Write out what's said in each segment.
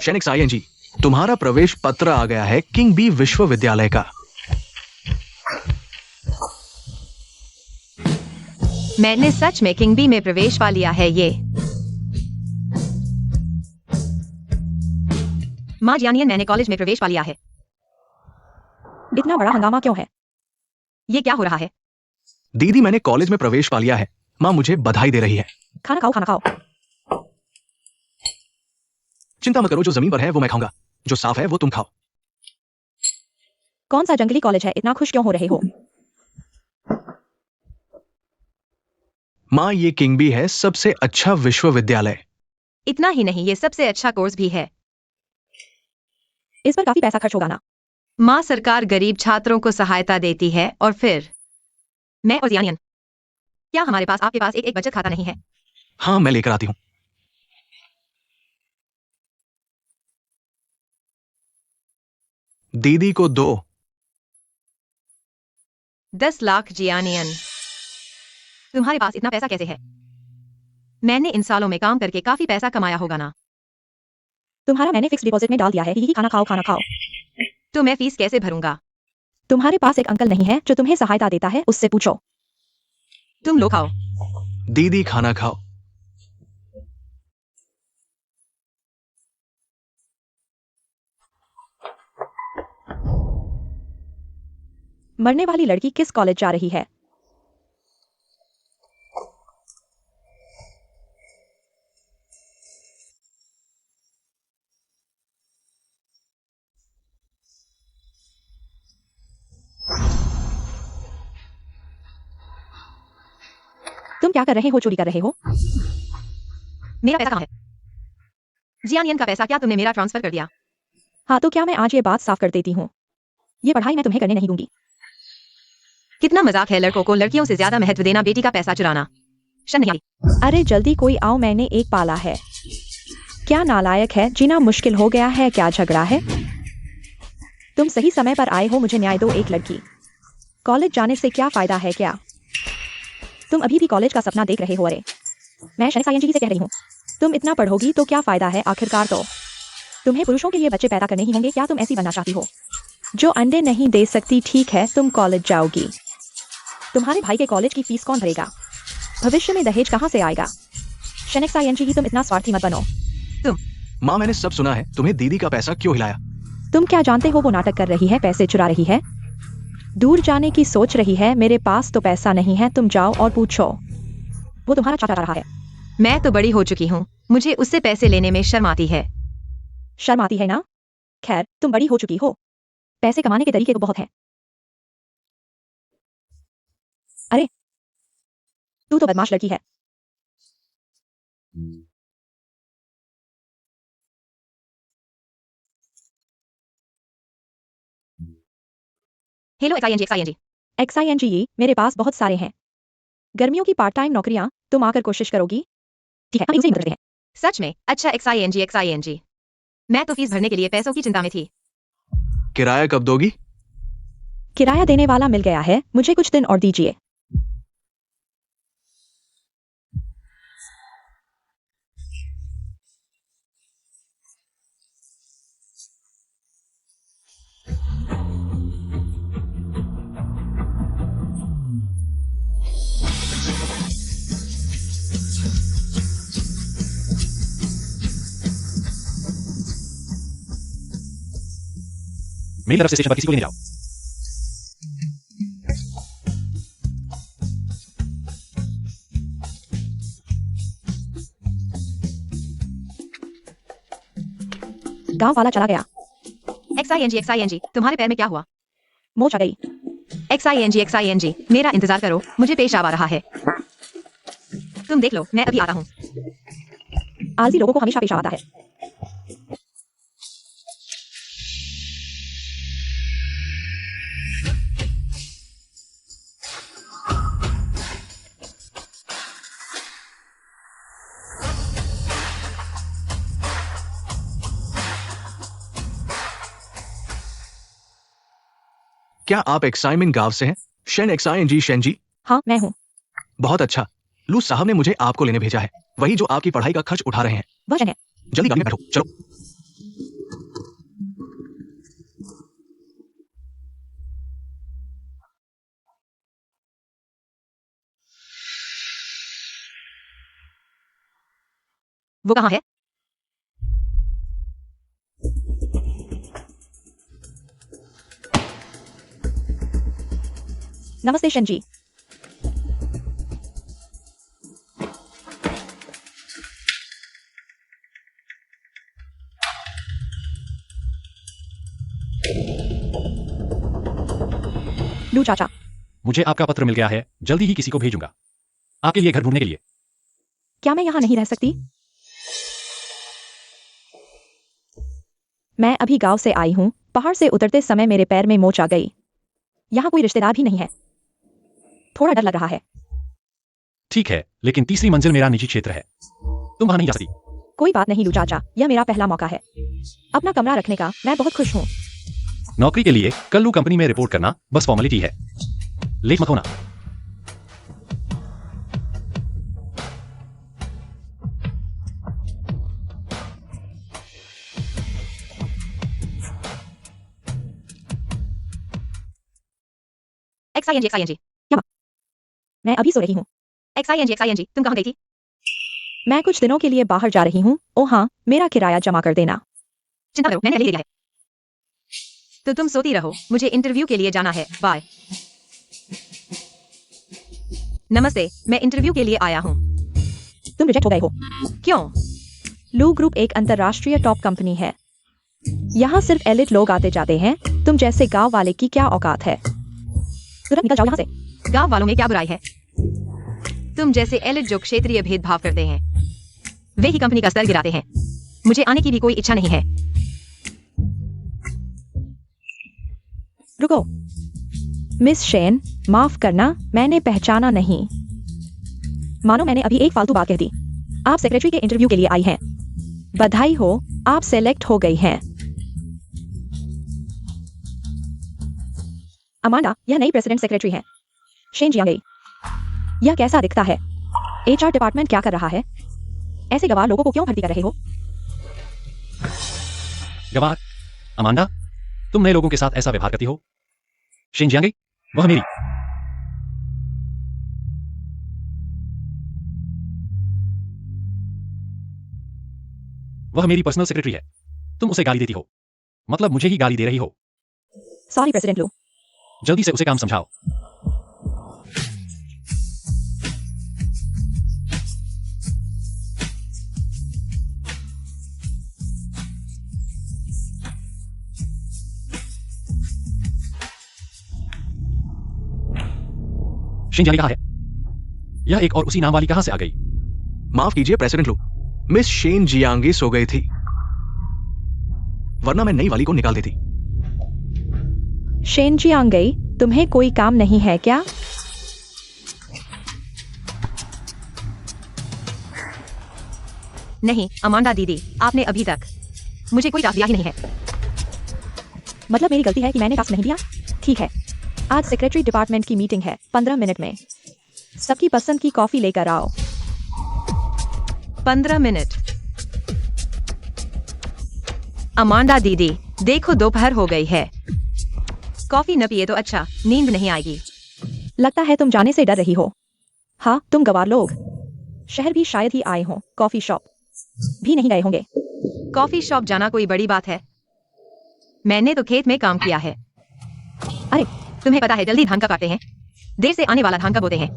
शेनिक्स ING, तुम्हारा प्रवेश पत्र आ गया है किंग बी विश्वविद्यालय का। मैंने सच में किंग बी में प्रवेश पा लिया है। ये माँ जियानियन, मैंने कॉलेज में प्रवेश पा लिया है। इतना बड़ा हंगामा क्यों है? ये क्या हो रहा है? दीदी, मैंने कॉलेज में प्रवेश पा लिया है। माँ मुझे बधाई दे रही है। खाना खाओ, खाना खाओ। चिंता मत करो, जो जमीन पर है वो मैं खाऊंगा, जो साफ है वो तुम खाओ। कौन सा जंगली कॉलेज है? इतना खुश क्यों हो रहे हो? माँ, ये किंग बी है सबसे अच्छा विश्वविद्यालय। इतना ही नहीं, ये सबसे अच्छा कोर्स भी है। इस पर काफी पैसा खर्च होगा ना? माँ, सरकार गरीब छात्रों को सहायता देती है। और फिर मैं और जियानियन, क्या हमारे पास आपके पास एक बचत खाता नहीं है? हाँ, मैं लेकर आती हूँ। दीदी को दो। 10 लाख जियानियन, तुम्हारे पास इतना पैसा कैसे है? मैंने इन सालों में काम करके काफी पैसा कमाया होगा ना। तुम्हारा मैंने फिक्स डिपॉजिट में डाल दिया है। ही खाना खाओ, खाना खाओ। तो मैं फीस कैसे भरूंगा? तुम्हारे पास एक अंकल नहीं है जो तुम्हें सहायता देता है? उससे पूछो। तुम लोग खाओ। दीदी, खाना खाओ। मरने वाली लड़की किस कॉलेज जा रही है? तुम क्या कर रहे हो? चोरी कर रहे हो? मेरा पैसा कहाँ है? जियानियन का पैसा क्या तुमने मेरा ट्रांसफर कर दिया? हाँ, तो क्या मैं आज ये बात साफ कर देती हूँ। ये पढ़ाई मैं तुम्हें करने नहीं दूंगी। कितना मजाक है, लड़कों को लड़कियों से ज्यादा महत्व देना, बेटी का पैसा चुराना। शर्म नहीं आई? अरे जल्दी कोई आओ, मैंने एक पाला है। क्या नालायक है? जीना मुश्किल हो गया है? क्या झगड़ा है? तुम सही समय पर आए हो। मुझे न्याय दो। एक लड़की कॉलेज जाने से क्या फायदा है? क्या तुम अभी भी कॉलेज का सपना देख रहे हो? अरे मैं शेनिक्स आईएनजी से कह रही हूँ, तुम इतना पढ़ोगी तो क्या फायदा है? आखिरकार तो तुम्हें पुरुषों के लिए बच्चे पैदा करने ही होंगे। क्या तुम ऐसी बनना चाहती हो जो अंडे नहीं दे सकती? ठीक है, तुम कॉलेज जाओगी। तुम्हारे भाई के कॉलेज की फीस कौन भरेगा? भविष्य में दहेज कहाँ से आएगा? शेनिक्स आईएनजी की, तुम इतना स्वार्थी मत बनो। माँ, मैंने सब सुना है। तुम्हें दीदी का पैसा क्यों हिलाया? तुम क्या जानते हो वो नाटक कर रही है, पैसे चुरा रही है, दूर जाने की सोच रही है। मेरे पास तो पैसा नहीं है। तुम जाओ और पूछो। वो तुम्हारा चाचा रहा है। मैं तो बड़ी हो चुकी हूँ, मुझे उससे पैसे लेने में शर्म आती है। शर्म आती है ना? खैर, तुम बड़ी हो चुकी हो। पैसे कमाने के तरीके तो बहुत हैं। अरे तू तो बदमाश लड़की है। हेलो एक्सआईएनजी, एक्सआईएनजी। XINGE, मेरे पास बहुत सारे हैं। गर्मियों की पार्ट टाइम नौकरियां, तुम आकर कोशिश करोगी? ठीक है, हम इसे ही करते हैं। सच में? अच्छा एक्सआईएनजी, एक्सआईएनजी। मैं तो फीस भरने के लिए पैसों की चिंता में थी। किराया कब दोगी? किराया देने वाला मिल गया है, मुझे कुछ दिन और दीजिए। मेरी तरफ से स्टेशन पर किसी को नहीं जाओ। गांव वाला चला गया। एक्सआईएनजी, एक्सआईएनजी, तुम्हारे पैर में क्या हुआ? मोच आ गई। एक्सआईएनजी, एक्सआईएनजी, मेरा इंतजार करो, मुझे पेशाब आ रहा है। तुम देख लो, मैं अभी आता हूँ। आलसी लोगों को हमेशा पेश आता है। क्या आप एक्साइमिन गांव से हैं? शेन एक्सआईएनजी, शेन जी? हाँ, मैं हूँ। बहुत अच्छा। लू साहब ने मुझे आपको लेने भेजा है, वही जो आपकी पढ़ाई का खर्च उठा रहे हैं। वह शेन है। जल्दी गाड़ी में बैठो, चलो। वो कहाँ है? नमस्ते शनजी। लू चाचा, मुझे आपका पत्र मिल गया है, जल्दी ही किसी को भेजूंगा आपके लिए घर ढूंढने के लिए। क्या मैं यहाँ नहीं रह सकती? मैं अभी गांव से आई हूँ। पहाड़ से उतरते समय मेरे पैर में मोच आ गई। यहाँ कोई रिश्तेदार भी नहीं है। थोड़ा डर लग रहा है। ठीक है, लेकिन तीसरी मंजिल मेरा निजी क्षेत्र है, तुम वहां नहीं जा सकती। कोई बात नहीं लू चाचा, यह मेरा पहला मौका है अपना कमरा रखने का। मैं बहुत खुश हूँ। नौकरी के लिए कल्लू कंपनी में रिपोर्ट करना बस फॉर्मेलिटी है, लेट मत होना। XING। मैं अभी सो रही हूँ। XING। तुम कहाँ गई थी? मैं कुछ दिनों के लिए बाहर जा रही हूँ। ओ हाँ, मेरा किराया जमा कर देना। चिंता करो, मैंने ले लिया है। तो तुम सोती रहो, मुझे इंटरव्यू के लिए जाना है। बाय। नमस्ते, मैं इंटरव्यू के लिए आया हूँ। तुम रिजेक्ट हो गए हो। क्यों? लू ग्रुप एक अंतर्राष्ट्रीय टॉप कंपनी है। यहाँ सिर्फ एलिट लोग आते जाते हैं। तुम जैसे गांव वाले की क्या औकात है? तुरंत निकल जाओ यहाँ से। गांव वालों में क्या बुराई है? तुम जैसे एलिट जो क्षेत्रीय भेदभाव करते हैं, वे ही कंपनी का स्तर गिराते हैं। मुझे आने की भी कोई इच्छा नहीं है। रुको, मिस शेन, माफ करना, मैंने पहचाना नहीं। मानो मैंने अभी एक फालतू बात कह दी। आप सेक्रेटरी के इंटरव्यू के लिए आई हैं। बधाई हो, आप सेलेक्ट हो गई हैं। अमांडा, यह नई प्रेसिडेंट सेक्रेटरी है। Shane Jiang. यह कैसा दिखता है? एचआर डिपार्टमेंट क्या कर रहा है? ऐसे गवार लोगों को क्यों भर्ती कर रहे हो? गवार? अमांडा, तुम नए लोगों के साथ ऐसा व्यवहार करती हो? शेन जियांग, वह मेरी पर्सनल सेक्रेटरी है। तुम उसे गाली देती हो, मतलब मुझे ही गाली दे रही हो। सॉरी प्रेसिडेंट लू। जल्दी से उसे काम समझाओ। शेन जियांग कहाँ है? यह एक और उसी नाम वाली कहां से आ गई? माफ कीजिए प्रेसिडेंट लू, मिस शेन जियांगी सो गई थी, वरना मैं नई वाली को निकाल देती। शेन जियांग, तुम्हें कोई काम नहीं है क्या? नहीं अमांडा दीदी, आपने अभी तक मुझे कोई टास्क दिया ही नहीं है। मतलब मेरी गलती है कि मैंने टास्क नहीं दिया? ठीक है, आज सेक्रेटरी डिपार्टमेंट की मीटिंग है 15 मिनट में। सबकी पसंद की कॉफी लेकर आओ। 15 मिनट? अमांडा दीदी, देखो दोपहर हो गई है। कॉफी न पिए तो अच्छा, नींद नहीं आएगी। लगता है तुम जाने से डर रही हो। हाँ, तुम गवार लोग शहर भी शायद ही आए हो, कॉफी शॉप भी नहीं गए होंगे। कॉफी शॉप जाना कोई बड़ी बात है? मैंने तो खेत में काम किया है। अरे, तुम्हें पता है जल्दी धान का काटते हैं, देर से आने वाला धान का बोते हैं।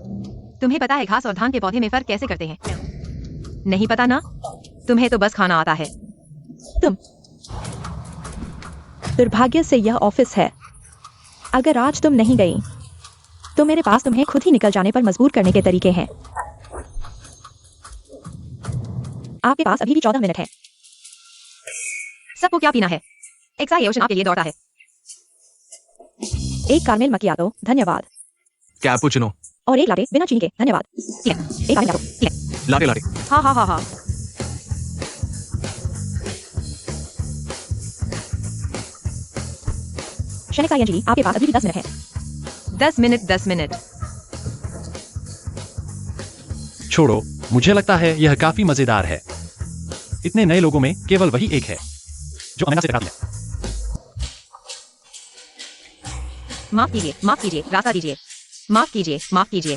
तुम्हें पता है घास और धान के पौधे में फर्क कैसे करते हैं? नहीं पता ना? तुम्हें तो बस खाना आता है। तुम दुर्भाग्य से यह ऑफिस है। अगर आज तुम नहीं गई तो मेरे पास तुम्हें खुद ही निकल जाने पर मजबूर करने के तरीके हैं। आपके पास अभी भी 14 मिनट है। सबको क्या पीना है? एक्साइओशन आपके लिए दौड़ता है। एक कारमेल मकियातो, धन्यवाद। कैपुचिनो। और एक लाटे बिना चीनी के, धन्यवाद। ठीक है, एक लाटे लाटो, ठीक है। Latte latte. हाँ हाँ हाँ हाँ। शनिका अंजलि, आपके पास अभी भी 10 मिनट है। 10 मिनट 10 मिनट। छोड़ो, मुझे लगता है यह काफी मजेदार है। इतने नए लोगों में केवल वही एक है जो अमीना से टकराती है। माफ कीजिए, रास्ता दीजिए। माफ कीजिए।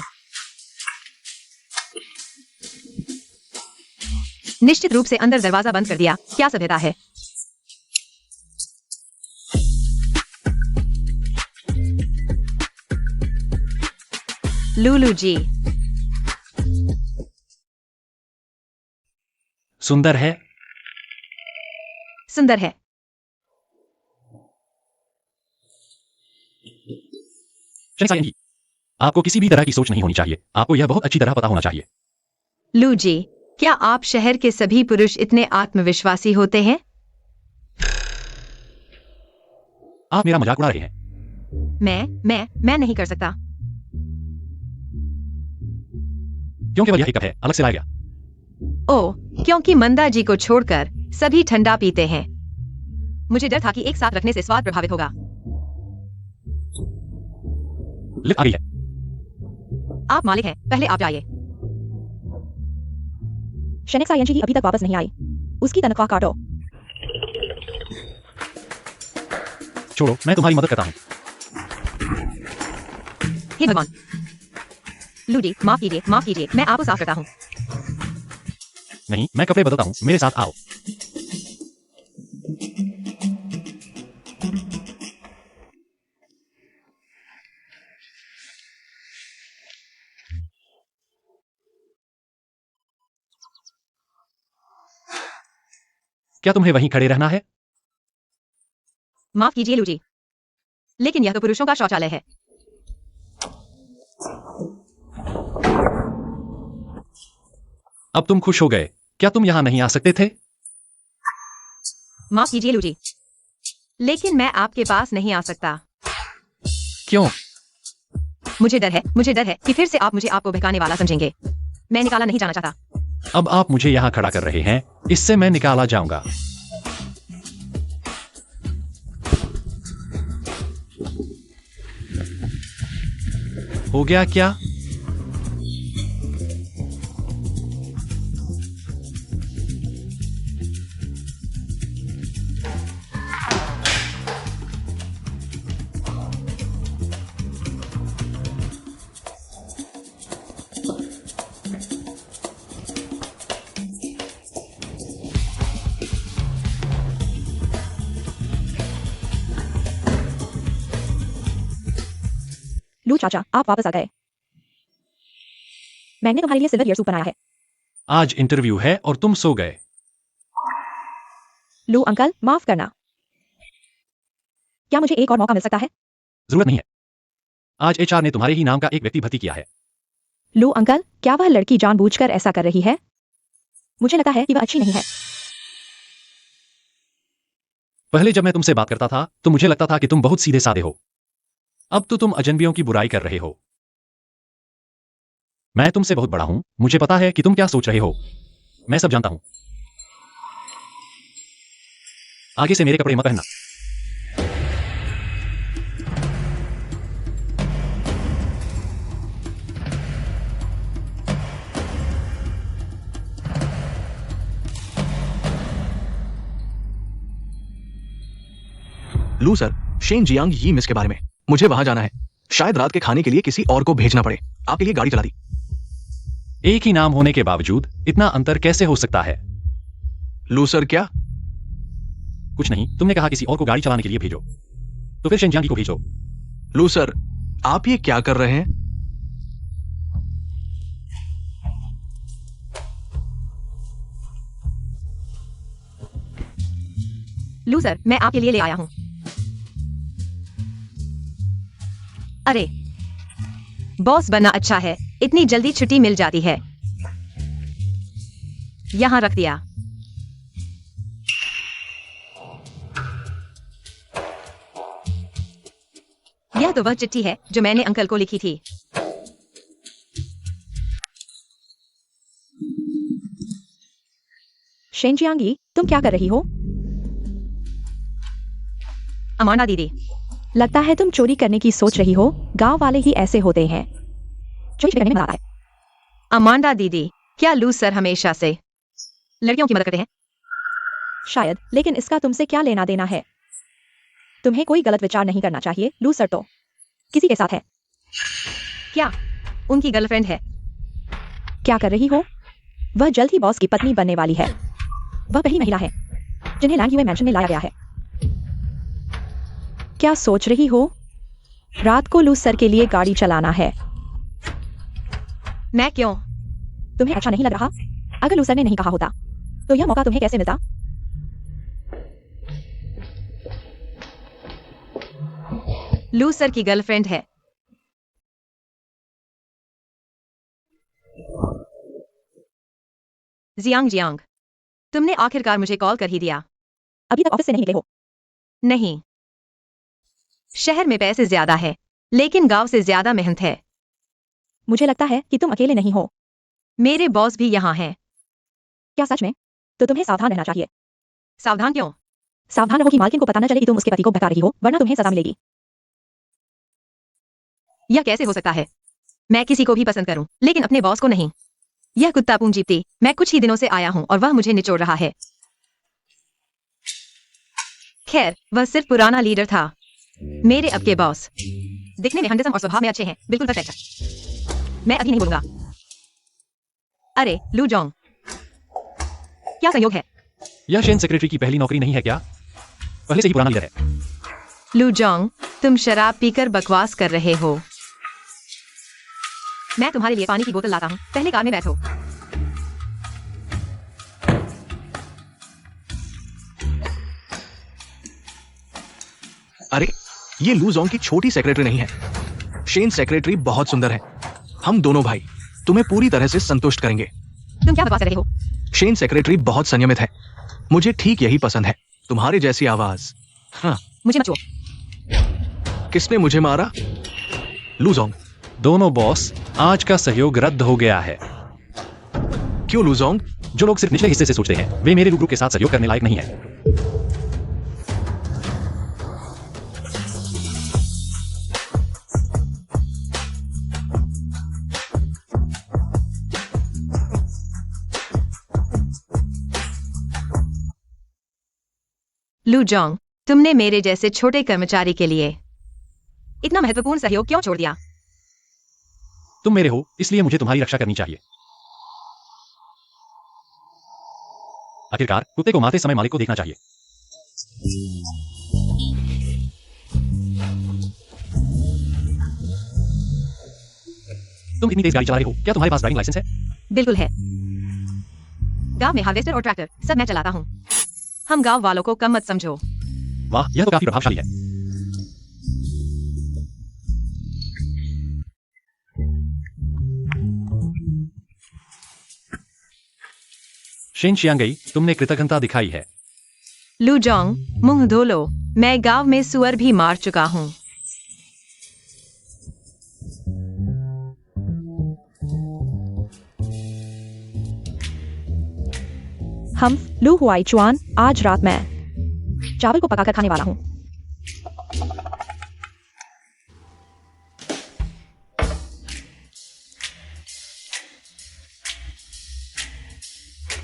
निश्चित रूप से अंदर दरवाजा बंद कर दिया। क्या सभ्यता है। लूलू जी सुंदर है। सुंदर है। शनिसायन जी, आपको किसी भी तरह की सोच नहीं होनी चाहिए। आपको यह बहुत अच्छी तरह पता होना चाहिए। लू जी, क्या आप शहर के सभी पुरुष इतने आत्मविश्वासी होते हैं? आप मेरा मजाक उड़ा रहे हैं। मैं नहीं कर सकता। क्यों केवल यह एक कप है, अलग से लाया गया। ओह, क्योंकि मंदा जी को छोड़कर सभी ठंडा पीते हैं। मुझे डर था कि एक साथ रखने से स्वाद प्रभावित होगा। लिफ्ट आ गई है। आप मालिक हैं, पहले आप जाइए। शनिसायन जी अभी तक वापस नहीं आई। उसकी तनख्वाह काटो। छोड़ो, मैं तुम्हारी मदद करता हूँ। हे भगवान। लू जी, माफ कीजिए, मैं आपको साफ करता हूँ। नहीं, मैं कपड़े बदलता हूँ, मेरे साथ आओ। क्या तुम्हें वहीं खड़े रहना है? माफ कीजिए लू जी, लेकिन यह तो पुरुषों का शौचालय है। अब तुम खुश हो गए। क्या तुम यहाँ नहीं आ सकते थे? माफ कीजिए लू जी, लेकिन मैं आपके पास नहीं आ सकता। क्यों? मुझे डर है कि फिर से आप मुझे आपको बहकाने वाला समझेंगे। मैं निकाला नहीं जाना चाहता। अब आप मुझे यहाँ खड़ा कर रहे हैं, इससे मैं निकाला जाऊंगा। हो गया क्या? लू चाचा, आप वापस आ गए। मैंने तुम्हारे लिए सिल्वर ईयर सूप बनाया है। आज इंटरव्यू है और तुम सो गए। लू अंकल, माफ करना। क्या मुझे एक और मौका मिल सकता है? जरूरत नहीं है। आज एचआर ने तुम्हारे ही नाम का एक व्यक्ति भर्ती किया है। लू अंकल, क्या वह लड़की जानबूझकर ऐसा कर रही है? मुझे लगता है कि वह अच्छी नहीं है। पहले जब मैं तुमसे बात करता था तो मुझे लगता था कि तुम बहुत सीधे साधे हो। अब तो तुम अजनबियों की बुराई कर रहे हो। मैं तुमसे बहुत बड़ा हूं, मुझे पता है कि तुम क्या सोच रहे हो। मैं सब जानता हूं। आगे से मेरे कपड़े मत पहनना। लू सर, शेन जियांग यी मिस के बारे में। मुझे वहां जाना है। शायद रात के खाने के लिए किसी और को भेजना पड़े। आपके लिए गाड़ी चला दी। एक ही नाम होने के बावजूद इतना अंतर कैसे हो सकता है? लू सर, क्या? कुछ नहीं, तुमने कहा किसी और को गाड़ी चलाने के लिए भेजो, तो फिर शेनजियांग को भेजो। लू सर, आप ये क्या कर रहे हैं? लू सर, मैं आपके लिए ले आया हूं। अरे, बॉस बनना अच्छा है, इतनी जल्दी छुट्टी मिल जाती है। यहां रख दिया। यह तो वह चिट्ठी है जो मैंने अंकल को लिखी थी। शेनजियांगी, तुम क्या कर रही हो? अमांडा दीदी, लगता है तुम चोरी करने की सोच रही हो। गांव वाले ही ऐसे होते हैं। चोरी करने में मजा आता है। अमांडा दीदी, क्या लू सर हमेशा से लड़कियों की मदद करते हैं? शायद, लेकिन इसका तुमसे क्या लेना देना है? तुम्हें कोई गलत विचार नहीं करना चाहिए। लू सर तो किसी के साथ है। क्या उनकी गर्लफ्रेंड है? क्या कर रही हो? वह जल्द ही बॉस की पत्नी बनने वाली है। वह पहली महिला है जिन्हें लैंगयूए मैंशन में लाया गया है। क्या सोच रही हो? रात को लू सर के लिए गाड़ी चलाना है। मैं क्यों? तुम्हें अच्छा नहीं लग रहा? अगर लू सर ने नहीं कहा होता तो यह मौका तुम्हें कैसे मिलता? लू सर की गर्लफ्रेंड है। जियांग जियांग, तुमने आखिरकार मुझे कॉल कर ही दिया। अभी तक ऑफिस से नहीं निकले हो? नहीं, शहर में पैसे ज्यादा है लेकिन गांव से ज्यादा मेहनत है। मुझे लगता है कि तुम अकेले नहीं हो। मेरे बॉस भी यहाँ हैं। क्या सच में? तो तुम्हें सावधान रहना चाहिए। सावधान क्यों? सावधान रहो कि मालकिन को पता न चले कि तुम उसके पति को बहका रही हो, वरना तुम्हें सजा मिलेगी। यह कैसे हो सकता है? मैं किसी को भी पसंद करूं लेकिन अपने बॉस को नहीं। यह कुत्ता पूंजीपति, मैं कुछ ही दिनों से आया हूं और वह मुझे निचोड़ रहा है। खैर, वह सिर्फ पुराना लीडर था। मेरे अब के बॉस दिखने में हैंडसम और स्वभाव में अच्छे हैं, बिल्कुल परफेक्ट। मैं अभी नहीं बोलूंगा। अरे लू जोंग, क्या संयोग है? यह शेन सेक्रेटरी की पहली नौकरी नहीं है क्या? पहले से ही पुराना लीडर है। लू जोंग, तुम शराब पीकर बकवास कर रहे हो। मैं तुम्हारे लिए पानी की बोतल लाता हूँ, पहले कार में बैठो। अरे, ये लू जोंग की छोटी सेक्रेटरी नहीं है। शेन सेक्रेटरी बहुत सुंदर है। हम दोनों भाई तुम्हें पूरी तरह से संतुष्ट करेंगे। तुम क्या बकवास कर रहे हो? शेन सेक्रेटरी बहुत संयमित है। मुझे ठीक यही पसंद है, तुम्हारे जैसी आवाज। हाँ। मुझे मत छुओ। किसने मुझे मारा? लू जोंग। दोनों बॉस, आज का सहयोग रद्द हो गया है। क्यों लू जोंग? जो लोग सिर्फ निचले हिस्से से सोचते हैं वे मेरे ग्रुप के साथ सहयोग करने लायक नहीं है। लू जोंग, तुमने मेरे जैसे छोटे कर्मचारी के लिए इतना महत्वपूर्ण सहयोग क्यों छोड़ दिया? तुम मेरे हो, इसलिए मुझे तुम्हारी रक्षा करनी चाहिए। आखिरकार कुत्ते को मारते समय मालिक को देखना चाहिए। तुम इतनी तेज गाड़ी चला रहे हो, क्या तुम्हारे पास ड्राइविंग लाइसेंस है? बिल्कुल है। गांव में हार्वेस्टर और ट्रैक्टर सब मैं चलाता हूँ। हम गांव वालों को कम मत समझो। वाह, यह तो काफी प्रभावशाली है। शेन शियांगई, तुमने कृतज्ञता दिखाई है। लू जोंग, मुंह धो लो। मैं गांव में सुअर भी मार चुका हूँ। हम लू हुआई चुआन, आज रात मैं चावल को पकाकर खाने वाला हूँ।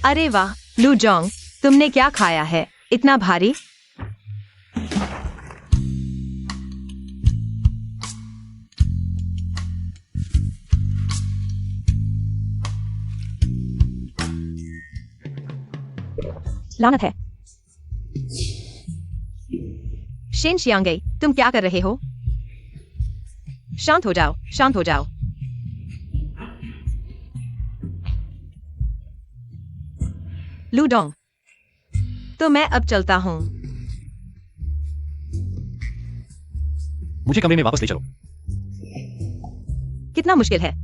अरे वाह लू जोंग, तुमने क्या खाया है? इतना भारी। लानत है। शेन शियांगई, तुम क्या कर रहे हो? शांत हो जाओ, शांत हो जाओ। लू डोंग, तो मैं अब चलता हूँ। मुझे कमरे में वापस ले चलो। कितना मुश्किल है।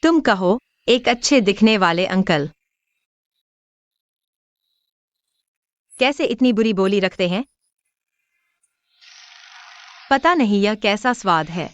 तुम कहो, एक अच्छे दिखने वाले अंकल कैसे इतनी बुरी बोली रखते हैं? पता नहीं यह कैसा स्वाद है।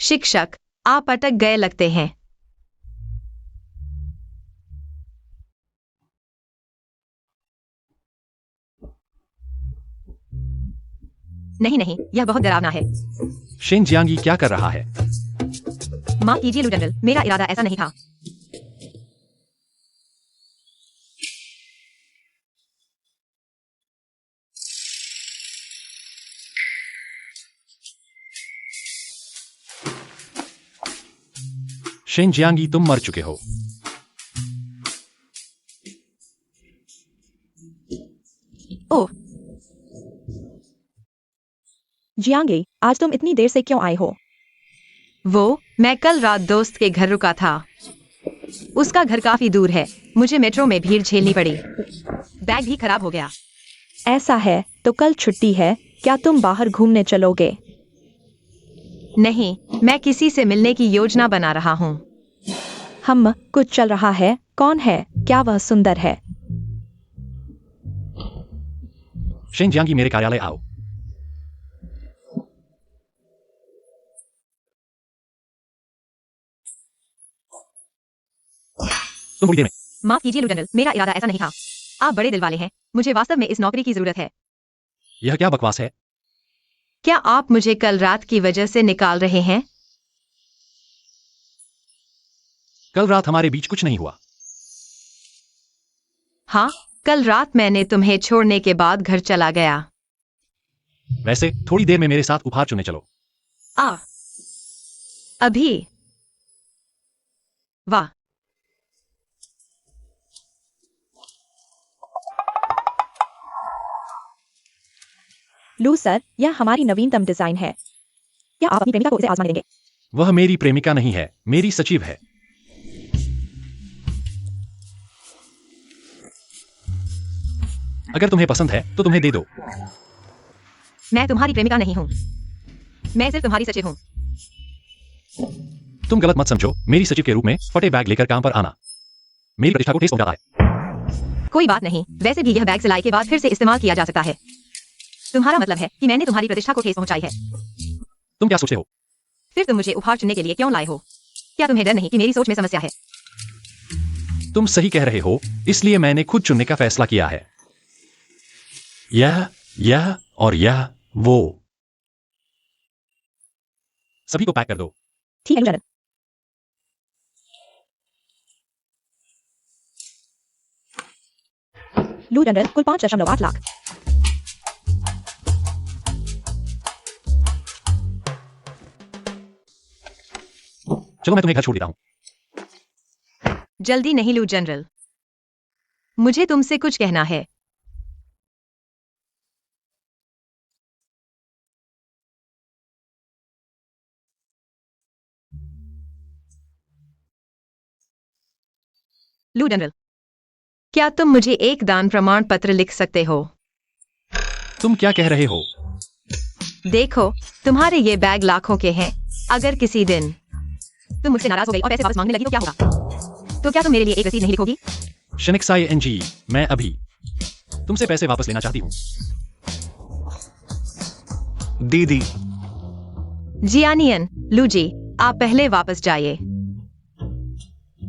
शिक्षक, आप अटक गए लगते हैं। नहीं नहीं, यह बहुत डरावना है। शेन जियांगी क्या कर रहा है? माफ कीजिए लू जनरल, मेरा इरादा ऐसा नहीं था। शेन जियांगी, तुम मर चुके हो। ओह, जियांगे, आज तुम इतनी देर से क्यों आए हो? मैं कल रात दोस्त के घर रुका था। उसका घर काफी दूर है। मुझे मेट्रो में भीड़ झेलनी पड़ी। बैग भी खराब हो गया। ऐसा है तो कल छुट्टी है, क्या तुम बाहर घूमने चलोगे? नहीं, मैं किसी से मिलने की योजना बना रहा हूँ। कुछ चल रहा है, कौन है? क्या वह सुंदर है? शेन जियांगी, मेरे कार्यालय आओ। तुम थोड़ी देर में। माफ कीजिए लू जनरल, मेरा इरादा ऐसा नहीं था। आप बड़े दिल वाले हैं। मुझे वास्तव में इस नौकरी की जरूरत है। यह क्या बकवास है? क्या आप मुझे कल रात की वजह से निकाल रहे हैं? कल रात हमारे बीच कुछ नहीं हुआ। हाँ, कल रात मैंने तुम्हें छोड़ने के बाद घर चला गया। वैसे थोड़ी देर में मेरे साथ उपहार चुनने चलो। अभी? वाह, लू सर, यह हमारी नवीनतम डिजाइन है। क्या आप अपनी प्रेमिका को इसे आजमाने देंगे? वह मेरी प्रेमिका नहीं है, मेरी सचिव है। अगर तुम्हें पसंद है तो तुम्हें दे दो। मैं तुम्हारी प्रेमिका नहीं हूँ। मैं सिर्फ तुम्हारी सचिव हूँ। तुम गलत मत समझो, मेरी सचिव के रूप में फटे बैग लेकर काम पर आना मेरी प्रतिष्ठा को ठेस पहुंचाता है। कोई बात नहीं, वैसे भी यह बैग सिलाई के बाद फिर से इस्तेमाल किया जा सकता है। तुम्हारा मतलब है कि मैंने तुम्हारी प्रतिष्ठा को ठेस पहुंचाई है। तुम क्या सोचते हो? फिर तुम मुझे उपहार चुनने के लिए क्यों लाए हो? क्या तुम्हें डर नहीं कि मेरी सोच में समस्या है? तुम सही कह रहे हो, इसलिए मैंने खुद चुनने का फैसला किया है। यह और यह वो। सभी को पैक कर दो। ठीक है लू जनरल। लू जनरल, कुल 5.8 लाख। चलो मैं तुम्हें घर छोड़ देता हूं। जल्दी नहीं लू जनरल, मुझे तुमसे कुछ कहना है। लू जनरल, क्या तुम मुझे एक दान प्रमाण पत्र लिख सकते हो? तुम क्या कह रहे हो? देखो, तुम्हारे ये बैग लाखों के हैं। अगर किसी दिन तुम मुझसे नाराज हो गई और पैसे वापस मांगने लगी तो क्या होगा? तो क्या तुम मेरे लिए एक रसीद नहीं लिखोगी? शनिक्साई एनजी, मैं अभी तुमसे पैसे वापस लेना चाहती हूँ। दीदी, जियानियन, लू जी, आप पहले वापस जाइए।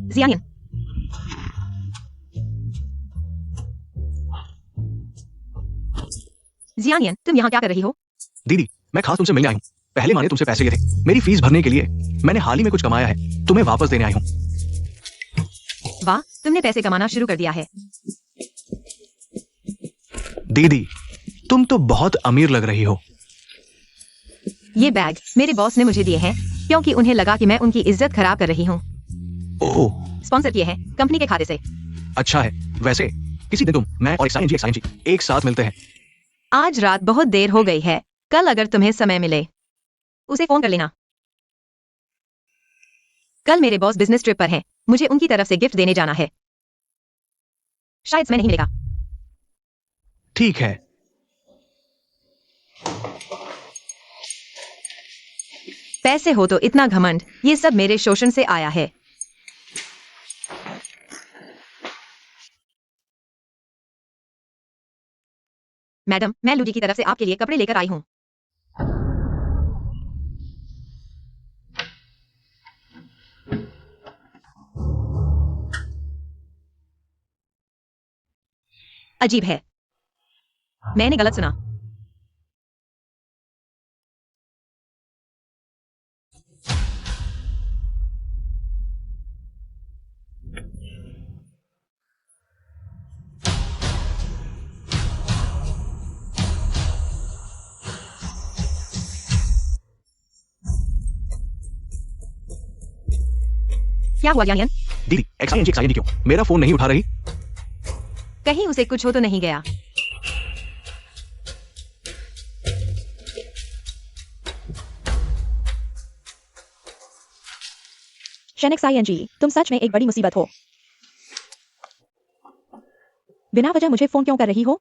जियानियन, जियानियन, तुम यहाँ क्या कर रही हो? दीदी, मैं खास तुमसे मिलने आई हूँ। पहले माने तुमसे पैसे लिए थे मेरी फीस भरने के लिए। मैंने हाल ही में कुछ कमाया है, तुम्हें वापस देने आई हूँ। वाह, तुमने पैसे कमाना शुरू कर दिया है। दीदी, तुम तो बहुत अमीर लग रही हो। ये बैग मेरे बॉस ने मुझे दिए हैं क्योंकि उन्हें लगा कि मैं उनकी इज्जत खराब कर रही हूँ। ओह, स्पॉन्सर किए हैं कंपनी के खाते से। अच्छा है। वैसे किसी दिन तुम, मैं और एक साइन जी एक साथ मिलते हैं। आज रात बहुत देर हो गई है। कल अगर तुम्हें समय मिले उसे फोन कर लेना। कल मेरे बॉस बिजनेस ट्रिप पर हैं। मुझे उनकी तरफ से गिफ्ट देने जाना है। शायद समय नहीं मिलेगा। ठीक है। पैसे हो तो इतना घमंड, ये सब मेरे शोषण से आया है। मैडम, मैं लूजी की तरफ से आपके लिए कपड़े लेकर आई हूँ। अजीब है, मैंने गलत सुना। क्या हुआ यानियन? दीदी एक्साइएनजी क्यों मेरा फोन नहीं उठा रही? कहीं उसे कुछ हो तो नहीं गया? शेनिक्स आईएनजी, तुम सच में एक बड़ी मुसीबत हो। बिना वजह मुझे फोन क्यों कर रही हो?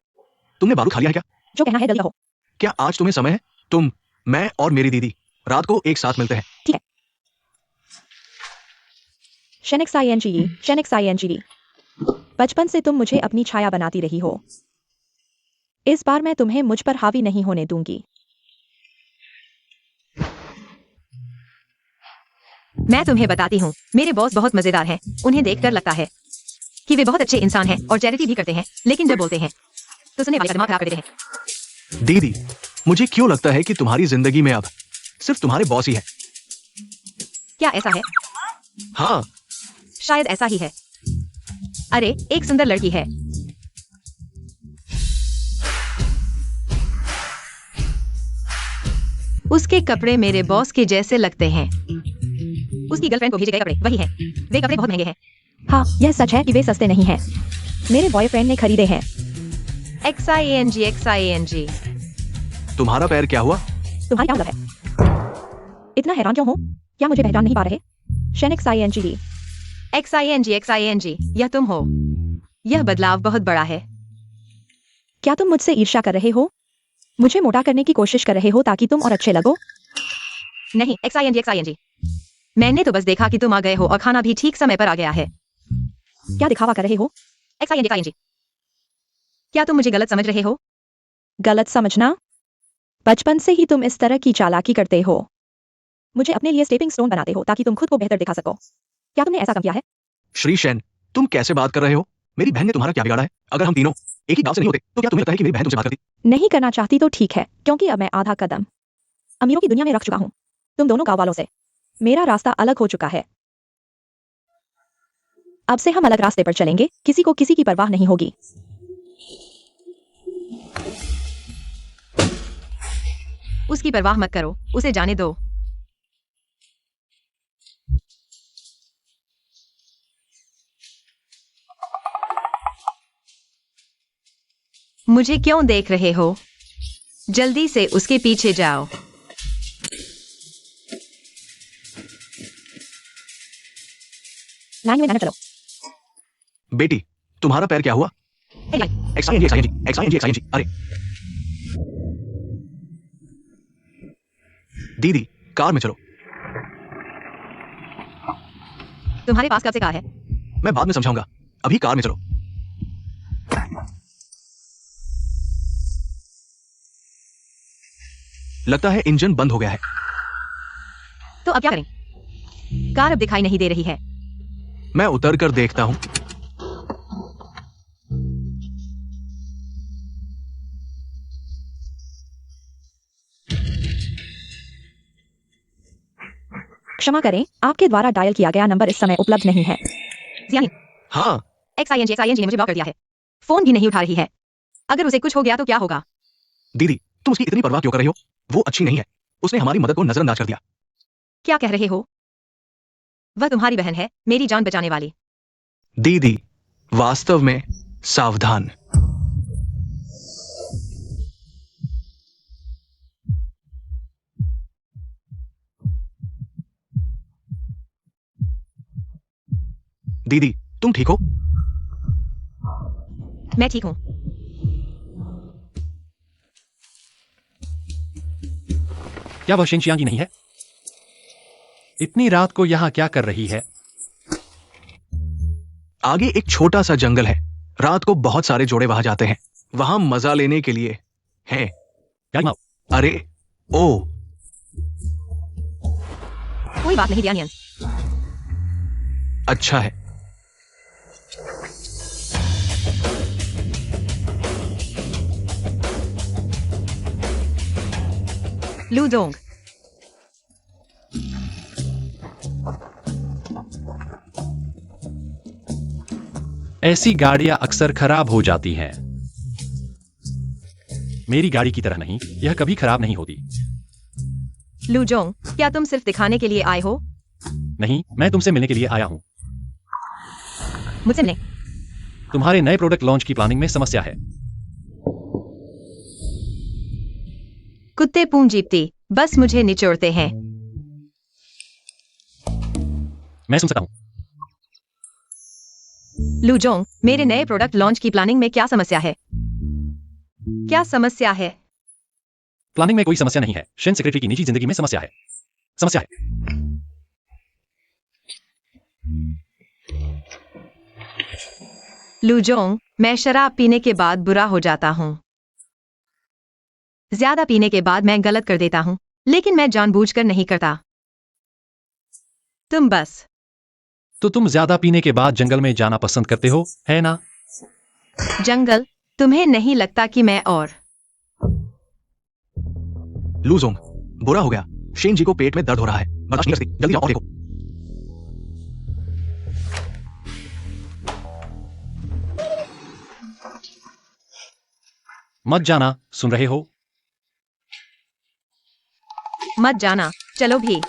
तुमने बारूद खा लिया है क्या? जो कहना है जल्दी कहो। क्या आज तुम्हें समय है? तुम, मैं और मेरी दीदी रात को एक साथ मिलते हैं। ठीक है। शेनिक्स आईएनजी, बचपन से तुम मुझे अपनी छाया बनाती रही हो। इस बार मैं तुम्हें मुझ पर हावी नहीं होने दूंगी। मैं तुम्हें बताती हूँ, मेरे बॉस बहुत मजेदार हैं। उन्हें देखकर लगता है कि वे बहुत अच्छे इंसान हैं और चैरिटी भी करते हैं, लेकिन जब बोलते हैं तो सुनने वाले का दिमाग खराब कर देते हैं। दीदी, मुझे क्यों लगता है कि तुम्हारी जिंदगी में अब सिर्फ तुम्हारे बॉस ही है? क्या ऐसा है? हाँ, शायद ऐसा ही है। अरे, एक सुंदर लड़की है। उसके कपड़े मेरे बॉस के जैसे लगते हैं। उसकी गर्लफ्रेंड को भेजे गए कपड़े वही हैं। वे कपड़े बहुत महंगे हैं। हाँ, यह सच है कि वे सस्ते नहीं हैं। मेरे बॉयफ्रेंड ने खरीदे हैं। XING। तुम्हारा पैर क्या हुआ? तुम्हारा क्या मतलब है? इतना हैरान क्यों हो? क्या मुझे पहचान नहीं पा रहे? शेनिक्स आईएनजी। XING, यह तुम हो। यह बदलाव बहुत बड़ा है। क्या तुम मुझसे ईर्ष्या कर रहे हो? मुझे मोटा करने की कोशिश कर रहे हो ताकि तुम और अच्छे लगो? नहीं, XING। मैंने तो बस देखा कि तुम आ गए हो और खाना भी ठीक समय पर आ गया है। क्या दिखावा कर रहे हो? XING। क्या तुम मुझे गलत समझ रहे हो? गलत समझना? बचपन से ही तुम इस तरह की चालाकी करते हो। मुझे अपने लिए स्टेपिंग स्टोन बनाते हो ताकि तुम खुद को बेहतर दिखा सको। क्या तुमने ऐसा कम किया है? श्री शैन, तुम कैसे बात कर रहे हो? मेरी बहन ने तुम्हारा क्या बिगाड़ा है? अगर हम तीनों एक ही गांव से नहीं होते तो क्या तुम्हें लगता है कि मेरी बहन तुमसे बात करती? नहीं करना चाहती तो ठीक है, क्योंकि अब मैं आधा कदम अमीरों की दुनिया में रख चुका हूँ। तुम दोनों गांव वालों से मेरा रास्ता अलग हो चुका है। अब से हम अलग रास्ते पर चलेंगे। किसी को किसी की परवाह नहीं होगी। उसकी परवाह मत करो, उसे जाने दो। मुझे क्यों देख रहे हो? जल्दी से उसके पीछे जाओ। लाइन में जाना चलो। बेटी, तुम्हारा पैर क्या हुआ? XING। अरे दीदी, कार में चलो। तुम्हारे पास कब से कार है? मैं बाद में समझाऊंगा, अभी कार में चलो। लगता है इंजन बंद हो गया है। तो अब क्या करें? कार अब दिखाई नहीं दे रही है। मैं उतर कर देखता हूं। क्षमा करें, आपके द्वारा डायल किया गया नंबर इस समय उपलब्ध नहीं है। यानी हाँ, XING ने मुझे ब्लॉक कर दिया है। फोन भी नहीं उठा रही है। अगर उसे कुछ हो गया तो क्या होगा? दीदी, तुम उसकी इतनी परवाह क्यों कर रही हो? वो अच्छी नहीं है। उसने हमारी मदद को नजरअंदाज कर दिया। क्या कह रहे हो? वह तुम्हारी बहन है, मेरी जान बचाने वाली। दीदी, वास्तव में सावधान। दीदी, तुम ठीक हो? मैं ठीक हूं। क्या वह शिंचियांगी नहीं है? इतनी रात को यहाँ क्या कर रही है? आगे एक छोटा सा जंगल है। रात को बहुत सारे जोड़े वहां जाते हैं। वहां मजा लेने के लिए है। क्या अरे, ओ, कोई बात नहीं ध्यान। अच्छा है। लू जोंग। ऐसी गाड़ियां अक्सर खराब हो जाती हैं। मेरी गाड़ी की तरह नहीं, यह कभी खराब नहीं होती। लू जोंग, क्या तुम सिर्फ दिखाने के लिए आए हो? नहीं, मैं तुमसे मिलने के लिए आया हूं। मुझसे मिलने? तुम्हारे नए प्रोडक्ट लॉन्च की प्लानिंग में समस्या है। कुत्ते पूंजीपती बस मुझे निचोड़ते हैं। मैं सुन सकता हूं। लू जोंग, मेरे नए प्रोडक्ट लॉन्च की प्लानिंग में क्या समस्या है? क्या समस्या है? प्लानिंग में कोई समस्या नहीं है, शेन सेक्रेटरी की निजी जिंदगी में समस्या है। समस्या है। लू जोंग, मैं शराब पीने के बाद बुरा हो जाता हूँ। ज्यादा पीने के बाद मैं गलत कर देता हूँ, लेकिन मैं जानबूझकर नहीं करता। तुम बस। तो तुम ज्यादा पीने के बाद जंगल में जाना पसंद करते हो, है ना? जंगल? तुम्हें नहीं लगता कि मैं और लू जोंग, बुरा हो गया। शेन जी को पेट में दर्द हो रहा है, बर्दाश्त नहीं कर सकती। जल्दी जाओ और देखो। मत जाना, सुन रहे हो? मत जाना, चलो भी।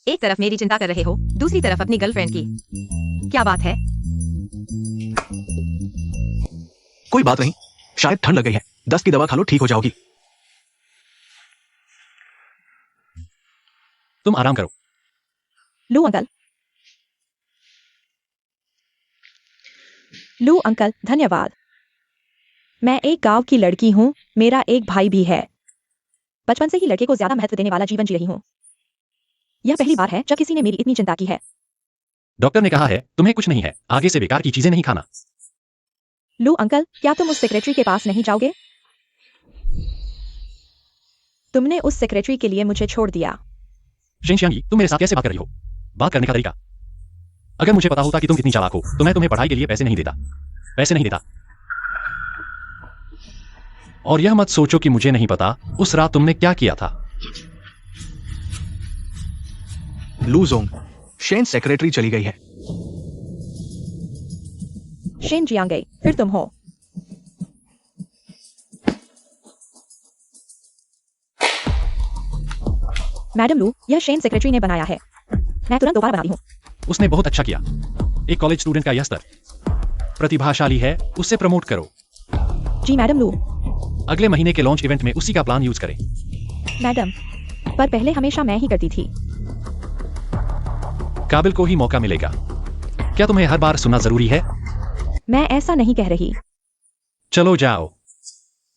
एक तरफ मेरी चिंता कर रहे हो, दूसरी तरफ अपनी गर्लफ्रेंड की। क्या बात है? कोई बात नहीं, शायद ठंड लग गई है। दस्त की दवा खा लो, ठीक हो जाओगी। तुम आराम करो। लू अंकल। लू अंकल, धन्यवाद। मैं एक गांव की लड़की हूं, मेरा एक भाई भी है। बचपन से ही लड़के को ज्यादा महत्व देने वाला जीवन जी रही हूं। यह पहली बार है जब किसी ने मेरी इतनी चिंता की है। डॉक्टर ने कहा है तुम्हें कुछ नहीं है, आगे से बेकार की चीजें नहीं खाना। लू अंकल, क्या तुम उस सेक्रेटरी के पास नहीं जाओगे? तुमने उस सेक्रेटरी के लिए मुझे छोड़ दिया। शेन शियांगी, तुम मेरे साथ कैसे बात कर रही हो? बात करने का तरीका। अगर मुझे पता होता कि तुम इतनी चालाक हो तो मैं तुम्हें पढ़ाई के लिए पैसे नहीं देता। पैसे नहीं देता। और यह मत सोचो कि मुझे नहीं पता उस रात तुमने क्या किया था। लू जोंग, शेन सेक्रेटरी चली गई है। शेन जियांगे, फिर तुम हो। मैडम लू, यह शेन सेक्रेटरी ने बनाया है। मैं तुरंत दोबारा बना रही हूँ। उसने बहुत अच्छा किया। एक कॉलेज स्टूडेंट का यह स्तर प्रतिभाशाली है, उससे प्रमोट करो। जी मैडम लू। अगले महीने के लॉन्च इवेंट में उसी का प्लान यूज करें। मैडम, पर पहले हमेशा मैं ही करती थी। काबिल को ही मौका मिलेगा। क्या तुम्हें हर बार सुनना जरूरी है? मैं ऐसा नहीं कह रही। चलो जाओ,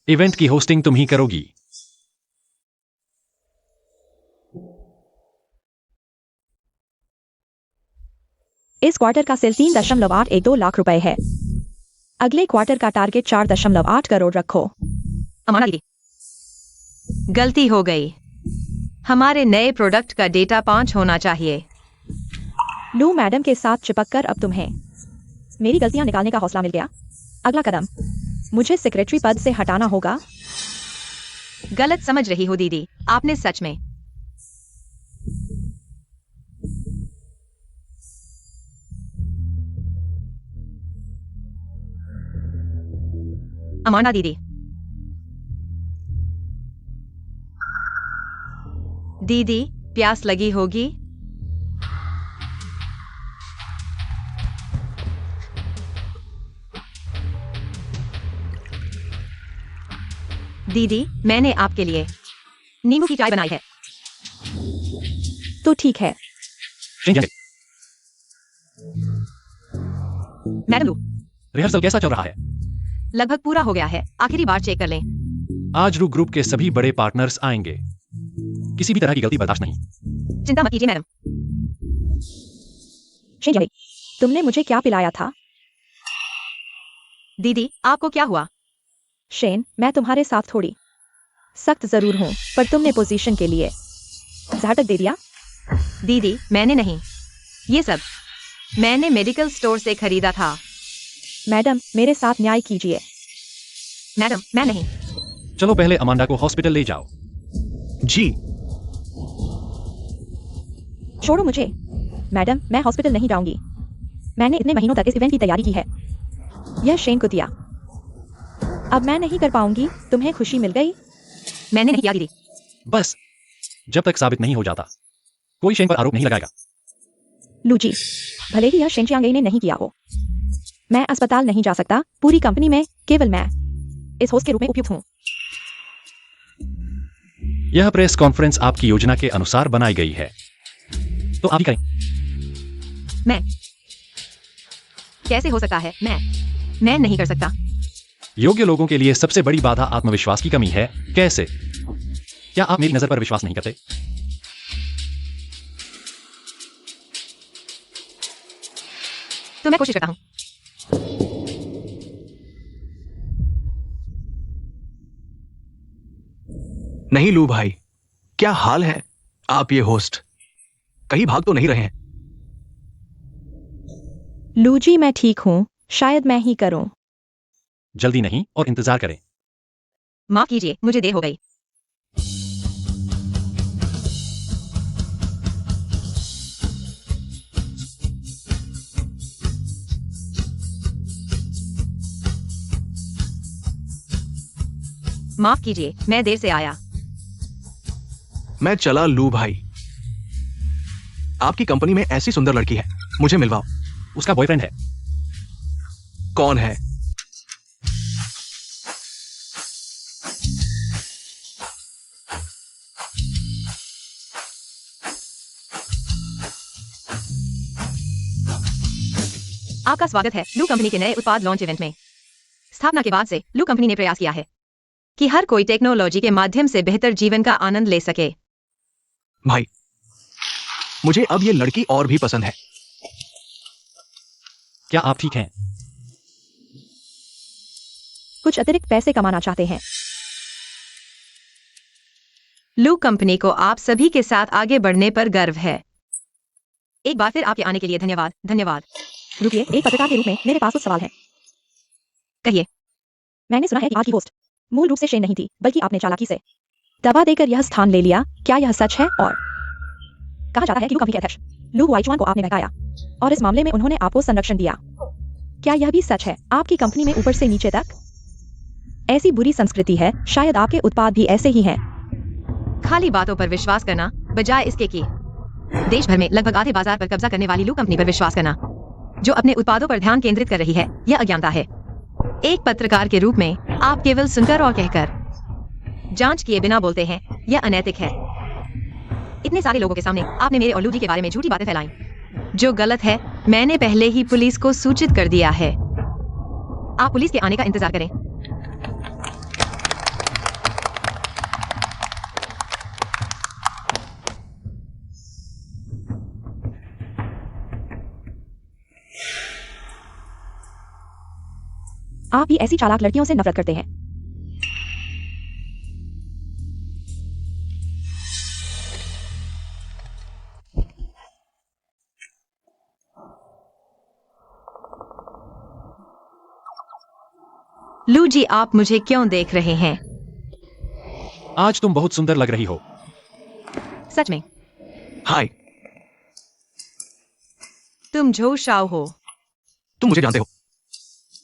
इवेंट की होस्टिंग तुम ही करोगी। इस क्वार्टर का सेल 3.812 लाख रुपए है। अगले क्वार्टर का टारगेट 4.8 करोड़ रखो। अमाना दीदी, गलती हो गई। हमारे नए प्रोडक्ट का डेटा 5 होना चाहिए। लू मैडम के साथ चिपककर अब तुम्हें मेरी गलतियां निकालने का हौसला मिल गया। अगला कदम, मुझे सेक्रेटरी पद से हटाना होगा। गलत समझ रही हो दीदी, आपने सच में। अमाना दीदी, दीदी प्यास लगी होगी। दीदी, मैंने आपके लिए नींबू की चाय बनाई है। तो ठीक है। शेन जियांगे, मैडम लू, रिहर्सल कैसा चल रहा है? लगभग पूरा हो गया है, आखिरी बार चेक कर लें। आज रू ग्रुप के सभी बड़े पार्टनर्स आएंगे। किसी भी तरह की गलती बर्दाश्त नहीं। चिंता मत कीजिए मैडम। शेन जियांगे, तुमने मुझे क्या पिलाया था? दीदी, आपको क्या हुआ? शेन, मैं तुम्हारे साथ थोड़ी सख्त जरूर हूं, पर तुमने पोजीशन के लिए झाटक दे दिया। दीदी, मैंने नहीं। ये सब मैंने मेडिकल स्टोर से खरीदा था। मैडम, मेरे साथ न्याय कीजिए। मैडम, मैं नहीं। चलो पहले अमांडा को हॉस्पिटल ले जाओ। जी। छोड़ो मुझे। मैडम, मैं हॉस्पिटल नहीं जाऊंगी। मैंने इतने महीनों तक इस इवेंट की तैयारी की है। यह शेन को दिया। अब मैं नहीं कर पाऊंगी। तुम्हें खुशी मिल गई? मैंने नहीं किया दीदी। बस जब तक साबित नहीं हो जाता कोई शेन पर आरोप नहीं लगाएगा। लूजी, भले ही यह शेन चियांगई ने नहीं किया हो, मैं अस्पताल नहीं जा सकता। पूरी कंपनी में केवल मैं इस होस्ट के रूप में उपयुक्त हूँ। यह प्रेस कॉन्फ्रेंस आपकी योजना के अनुसार बनाई गई है, तो आप ही करें। मैं कैसे हो सकता है? मैं नहीं कर सकता। योग्य लोगों के लिए सबसे बड़ी बाधा आत्मविश्वास की कमी है। कैसे? क्या आप मेरी नजर पर विश्वास नहीं करते? तो मैं कोशिश करता हूँ। नहीं लू भाई, क्या हाल है? आप ये होस्ट कहीं भाग तो नहीं रहे हैं? लूजी, मैं ठीक हूँ। शायद मैं ही करूँ। जल्दी नहीं और इंतजार करें। माफ कीजिए, मुझे देर हो गई। माफ कीजिए, मैं देर से आया। मैं चला लू भाई। आपकी कंपनी में ऐसी सुंदर लड़की है, मुझे मिलवाओ। उसका बॉयफ्रेंड है। कौन है? आपका स्वागत है लू कंपनी के नए उत्पाद लॉन्च इवेंट में। स्थापना के बाद से लू कंपनी ने प्रयास किया है कि हर कोई टेक्नोलॉजी के माध्यम से बेहतर जीवन का आनंद ले सके। भाई, मुझे अब ये लड़की और भी पसंद है। क्या आप ठीक हैं? कुछ अतिरिक्त पैसे कमाना चाहते हैं। लू कंपनी को आप सभी के साथ आगे बढ़ने पर गर्व है। एक बार फिर आपके आने के लिए धन्यवाद। धन्यवाद। रुकिए, एक पत्रकार के रूप में मेरे पास कुछ सवाल है। कहिए। मैंने सुना है कि आज की होस्ट मूल रूप से शेन नहीं थी, बल्कि आपने चालाकी से दबा देकर यह स्थान ले लिया। क्या यह सच है? और कहा जाता है कि लू कंपनी के अध्यक्ष लू वाइचुआन को आपने बहकाया और इस मामले में उन्होंने आपको संरक्षण दिया। क्या यह भी सच है? आपकी कंपनी में ऊपर से नीचे तक ऐसी बुरी संस्कृति है। शायद आपके उत्पाद भी ऐसे ही हैं। खाली बातों पर विश्वास करना बजाय इसके कि देश भर में लगभग आधे बाजार पर कब्जा करने वाली लू कंपनी पर विश्वास करना, जो अपने उत्पादों पर ध्यान केंद्रित कर रही है, यह अज्ञानता है। एक पत्रकार के रूप में आप केवल सुनकर और कहकर, जांच किए बिना बोलते हैं, यह अनैतिक है। इतने सारे लोगों के सामने आपने मेरे और लू जी के बारे में झूठी बातें फैलाई, जो गलत है। मैंने पहले ही पुलिस को सूचित कर दिया है। आप पुलिस के आने का इंतजार करें। आप भी ऐसी चालाक लड़कियों से नफरत करते हैं। लू जी, आप मुझे क्यों देख रहे हैं? आज तुम बहुत सुंदर लग रही हो। सच में? हाय, तुम झो शाओ हो। तुम मुझे जानते हो।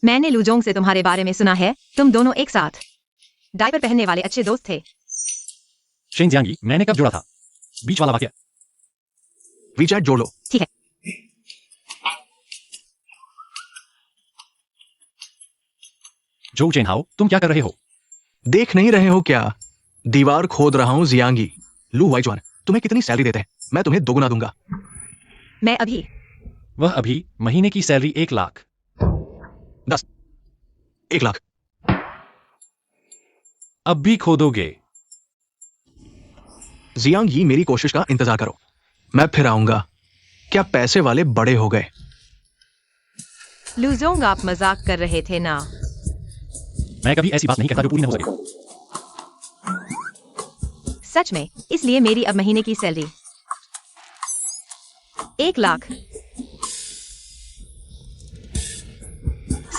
मैंने लूजोंग से तुम्हारे बारे में सुना है। तुम दोनों एक साथ डायपर पहनने वाले अच्छे दोस्त थे। शेन जियांगी, मैंने कब जोड़ा था? बीच वाला वाक्य। वीचैट जोड़ लो। ठीक है। जो चेनहाओ, तुम क्या कर रहे हो? देख नहीं रहे हो क्या? दीवार खोद रहा हूं जियांगी। लू वाइचुआन, तुम्हें कितनी सैलरी देते हैं? मैं तुम्हें दोगुना दूंगा। मैं अभी वह अभी महीने की सैलरी 1 लाख। 10, 1 लाख। अब भी खोदोगे? जियांग यी, मेरी कोशिश का इंतजार करो, मैं फिर आऊंगा। क्या पैसे वाले बड़े हो गए? लूजोंग, आप मजाक कर रहे थे ना? मैं कभी ऐसी बात नहीं कहता जो पूरी न हो सके। सच में? इसलिए मेरी अब महीने की सैलरी 1 लाख।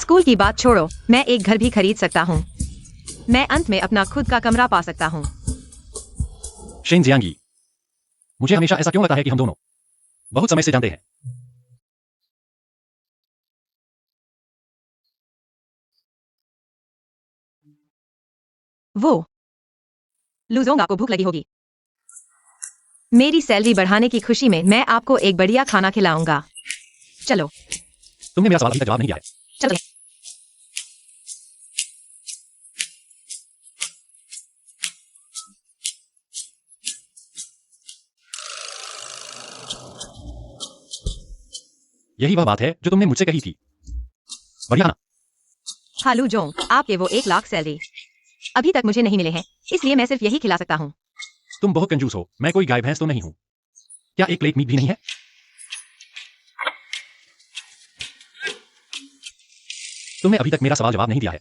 स्कूल की बात छोड़ो, मैं एक घर भी खरीद सकता हूँ। मैं अंत में अपना खुद का कमरा पा सकता हूँ। शेन जियांगी, मुझे हमेशा ऐसा क्यों लगता है कि हम दोनों बहुत समय से जानते हैं? वो लूजोंग, आपको भूख लगी होगी। मेरी सैलरी बढ़ाने की खुशी में मैं आपको एक बढ़िया खाना खिलाऊंगा। चलो तुमने मेरा सवाल अभी तक जवाब नहीं दिया है। चलो। यही वह बात है जो तुमने मुझसे कही थी। बढ़िया ना? हाँ लूजोंग, आपके वो 1 लाख सैलरी अभी तक मुझे नहीं मिले हैं, इसलिए मैं सिर्फ यही खिला सकता हूँ। तुम बहुत कंजूस हो। मैं कोई गाय भैंस तो नहीं हूं। क्या एक प्लेट मीट भी नहीं है? तुमने अभी तक मेरा सवाल जवाब नहीं दिया है।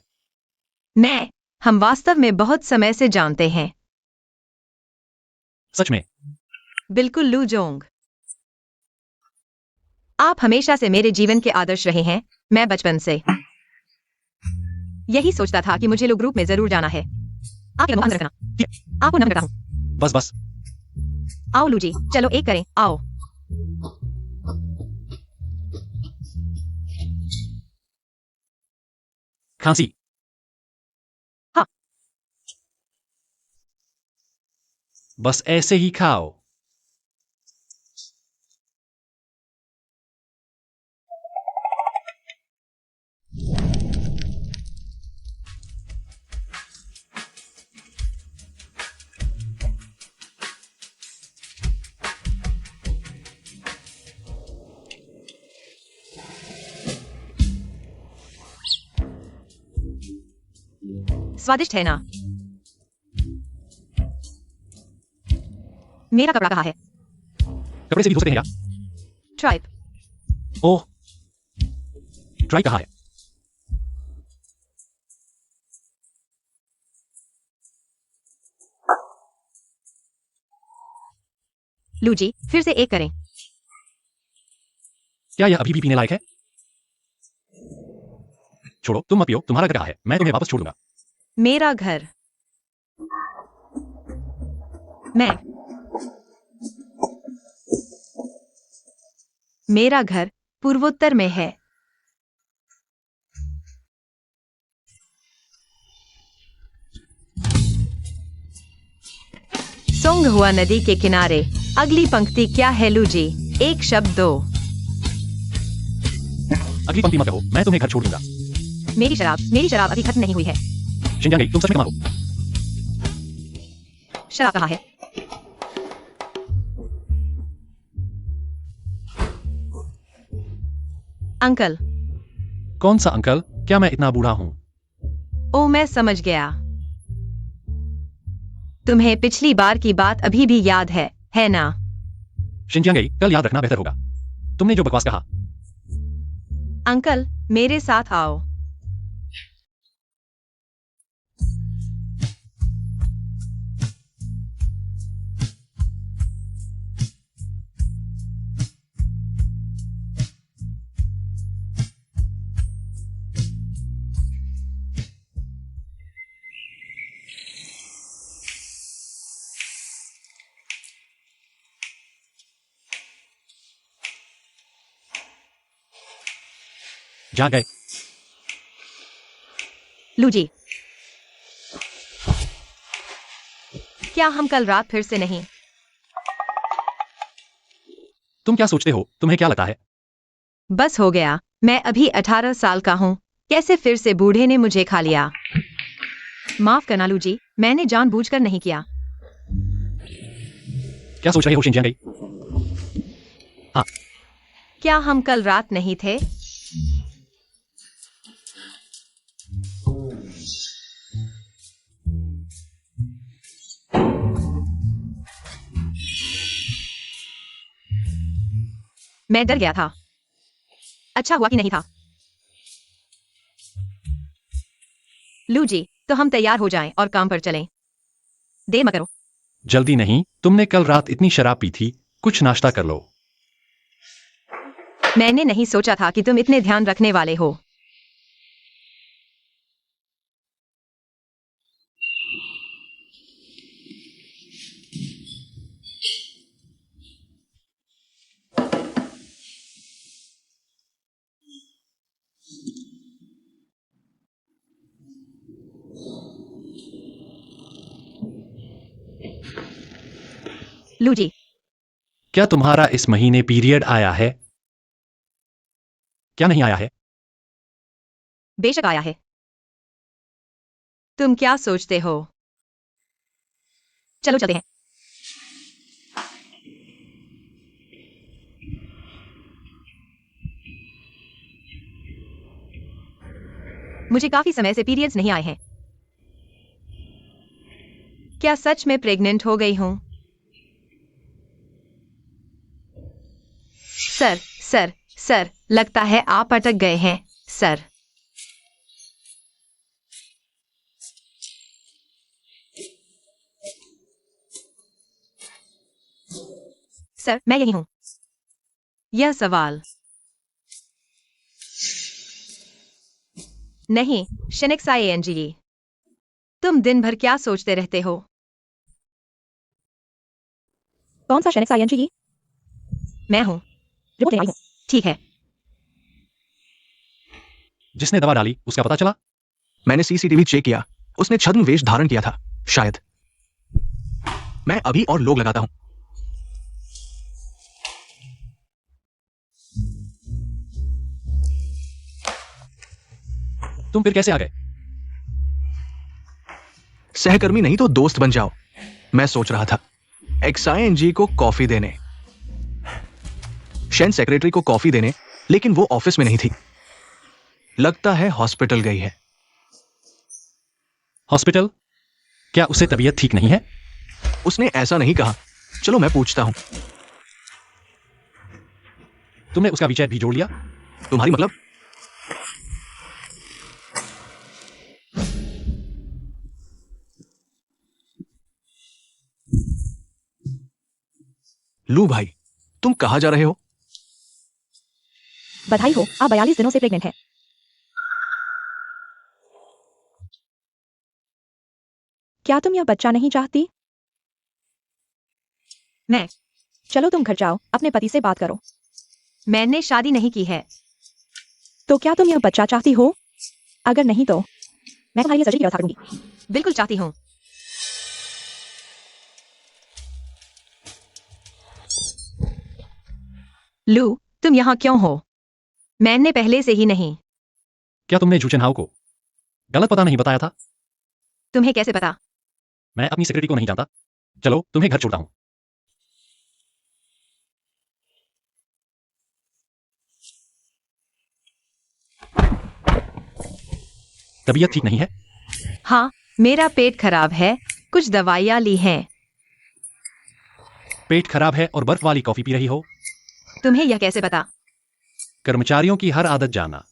हम वास्तव में बहुत समय से जानते हैं। सच में? बिल्कुल लूजोंग, आप हमेशा से मेरे जीवन के आदर्श रहे हैं। मैं बचपन से यही सोचता था कि मुझे लोग ग्रुप में जरूर जाना है। आप ये मोहन रखना, आपको नमन करता हूँ। बस बस। आओ लूजी, चलो एक करें, आओ। खांसी। हाँ। बस ऐसे ही खाओ। स्वादिष्ट है ना? मेरा कपड़ा कहाँ है? कपड़े से भी धो सकते हैं क्या? ट्राइप। ओह, ट्राई कहाँ है? लूजी, फिर से एक करें। क्या यह अभी भी पीने लायक है? छोड़ो, तुम मत पियो। तुम्हारा घर कहाँ है? मैं तुम्हें वापस छोड़ दूंगा। मेरा घर, मेरा घर पूर्वोत्तर में है। सोंग हुआ नदी के किनारे। अगली पंक्ति क्या है लूजी? एक शब्द दो। अगली पंक्ति मत कहो, मैं तुम्हें घर छोड़ दूंगा। मेरी शराब अभी खत्म नहीं हुई है। शिंजांगी, तुम सच में कमाल हो। शराब कहाँ है? अंकल। कौन सा अंकल? क्या मैं इतना बूढ़ा हूं? ओ, मैं समझ गया। तुम्हें पिछली बार की बात अभी भी याद है ना? शिंजांगी, कल याद रखना बेहतर होगा। तुमने जो बकवास कहा। अंकल, मेरे साथ आओ। जा गए। लूजी, क्या हम कल रात फिर से नहीं? तुम क्या सोचते हो? तुम्हें क्या लगता है? बस हो गया। मैं अभी 18 साल का हूँ। कैसे फिर से बूढ़े ने मुझे खा लिया? माफ करना लूजी, मैंने जानबूझकर नहीं किया। क्या सोच रहे हो शिंजांगी? हाँ, क्या हम कल रात नहीं थे? मैं डर गया था। अच्छा हुआ कि नहीं था। लूजी, तो हम तैयार हो जाएं और काम पर चलें। देर मत करो। जल्दी नहीं। तुमने कल रात इतनी शराब पी थी। कुछ नाश्ता कर लो। मैंने नहीं सोचा था कि तुम इतने ध्यान रखने वाले हो। लू जी, क्या तुम्हारा इस महीने पीरियड आया है? क्या नहीं आया है? बेशक आया है। तुम क्या सोचते हो? चलो चलते हैं। मुझे काफी समय से पीरियड्स नहीं आए हैं। क्या सच में प्रेग्नेंट हो गई हूं? सर, सर, सर, लगता है आप अटक गए हैं, सर। सर, मैं यही हूं। यह सवाल नहीं, शेनेक्साएएनजी। तुम दिन भर क्या सोचते रहते हो? कौन सा शनिक सायंशी जी? मैं हूं। रिपोर्ट लेने आई हूँ। ठीक है। जिसने दवा डाली उसका पता चला? मैंने सीसीटीवी चेक किया, उसने छद्म वेश धारण किया था, शायद। मैं अभी और लोग लगाता हूं। तुम फिर कैसे आ गए? सहकर्मी नहीं तो दोस्त बन जाओ। मैं सोच रहा था एक्सआईएनजी को कॉफी देने, शेन सेक्रेटरी को कॉफी देने, लेकिन वो ऑफिस में नहीं थी। लगता है हॉस्पिटल गई है। हॉस्पिटल? क्या उससे तबीयत ठीक नहीं है? उसने ऐसा नहीं कहा। चलो मैं पूछता हूं। तुमने उसका विषय भी जोड़ लिया? तुम्हारी मतलब? लू भाई, तुम कहां जा रहे हो? बधाई हो, आप 42 दिनों से प्रेग्नेंट हैं। क्या तुम यह बच्चा नहीं चाहती? मैं चलो तुम घर जाओ, अपने पति से बात करो। मैंने शादी नहीं की है। तो क्या तुम यह बच्चा चाहती हो? अगर नहीं तो मैं तुम्हारे लिए सर्जरी की व्यवस्था करूंगी। बिल्कुल चाहती हूं। लू, तुम यहां क्यों हो? मैंने पहले से ही नहीं। क्या तुमने जूचेनहाउ को गलत पता नहीं बताया था? तुम्हें कैसे पता? मैं अपनी सेक्रेटरी को नहीं जानता। चलो तुम्हें घर छोड़ता हूं। तबीयत ठीक नहीं है? हाँ, मेरा पेट खराब है। कुछ दवाइयाँ ली हैं। पेट खराब है और बर्फ वाली कॉफी पी रही हो? तुम्हें यह कैसे पता? कर्मचारियों की हर आदत जानना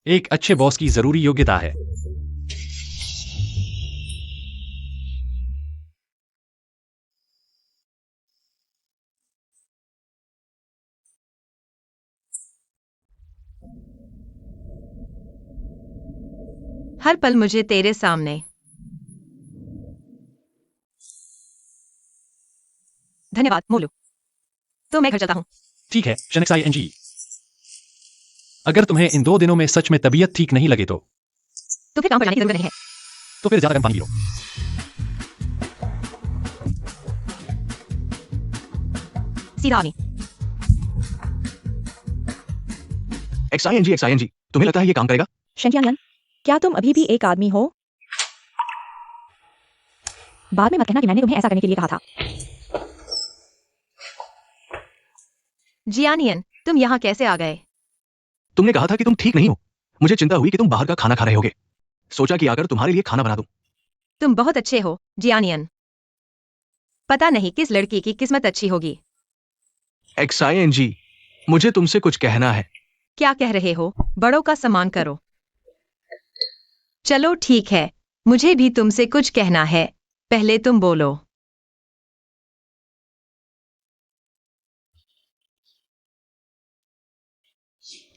एक अच्छे बॉस की जरूरी योग्यता है। हर पल मुझे तेरे सामने। धन्यवाद मोलू। तो मैं घर चलता हूँ। ठीक है शनक्साई एनजी। अगर तुम्हें इन 2 दिनों में सच में तबीयत ठीक नहीं लगे तो फिर काम पर जाने की जरूरत नहीं है। तो फिर ज्यादा गर्म पानी पी लो। सीधा आनी। एक्सआईएनजी, तुम्हें लगता है ये काम करेगा? शेंटियान, क्या तुम अभी भी एक आदमी हो? बाद में मत कहना कि मैंने तुम्हें ऐसा करने के लिए कहा था। जियानियन, तुम यहाँ कैसे आ गए? तुमने कहा था कि तुम ठीक नहीं हो। मुझे चिंता हुई कि तुम बाहर का खाना खा रहे होगे। सोचा कि आकर तुम्हारे लिए खाना बना दूं। तुम बहुत अच्छे हो, जियानियन। पता नहीं किस लड़की की किस्मत अच्छी होगी। एक्सआईएनजी, मुझे तुमसे कुछ कहना है। क्या कह रहे हो? बड़ों का सम्मान करो। चलो ठीक है, मुझे भी तुमसे कुछ कहना है। पहले तुम बोलो।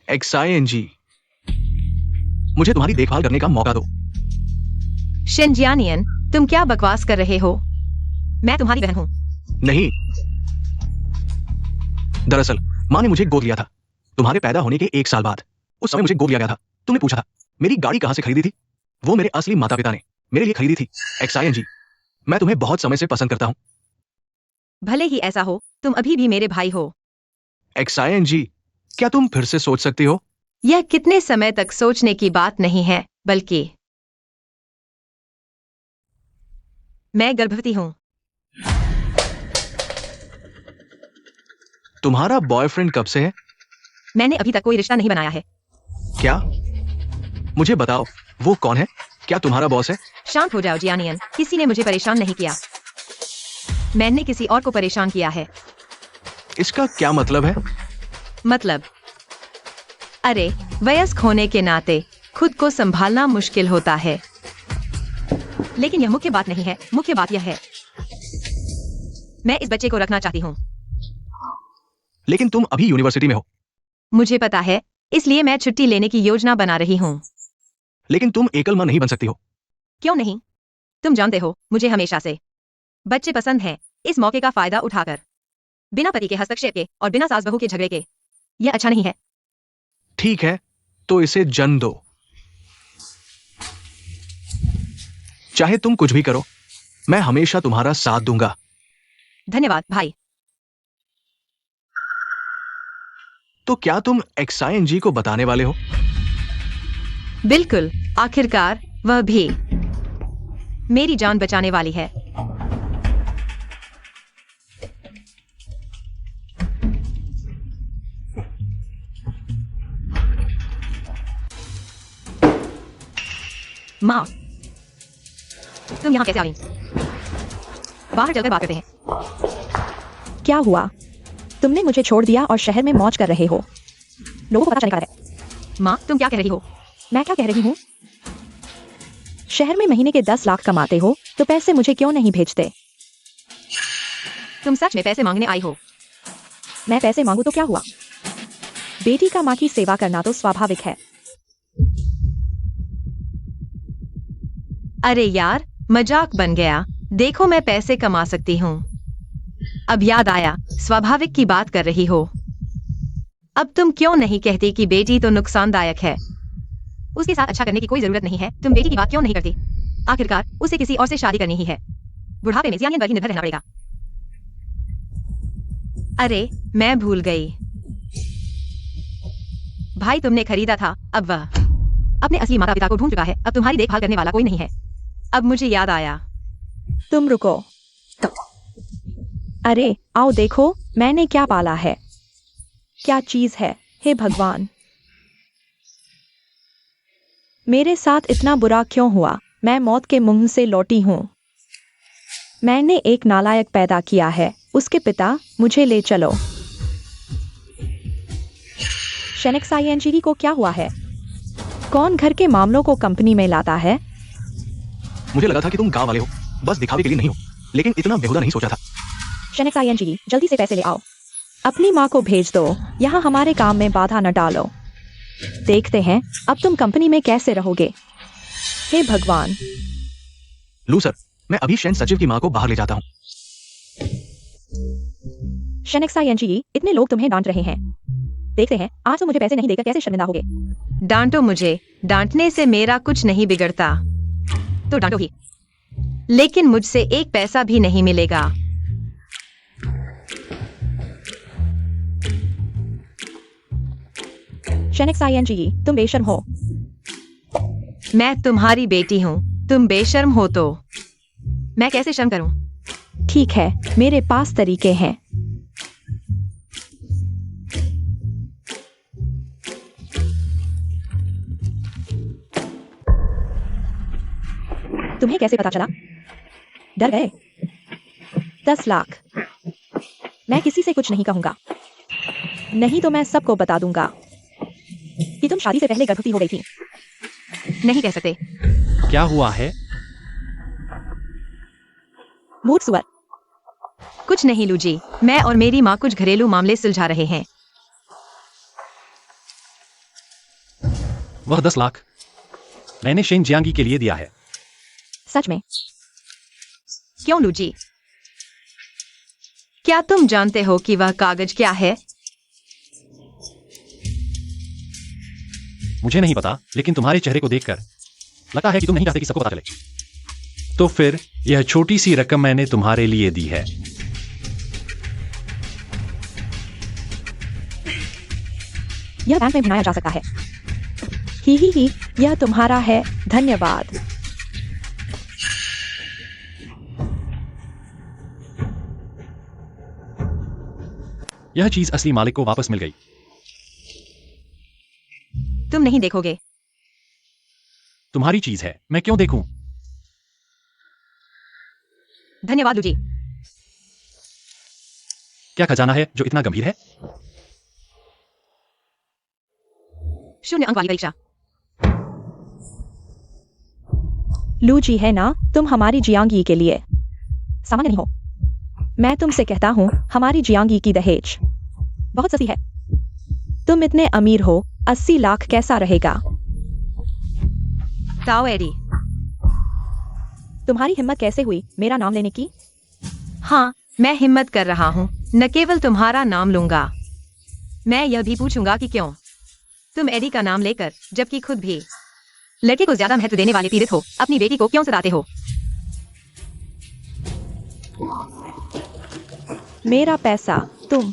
एक्सआईएनजी, मुझे तुम्हारी देखभाल करने का मौका दो। शिनजियानियन, तुम क्या बकवास कर रहे हो? मैं तुम्हारी बहन हूँ। नहीं, दरअसल माँ ने मुझे गोद लिया था तुम्हारे पैदा होने के 1 साल बाद। उस समय मुझे गोद लिया गया था। तुमने पूछा था मेरी गाड़ी कहां से खरीदी थी। वो मेरे असली माता पिता ने मेरे लिए खरीदी थी। एक्सआईएनजी, मैं तुम्हें बहुत समय से पसंद करता हूं। भले ही ऐसा हो, तुम अभी भी मेरे भाई हो। XING, क्या तुम फिर से सोच सकती हो? यह कितने समय तक सोचने की बात नहीं है, बल्कि मैं गर्भवती हूँ। तुम्हारा बॉयफ्रेंड कब से है? मैंने अभी तक कोई रिश्ता नहीं बनाया है। क्या? मुझे बताओ, वो कौन है? क्या तुम्हारा बॉस है? शांत हो जाओ जियानियन, किसी ने मुझे परेशान नहीं किया। मैंने किसी और को परेशान किया है। इसका क्या मतलब है? मतलब, अरे, वयस्क होने के नाते खुद को संभालना मुश्किल होता है। लेकिन यह मुख्य बात नहीं है। मुख्य बात यह है, मैं इस बच्चे को रखना चाहती हूँ। लेकिन तुम अभी यूनिवर्सिटी में हो। मुझे पता है, इसलिए मैं छुट्टी लेने की योजना बना रही हूँ। लेकिन तुम एकल मां नहीं बन सकती हो। क्यों नहीं? तुम जानते हो, मुझे हमेशा से बच्चे पसंद हैं। इस मौके का फायदा उठाकर, बिना पति के हस्तक्षेप के और बिना सास बहू के झगड़े के, यह अच्छा नहीं है। ठीक है, तो इसे जन्म दो। चाहे तुम कुछ भी करो, मैं हमेशा तुम्हारा साथ दूंगा। धन्यवाद भाई। तो क्या तुम XING को बताने वाले हो? बिल्कुल, आखिरकार वह भी मेरी जान बचाने वाली है। माँ, तुम यहाँ कैसे आ गई? बाहर चलकर बात करते हैं। क्या हुआ? तुमने मुझे छोड़ दिया और शहर में मौज कर रहे हो। लोगों को पता चलने का डर है। माँ, तुम क्या कह रही हो? मैं क्या कह रही हूँ? शहर में महीने के 10 लाख कमाते हो, तो पैसे मुझे क्यों नहीं भेजते? तुम सच में पैसे मांगने आई हो? मैं पैसे मांगू तो क्या हुआ? बेटी का माँ की सेवा करना तो स्वाभाविक है। अरे यार, मजाक बन गया। देखो, मैं पैसे कमा सकती हूँ। अब याद आया, स्वाभाविक की बात कर रही हो। अब तुम क्यों नहीं कहती कि बेटी तो नुकसानदायक है? उसके साथ अच्छा करने की कोई जरूरत नहीं है। तुम बेटी की बात क्यों नहीं करती? आखिरकार उसे किसी और से शादी करनी ही है। बुढ़ापे में जियानियन पर ही निर्भर रहना पड़ेगा। अरे, मैं भूल गई। भाई तुमने खरीदा था, अब वह अपने असली माता पिता को ढूंढ चुका है। अब तुम्हारी देखभाल करने वाला कोई नहीं है। अब मुझे याद आया। तुम रुको। अरे, आओ देखो, मैंने क्या पाला है। क्या चीज है? हे भगवान, मेरे साथ इतना बुरा क्यों हुआ? मैं मौत के मुंह से लौटी हूँ। मैंने एक नालायक पैदा किया है। उसके पिता, मुझे ले चलो। XING को क्या हुआ है? कौन घर के मामलों को कंपनी में लाता है? मुझे लगा था कि तुम गांव वाले हो, बस दिखावे के लिए नहीं हो। लेकिन इतना बेहुदा नहीं सोचा था। XING, जल्दी से पैसे ले आओ। अपनी माँ को भेज दो। यहाँ हमारे काम में बाधा न डालो। देखते हैं अब तुम कंपनी में कैसे रहोगे। हे भगवान। लू सर, मैं अभी शयन सचिव की माँ को बाहर ले जाता हूँ। XING, इतने लोग तुम्हें डांट रहे हैं। देखते हैं आज तो मुझे पैसे नहीं देकर कैसे शर्मिंदा होगे। डांटो मुझे। डांटने से मेरा कुछ नहीं बिगड़ता। तो डांटो ही, लेकिन मुझसे एक पैसा भी नहीं मिलेगा। XING, तुम बेशर्म हो। मैं तुम्हारी बेटी हूँ। तुम बेशर्म हो तो मैं कैसे शर्म करूं? ठीक है, मेरे पास तरीके हैं। तुम्हें कैसे पता चला? डर गए? 10 लाख। मैं किसी से कुछ नहीं कहूंगा। नहीं तो मैं सबको बता दूंगा कि तुम शादी से पहले गर्भवती हो गई थी। नहीं कह सकते। क्या हुआ है? मूर्ख सुअर। कुछ नहीं लूजी, मैं और मेरी माँ कुछ घरेलू मामले सुलझा रहे हैं। वह 10 लाख मैंने शेन जियांगी के लिए दिया है। सच में? क्यों लूजी? क्या तुम जानते हो कि वह कागज क्या है? मुझे नहीं पता, लेकिन तुम्हारे चेहरे को देखकर लगता है कि तुम नहीं चाहते कि सबको पता चले। तो फिर यह छोटी सी रकम मैंने तुम्हारे लिए दी है। यह बैंक में भुनाया जा सकता है। ही, यह तुम्हारा है, धन्यवाद। यह चीज असली मालिक को वापस मिल गई। तुम नहीं देखोगे। तुम्हारी चीज है, मैं क्यों देखूं? धन्यवाद लूजी। क्या खजाना है जो इतना गंभीर है? 0 अंक वाली परीक्षा। लूजी है ना, तुम हमारी जियांगी के लिए सामान्य नहीं हो। मैं तुमसे कहता हूं, हमारी जियांगी की दहेज बहुत सस्ती है। तुम इतने अमीर हो, 80 लाख कैसा रहेगा? ताओ एडी। तुम्हारी हिम्मत कैसे हुई मेरा नाम लेने की? हाँ, मैं हिम्मत कर रहा हूँ। न केवल तुम्हारा नाम लूंगा, मैं यह भी पूछूंगा कि क्यों तुम एडी का नाम लेकर, जबकि खुद भी लड़के को ज्यादा महत्व देने वाले पीड़ित हो, अपनी बेटी को क्यों सताते हो? मेरा पैसा तुम।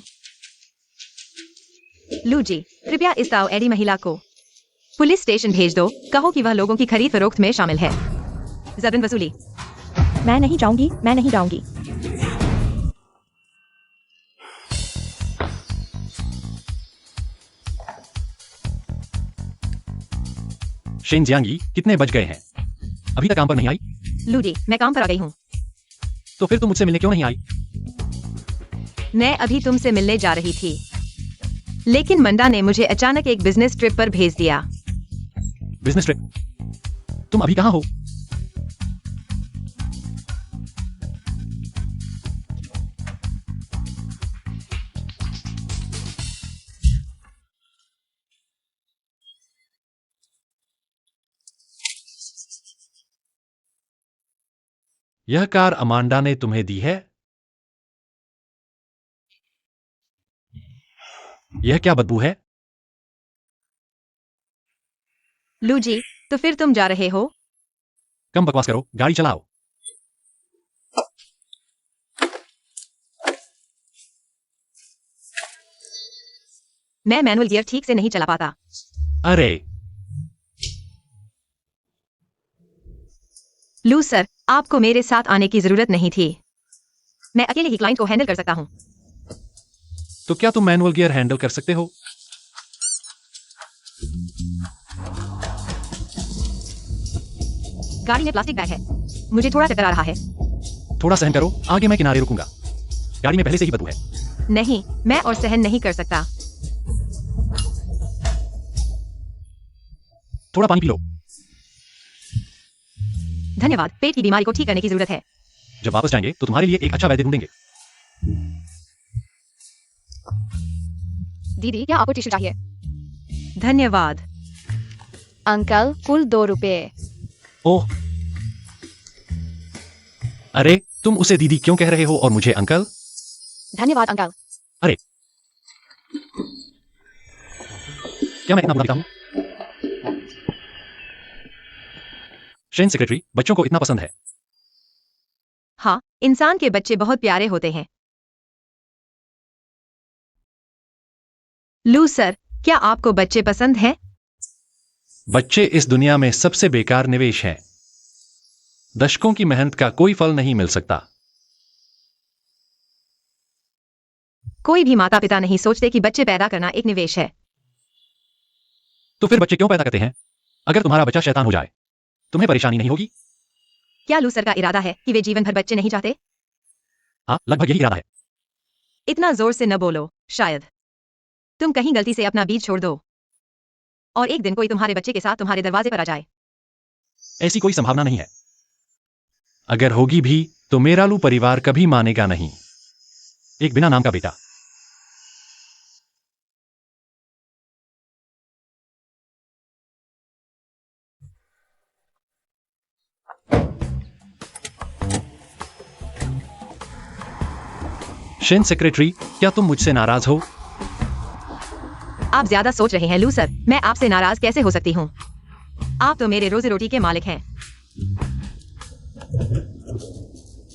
लूजी, कृपया इस ताओ एडी महिला को पुलिस स्टेशन भेज दो। कहो कि वह लोगों की खरीद फरोख्त में शामिल है। जबरन वसूली। मैं नहीं जाऊंगी, मैं नहीं जाऊंगी। शेन जियांगी कितने बज गए हैं? अभी तक काम पर नहीं आई? लूजी, मैं काम पर आ गई हूँ। तो फिर तुम मुझसे मिलने क्यों नहीं आई? मैं अभी तुमसे मिलने जा रही थी, लेकिन मंडा ने मुझे अचानक एक बिजनेस ट्रिप पर भेज दिया। Business trip? तुम अभी कहाँ हो? यह कार अमांडा ने तुम्हें दी है? यह क्या बदबू है? लूजी, तो फिर तुम जा रहे हो? कम बकवास करो, गाड़ी चलाओ। मैं मैनुअल गियर ठीक से नहीं चला पाता। अरे लू सर, आपको मेरे साथ आने की जरूरत नहीं थी। मैं अकेले ही क्लाइंट को हैंडल कर सकता हूँ। तो क्या तुम मैनुअल गियर हैंडल कर सकते हो? गाड़ी में प्लास्टिक बैग है, मुझे थोड़ा चक्कर आ रहा है। थोड़ा सहन करो, आगे मैं किनारे रुकूंगा। गाड़ी में पहले से ही बदबू है। नहीं, मैं और सहन नहीं कर सकता। थोड़ा पानी पी लो। धन्यवाद, पेट की बीमारी को ठीक करने की जरूरत है। जब वापस जाएंगे तो तुम्हारे लिए एक अच्छा वैद्य ढूंढेंगे। दीदी, क्या आपको टिश्यू चाहिए? धन्यवाद। अंकल, कुल 2 रुपए। ओह, अरे तुम उसे दीदी क्यों कह रहे हो और मुझे अंकल? धन्यवाद अंकल। अरे क्या मैं इतना बुरा दिखता हूं? शेन सेक्रेटरी बच्चों को इतना पसंद है। हाँ, इंसान के बच्चे बहुत प्यारे होते हैं। लू सर, क्या आपको बच्चे पसंद हैं? बच्चे इस दुनिया में सबसे बेकार निवेश हैं। दशकों की मेहनत का कोई फल नहीं मिल सकता। कोई भी माता पिता नहीं सोचते कि बच्चे पैदा करना एक निवेश है। तो फिर बच्चे क्यों पैदा करते हैं? अगर तुम्हारा बच्चा शैतान हो जाए, तुम्हें परेशानी नहीं होगी? क्या लू सर का इरादा है कि वे जीवन भर बच्चे नहीं चाहते? हाँ, लगभग यही इरादा है। इतना जोर से न बोलो, शायद तुम कहीं गलती से अपना बीज छोड़ दो और एक दिन कोई तुम्हारे बच्चे के साथ तुम्हारे दरवाजे पर आ जाए। ऐसी कोई संभावना नहीं है। अगर होगी भी तो मेरा लू परिवार कभी मानेगा नहीं। एक बिना नाम का बेटा। शेन सेक्रेटरी, क्या तुम मुझसे नाराज हो? आप ज्यादा सोच रहे हैं लू सर। मैं आपसे नाराज कैसे हो सकती हूँ? आप तो मेरे रोजी रोटी के मालिक हैं।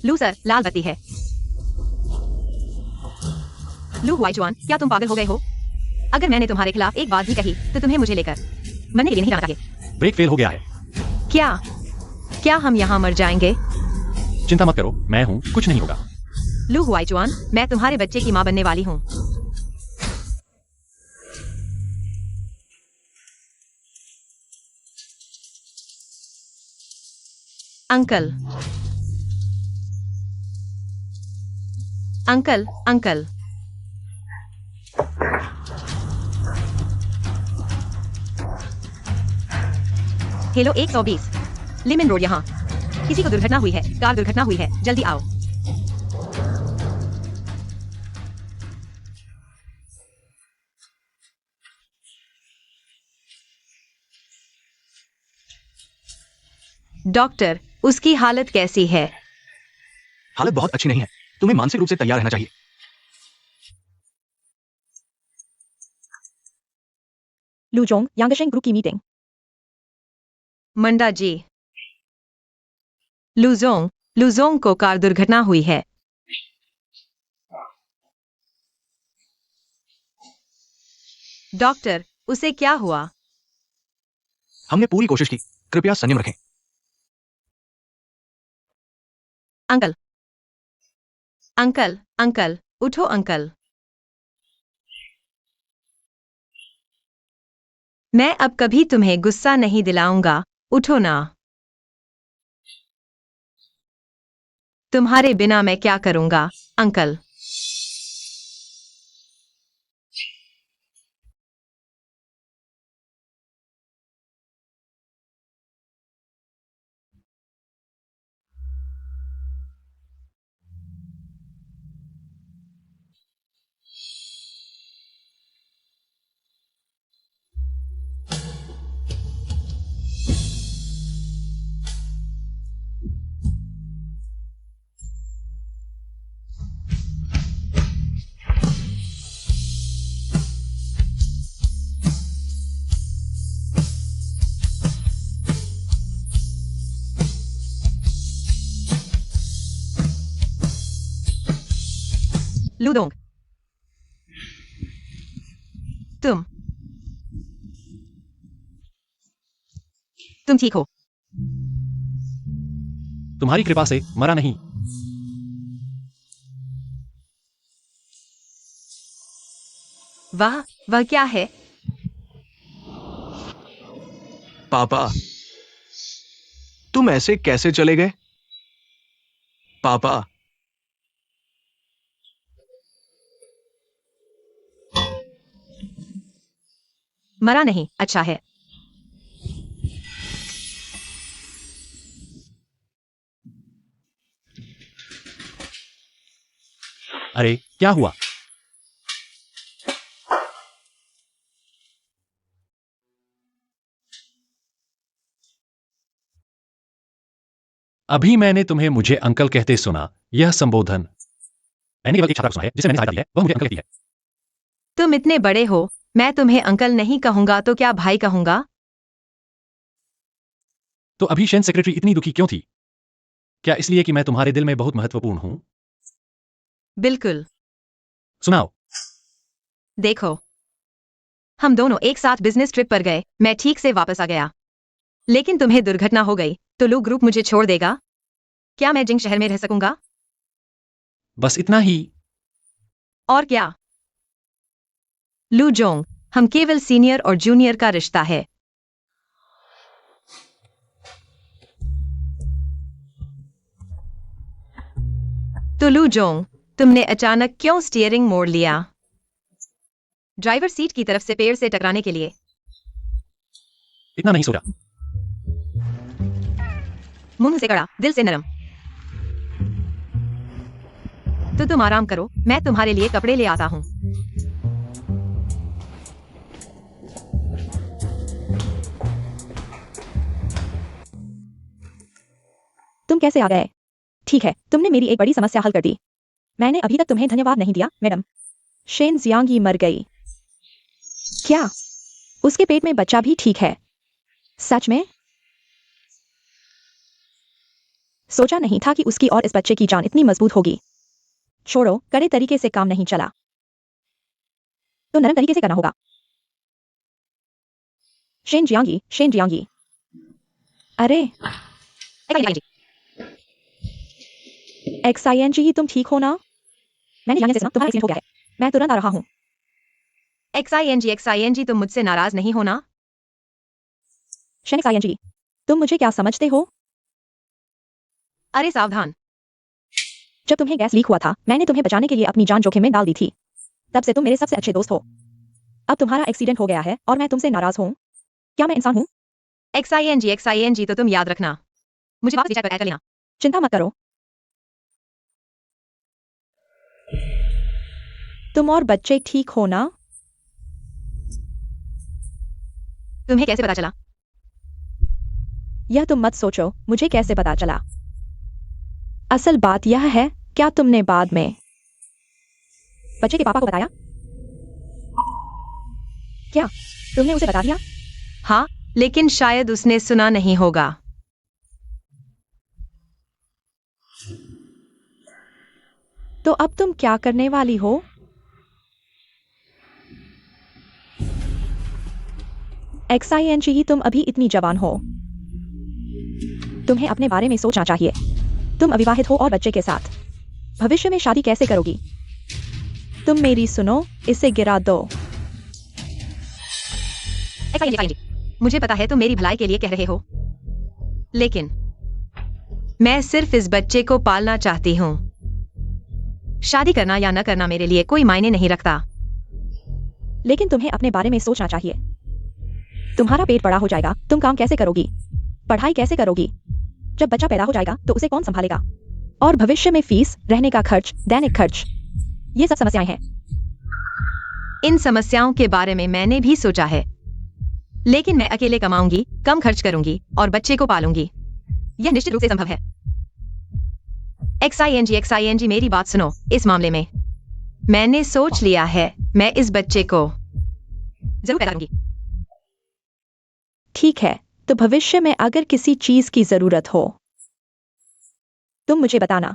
लू सर, लाल बत्ती है। लू हुआईचुआन, क्या तुम पागल हो गए हो? अगर मैंने तुम्हारे खिलाफ एक बात भी कही तो तुम्हें मुझे लेकर मरने के लिए नहीं जाना चाहिए। ब्रेक फेल हो गया है। क्या क्या हम यहाँ मर जाएंगे? चिंता मत करो, मैं हूँ, कुछ नहीं होगा। लू हुआईचुआन, मैं तुम्हारे बच्चे की माँ बनने वाली हूँ। अंकल अंकल अंकल हेलो 120 लिमिन रोड यहाँ। किसी को दुर्घटना हुई है, कार दुर्घटना हुई है, जल्दी आओ। डॉक्टर, उसकी हालत कैसी है? हालत बहुत अच्छी नहीं है, तुम्हें मानसिक रूप से तैयार रहना चाहिए। लूजोंग यांगशेंग ग्रुप की मीटिंग। मंडा जी, लुजोंग को कार दुर्घटना हुई है। डॉक्टर, उसे क्या हुआ? हमने पूरी कोशिश की, कृपया संयम रखें। अंकल अंकल अंकल उठो अंकल। मैं अब कभी तुम्हें गुस्सा नहीं दिलाऊंगा, उठो ना। तुम्हारे बिना मैं क्या करूंगा, अंकल? लूदोंग, तुम ठीक हो? तुम्हारी कृपा से मरा नहीं। वह क्या है? पापा, तुम ऐसे कैसे चले गए? पापा, मरा नहीं, अच्छा है। अरे क्या हुआ? अभी मैंने तुम्हें मुझे अंकल कहते सुना। यह संबोधन मैंने केवल एक छात्रा को सुना है जिसे मैंने सहायता दी है, वह मुझे अंकल कहती है। तुम इतने बड़े हो, मैं तुम्हें अंकल नहीं कहूंगा तो क्या भाई कहूंगा? तो अभी शेन सेक्रेटरी इतनी दुखी क्यों थी? क्या इसलिए कि मैं तुम्हारे दिल में बहुत महत्वपूर्ण हूं? बिल्कुल। सुनाओ। देखो, हम दोनों एक साथ बिजनेस ट्रिप पर गए, मैं ठीक से वापस आ गया। लेकिन तुम्हें दुर्घटना हो गई तो लू ग्रुप मुझे छोड़ देगा? क्या मैं जिंग शहर में रह सकूंगा? बस इतना ही। और क्या? लू जोंग, हम केवल सीनियर और जूनियर का रिश्ता है। तो लू जोंग, तुमने अचानक क्यों स्टीयरिंग मोड़ लिया? ड्राइवर सीट की तरफ से पेड़ से टकराने के लिए। इतना नहीं सोचा। मुंह से कड़ा, दिल से नरम। तो तुम आराम करो, मैं तुम्हारे लिए कपड़े ले आता हूं। तुम कैसे आ गए? ठीक है, तुमने मेरी एक बड़ी समस्या हल कर दी। मैंने अभी तक तुम्हें धन्यवाद नहीं दिया, मैडम। शेन जियांगी मर गई। क्या? उसके पेट में बच्चा भी ठीक है? सच में? सोचा नहीं था कि उसकी और इस बच्चे की जान इतनी मजबूत होगी। छोड़ो, कड़े तरीके से काम नहीं चला। तो नरम तरीके से करना होगा। शेन जियांगी। अरे XING, तुम ठीक हो ना? मैंने यहाँ से सुना तुम्हारा एक्सीडेंट हो गया है। मैं तुरंत आ रहा हूँ। XING तुम मुझसे नाराज नहीं हो ना? शेन XING, तुम मुझे क्या समझते हो? अरे सावधान। जब तुम्हें गैस लीक हुआ था, मैंने तुम्हें बचाने के लिए अपनी जान जोखिम में डाल दी थी। तब से तुम मेरे सबसे अच्छे दोस्त हो। अब तुम्हारा एक्सीडेंट हो गया है और मैं तुमसे नाराज हूँ। क्या मैं इंसान हूँ? XING तो तुम याद रखना। मुझे वापस रिचार्ज कर लेना। चिंता मत करो। तुम और बच्चे ठीक हो ना? तुम्हें कैसे पता चला? यह तुम मत सोचो मुझे कैसे पता चला। असल बात यह है, क्या तुमने बाद में बच्चे के पापा को बताया? क्या तुमने उसे बता दिया? हाँ, लेकिन शायद उसने सुना नहीं होगा। तो अब तुम क्या करने वाली हो? XING, तुम अभी इतनी जवान हो। तुम्हें अपने बारे में सोचना चाहिए। तुम अविवाहित हो और बच्चे के साथ। भविष्य में शादी कैसे करोगी? तुम मेरी सुनो, इसे गिरा दो। XING, मुझे पता है तुम मेरी भलाई के लिए कह रहे हो, लेकिन मैं सिर्फ इस बच्चे को पालना चाहती हूँ। शादी करना या न करना मेरे लिए कोई मायने नहीं रखता। लेकिन तुम्हें अपने बारे में सोचना चाहिए। तुम्हारा पेट बड़ा हो जाएगा, तुम काम कैसे करोगी? पढ़ाई कैसे करोगी? जब बच्चा पैदा हो जाएगा तो उसे कौन संभालेगा? और भविष्य में फीस, रहने का खर्च, दैनिक खर्च, ये सब समस्याएं हैं। इन समस्याओं के बारे में मैंने भी सोचा है, लेकिन मैं अकेले कमाऊंगी, कम खर्च करूंगी और बच्चे को पालूंगी। यह निश्चित रूप से संभव है। XING, मेरी बात सुनो। इस मामले में मैंने सोच लिया है, मैं इस बच्चे को जरूर पैदा करूंगी। ठीक है, तो भविष्य में अगर किसी चीज की जरूरत हो तुम मुझे बताना।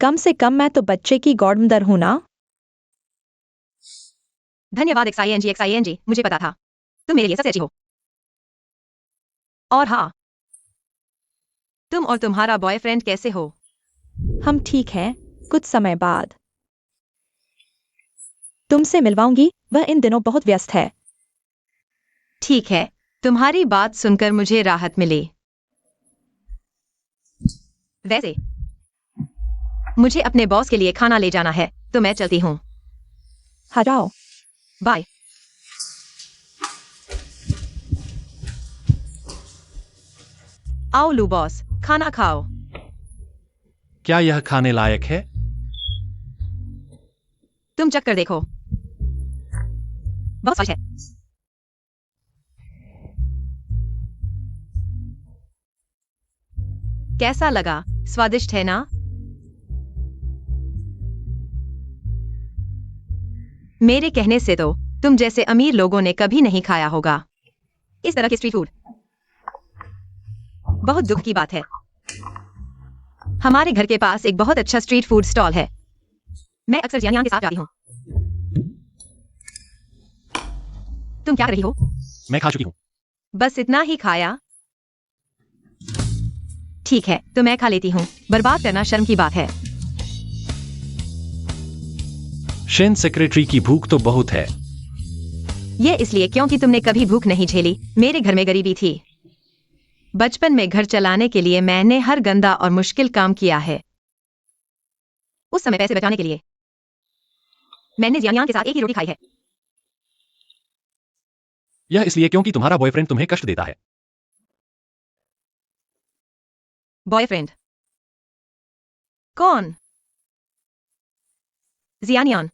कम से कम मैं तो बच्चे की गॉडमदर हूं ना? धन्यवाद XING, मुझे पता था तुम मेरे लिए सबसे अच्छी हो। और हाँ, तुम और तुम्हारा बॉयफ्रेंड कैसे हो? हम ठीक हैं, कुछ समय बाद तुमसे मिलवाऊंगी, वह इन दिनों बहुत व्यस्त है। ठीक है, तुम्हारी बात सुनकर मुझे राहत मिली। वैसे मुझे अपने बॉस के लिए खाना ले जाना है, तो मैं चलती हूँ। हाँ जाओ। बाय। आओ लू बॉस, खाना खाओ। क्या यह खाने लायक है? तुम चख कर देखो, बहुत स्वादिष्ट है। कैसा लगा? स्वादिष्ट है ना? मेरे कहने से तो तुम जैसे अमीर लोगों ने कभी नहीं खाया होगा इस तरह के स्ट्रीट फूड। बहुत दुख की बात है। हमारे घर के पास एक बहुत अच्छा स्ट्रीट फूड स्टॉल है। मैं अक्सर जियानियां के साथ जाती हूँ। तुम क्या कर रही हो? मैं खा चुकी हूँ। बस इतना ही खाया? ठीक है, तो मैं खा लेती हूँ। बर्बाद करना शर्म की बात है। शेन सेक्रेटरी की भूख तो बहुत है। यह इसलिए क्योंकि तुमने कभी भूख नहीं झेली। मेरे घर में गरीबी थी। बचपन में घर चलाने के लिए मैंने हर गंदा और मुश्किल काम किया है। उस समय पैसे बचाने के लिए मैंने जियानियां के साथ एक ही रोटी खाई है। यह इसलिए क्योंकि तुम्हारा बॉयफ्रेंड तुम्हें कष्ट देता है। बॉयफ्रेंड? कौन? जियानियान?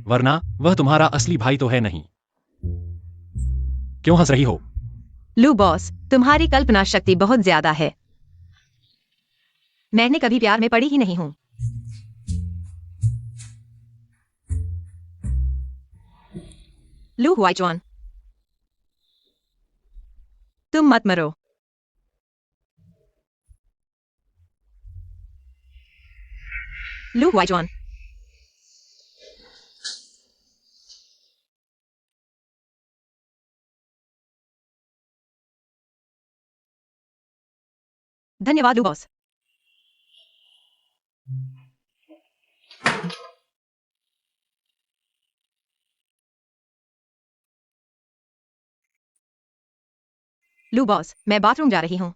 वरना वह तुम्हारा असली भाई तो है नहीं। क्यों हंस रही हो? लू बॉस, तुम्हारी कल्पना शक्ति बहुत ज्यादा है। मैंने कभी प्यार में पड़ी ही नहीं हूं। लू हुआइचुआन, तुम मत मरो। लू हुआइचुआन, धन्यवाद लू बॉस। लू बॉस, मैं बाथरूम जा रही हूँ।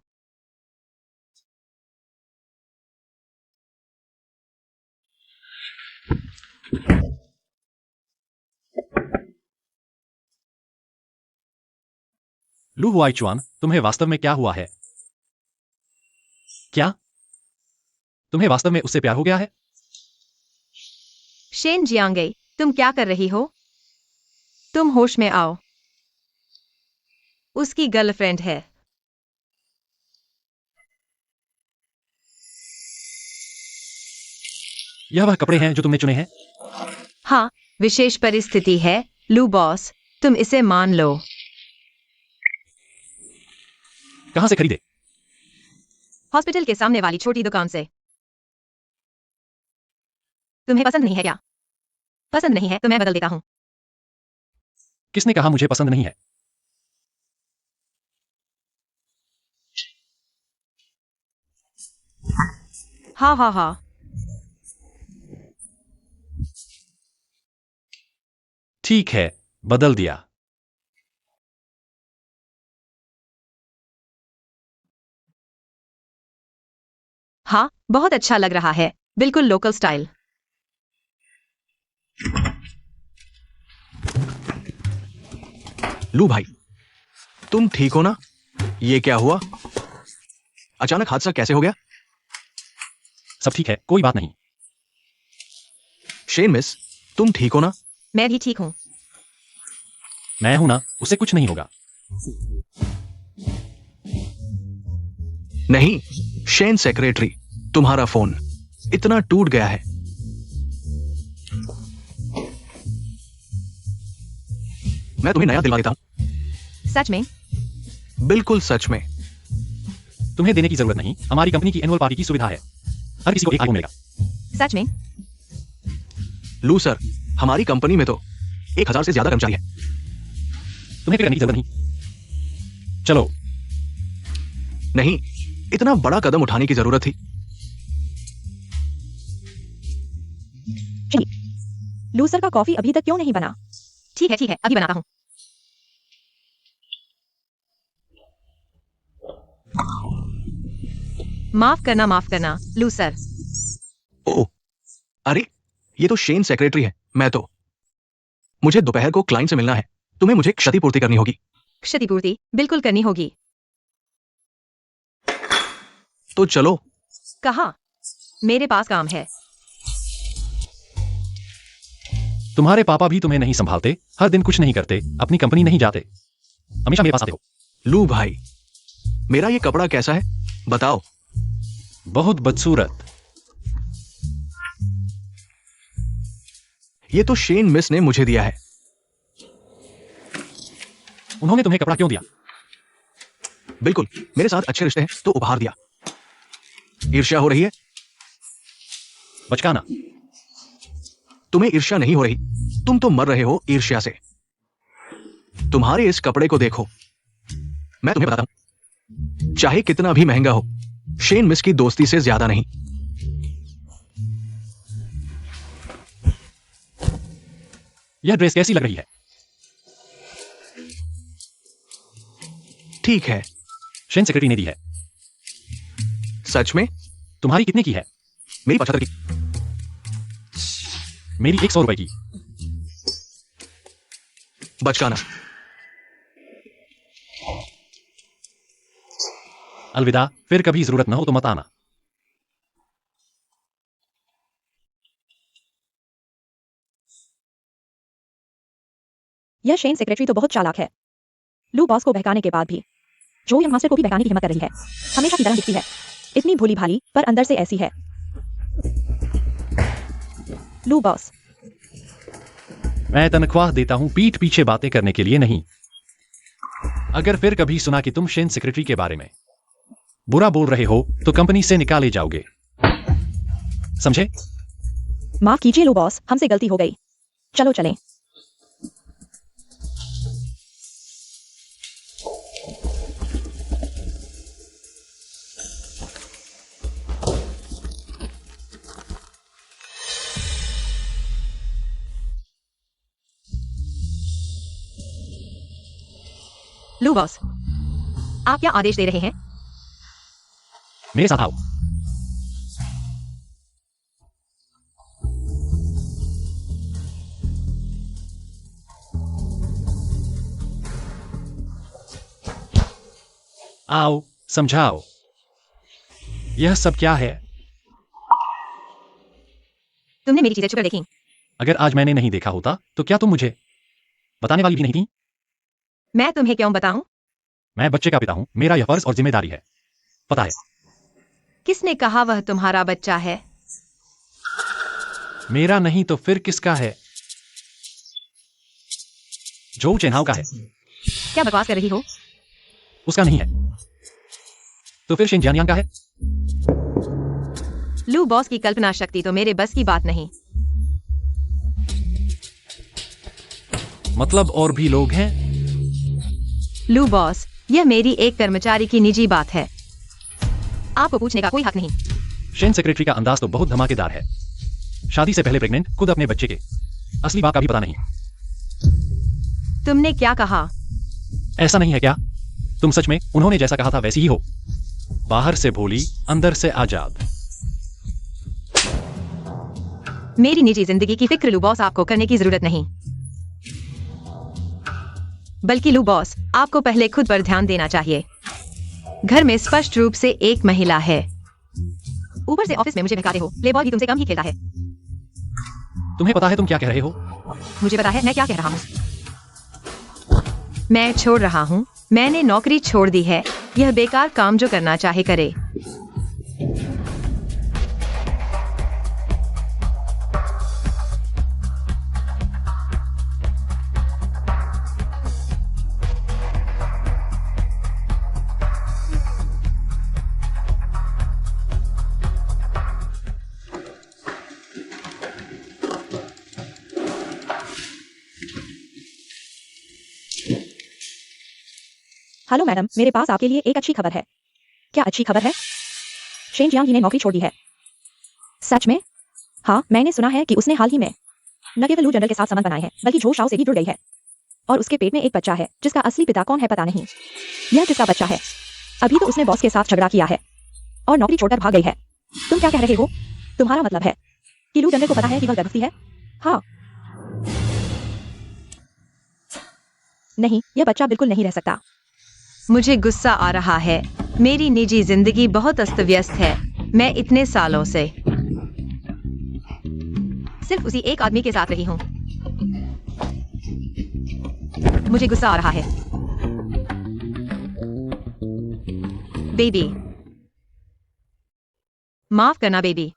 लू हुआईचुआन, तुम्हें वास्तव में क्या हुआ है? क्या तुम्हें वास्तव में उससे प्यार हो गया है? शेन जियांगे, तुम क्या कर रही हो? तुम होश में आओ। उसकी गर्लफ्रेंड है। यह वह कपड़े हैं जो तुमने चुने हैं? हाँ, विशेष परिस्थिति है लू बॉस, तुम इसे मान लो। कहां से खरीदे? हॉस्पिटल के सामने वाली छोटी दुकान से। तुम्हें पसंद नहीं है क्या? पसंद नहीं है तो मैं बदल देता हूँ। किसने कहा मुझे पसंद नहीं है? हाँ हाँ हाँ। ठीक है, बदल दिया। हाँ, बहुत अच्छा लग रहा है, बिल्कुल लोकल स्टाइल। लू भाई, तुम ठीक हो ना? ये क्या हुआ? अचानक हादसा कैसे हो गया? सब ठीक है, कोई बात नहीं। शेन मिस, तुम ठीक हो ना? मैं भी ठीक हूँ। मैं हूं ना, उसे कुछ नहीं होगा। नहीं, शेन सेक्रेटरी, तुम्हारा फोन इतना टूट गया है। मैं तुम्हें नया दिलवा देता हूं। सच में? बिल्कुल सच में। तुम्हें देने की जरूरत नहीं, हमारी कंपनी की एनुअल पार्टी की सुविधा है। हर किसी को एक आईफोन मिलेगा। सच में? लू सर, हमारी कंपनी में तो 1000 से ज्यादा कर्मचारी हैं। तुम्हें फिक्र करने की जरूरत नहीं। चलो। नहीं, इतना बड़ा कदम उठाने की जरूरत थी। लू सर का कॉफी अभी तक क्यों नहीं बना? ठीक है, अभी बनाता हूँ। माफ करना, लू सर। ओह, अरे, ये तो शेन सेक्रेटरी है। मुझे दोपहर को क्लाइंट से मिलना है। तुम्हें मुझे क्षतिपूर्ति करनी होगी। क्षतिपूर्ति बिल्कुल करनी होगी। तो चलो। कहाँ? मेरे पास काम है। तुम्हारे पापा भी तुम्हें नहीं संभालते, हर दिन कुछ नहीं करते, अपनी कंपनी नहीं जाते, हमेशा मेरे पास आते हो। लू भाई, मेरा ये कपड़ा कैसा है बताओ? बहुत बदसूरत। ये तो शेन मिस ने मुझे दिया है। उन्होंने तुम्हें कपड़ा क्यों दिया? बिल्कुल, मेरे साथ अच्छे रिश्ते हैं तो उपहार दिया। ईर्ष्या हो रही है? बचकाना। तुम्हें ईर्ष्या नहीं हो रही, तुम तो मर रहे हो ईर्ष्या से। तुम्हारे इस कपड़े को देखो। मैं तुम्हें बताता हूं, चाहे कितना भी महंगा हो, शेन मिस की दोस्ती से ज्यादा नहीं। यह ड्रेस कैसी लग रही है? ठीक है। शेन सेक्रेटरी ने दी है। सच में? तुम्हारी कितने की है? मेरी 75 की। मेरी 100 रुपए की। बचकाना। अलविदा, फिर कभी जरूरत न हो तो मत आना। यह शेन सेक्रेटरी तो बहुत चालाक है। लू बॉस को बहकाने के बाद भी जो यंग मास्टर को भी बहकाने की हिम्मत कर रही है। हमेशा की तरह दिखती है, इतनी भोली भाली पर अंदर से ऐसी है। लू बॉस, मैं तनख्वाह देता हूं पीठ पीछे बातें करने के लिए नहीं। अगर फिर कभी सुना कि तुम शेन सेक्रेटरी के बारे में बुरा बोल रहे हो तो कंपनी से निकाले जाओगे, समझे? माफ कीजिए लू बॉस, हमसे गलती हो गई। चलो चलें। लू बॉस, आप क्या आदेश दे रहे हैं? मेरे साथ आओ। आओ, समझाओ। यह सब क्या है? तुमने मेरी चीजें छुपकर देखी। अगर आज मैंने नहीं देखा होता तो क्या तुम मुझे बताने वाली भी नहीं थी? मैं तुम्हें क्यों बताऊं? मैं बच्चे का पिता हूं, मेरा यह फर्ज और जिम्मेदारी है, पता है। किसने कहा वह तुम्हारा बच्चा है? मेरा नहीं तो फिर किसका है? जो चेन्हाव का है। क्या बकवास कर रही हो? उसका नहीं है तो फिर शिनजियानियांग का है। लू बॉस की कल्पना शक्ति तो मेरे बस की बात नहीं। मतलब और भी लोग हैं? लू बॉस, यह मेरी एक कर्मचारी की निजी बात है, आपको पूछने का कोई हक नहीं। शेन सेक्रेटरी का अंदाज तो बहुत धमाकेदार है। शादी से पहले प्रेग्नेंट, खुद अपने बच्चे के असली बाप का भी पता नहीं। तुमने क्या कहा? ऐसा नहीं है क्या? तुम सच में उन्होंने जैसा कहा था वैसी ही हो, बाहर से भोली, अंदर से आजाद। मेरी निजी जिंदगी की फिक्र लू बॉस आपको करने की जरूरत नहीं, बल्कि लू बॉस आपको पहले खुद पर ध्यान देना चाहिए। घर में स्पष्ट रूप से एक महिला है, ऊपर से ऑफिस में मुझे बहकाते हो। प्लेबॉय भी तुमसे कम ही खेलता है। तुम्हें पता है तुम क्या कह रहे हो? मुझे पता है मैं क्या कह रहा हूँ। मैं छोड़ रहा हूँ, मैंने नौकरी छोड़ दी है। यह बेकार काम जो करना चाहे करे। हेलो मैडम, मेरे पास आपके लिए एक अच्छी खबर है। क्या अच्छी खबर है? शेन जियांग ने नौकरी छोड़ दी है। सच में? हाँ, मैंने सुना है कि उसने हाल ही में न केवल लू जनरल के साथ संबंध बनाए हैं, बल्कि झो शाओ से भी जुड़ गई है। और उसके पेट में एक बच्चा है, जिसका असली पिता कौन है पता नहीं। यह किसका बच्चा है? अभी तो उसने बॉस के साथ झगड़ा किया है और नौकरी छोड़कर भाग गई है। तुम क्या कह रहे हो? तुम्हारा मतलब है कि लू जनरल को पता है कि वह गर्भवती है? हाँ। नहीं, यह बच्चा बिल्कुल नहीं रह सकता। मुझे गुस्सा आ रहा है। मेरी निजी जिंदगी बहुत अस्त व्यस्त है। मैं इतने सालों से सिर्फ उसी एक आदमी के साथ रही हूँ। मुझे गुस्सा आ रहा है। बेबी, माफ करना बेबी।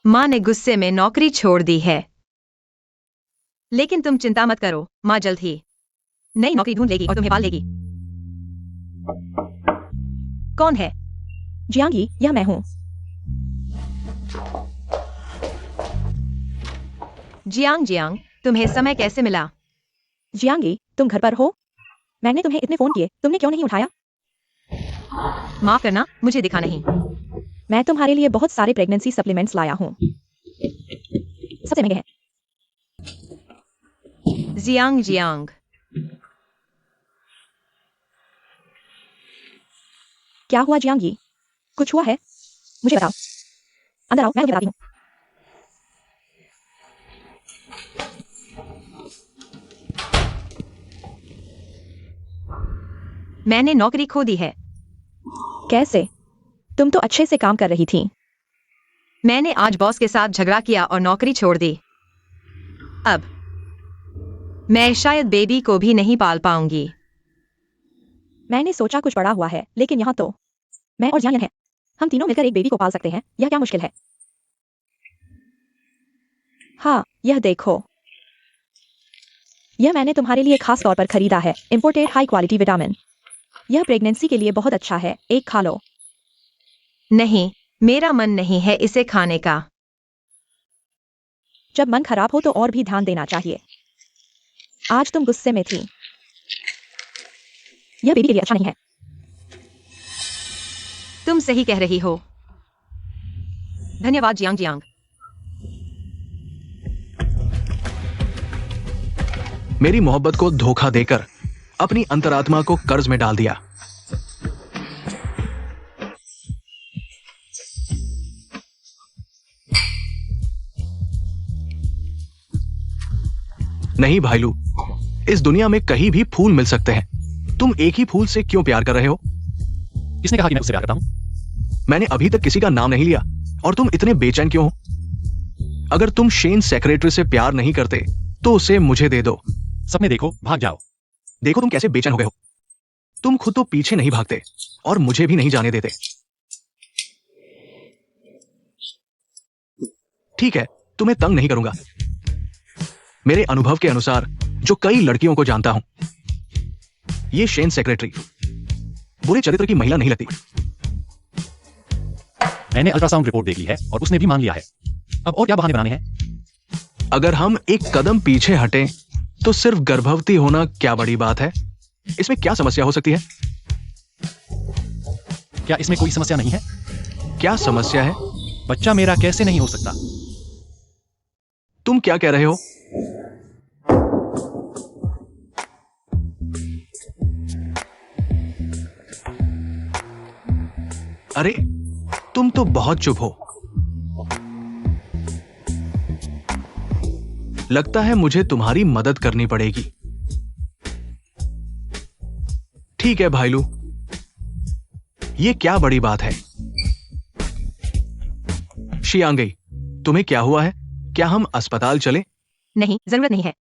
माँ ने गुस्से में नौकरी छोड़ दी है। लेकिन तुम चिंता मत करो, माँ जल्द ही नई नौकरी ढूंढ लेगी और तुम्हें पाल लेगी। कौन है? जियांगी, यह मैं हूँ। जियांग, जियांग, तुम्हें समय कैसे मिला? जियांगी, तुम घर पर हो? मैंने तुम्हें इतने फोन किए, तुमने क्यों नहीं उठाया? माफ करना, मुझे दिखा नहीं। मैं तुम्हारे लिए बहुत सारे प्रेगनेंसी सप्लीमेंट्स लाया हूँ, सबसे महंगे हैं। जियांग, जियांग, क्या हुआ जियांगी? कुछ हुआ है? मुझे बताओ। अंदर आओ, मैं तुम्हें बताती हूँ। मैंने नौकरी खो दी है। कैसे? तुम तो अच्छे से काम कर रही थी। मैंने आज बॉस के साथ झगड़ा किया और नौकरी छोड़ दी। अब मैं शायद बेबी को भी नहीं पाल पाऊंगी। मैंने सोचा कुछ बड़ा हुआ है, लेकिन यहाँ तो मैं और जियांग हैं। हम तीनों मिलकर एक बेबी को पाल सकते हैं। यह क्या मुश्किल है? हाँ, यह देखो। यह मैंने तुम्हारे लिए खास तौर पर खरीदा है, इंपोर्टेड हाई क्वालिटी विटामिन। यह प्रेगनेंसी के लिए बहुत अच्छा है, एक खा लो। नहीं, मेरा मन नहीं है इसे खाने का। जब मन खराब हो तो और भी ध्यान देना चाहिए। आज तुम गुस्से में थी। यह बेबी के लिए अच्छा नहीं है। तुम सही कह रही हो। धन्यवाद जियांग, जियांग। मेरी मोहब्बत को धोखा देकर अपनी अंतरात्मा को कर्ज में डाल दिया। नहीं भाईलू, इस दुनिया में कहीं भी फूल मिल सकते हैं। तुम एक ही फूल से क्यों प्यार कर रहे हो? किसने कहा कि मैं उससे प्यार करता हूं? मैंने अभी तक किसी का नाम नहीं लिया, और तुम इतने बेचैन क्यों हो? अगर तुम शेन सेक्रेटरी से प्यार नहीं करते तो उसे मुझे दे दो। सपने देखो, भाग जाओ। देखो तुम कैसे बेचैन हो गए हो। तुम खुद तो पीछे नहीं भागते और मुझे भी नहीं जाने देते। ठीक है, तुम्हें तंग नहीं करूंगा। मेरे अनुभव के अनुसार, जो कई लड़कियों को जानता हूं, ये शेन सेक्रेटरी बुरे चरित्र की महिला नहीं लगती। मैंने अल्ट्रासाउंड रिपोर्ट देख ली है और उसने भी मान लिया है। अब और क्या बहाने बनाने हैं? अगर हम एक कदम पीछे हटें तो सिर्फ गर्भवती होना क्या बड़ी बात है? इसमें क्या समस्या हो सकती है? क्या इसमें कोई समस्या नहीं है? क्या समस्या है? बच्चा मेरा कैसे नहीं हो सकता? तुम क्या कह रहे हो? अरे, तुम तो बहुत चुप हो। लगता है मुझे तुम्हारी मदद करनी पड़ेगी। ठीक है भाईलू, ये क्या बड़ी बात है। शियांगई, तुम्हें क्या हुआ है? क्या हम अस्पताल चले? नहीं, जरूरत नहीं है।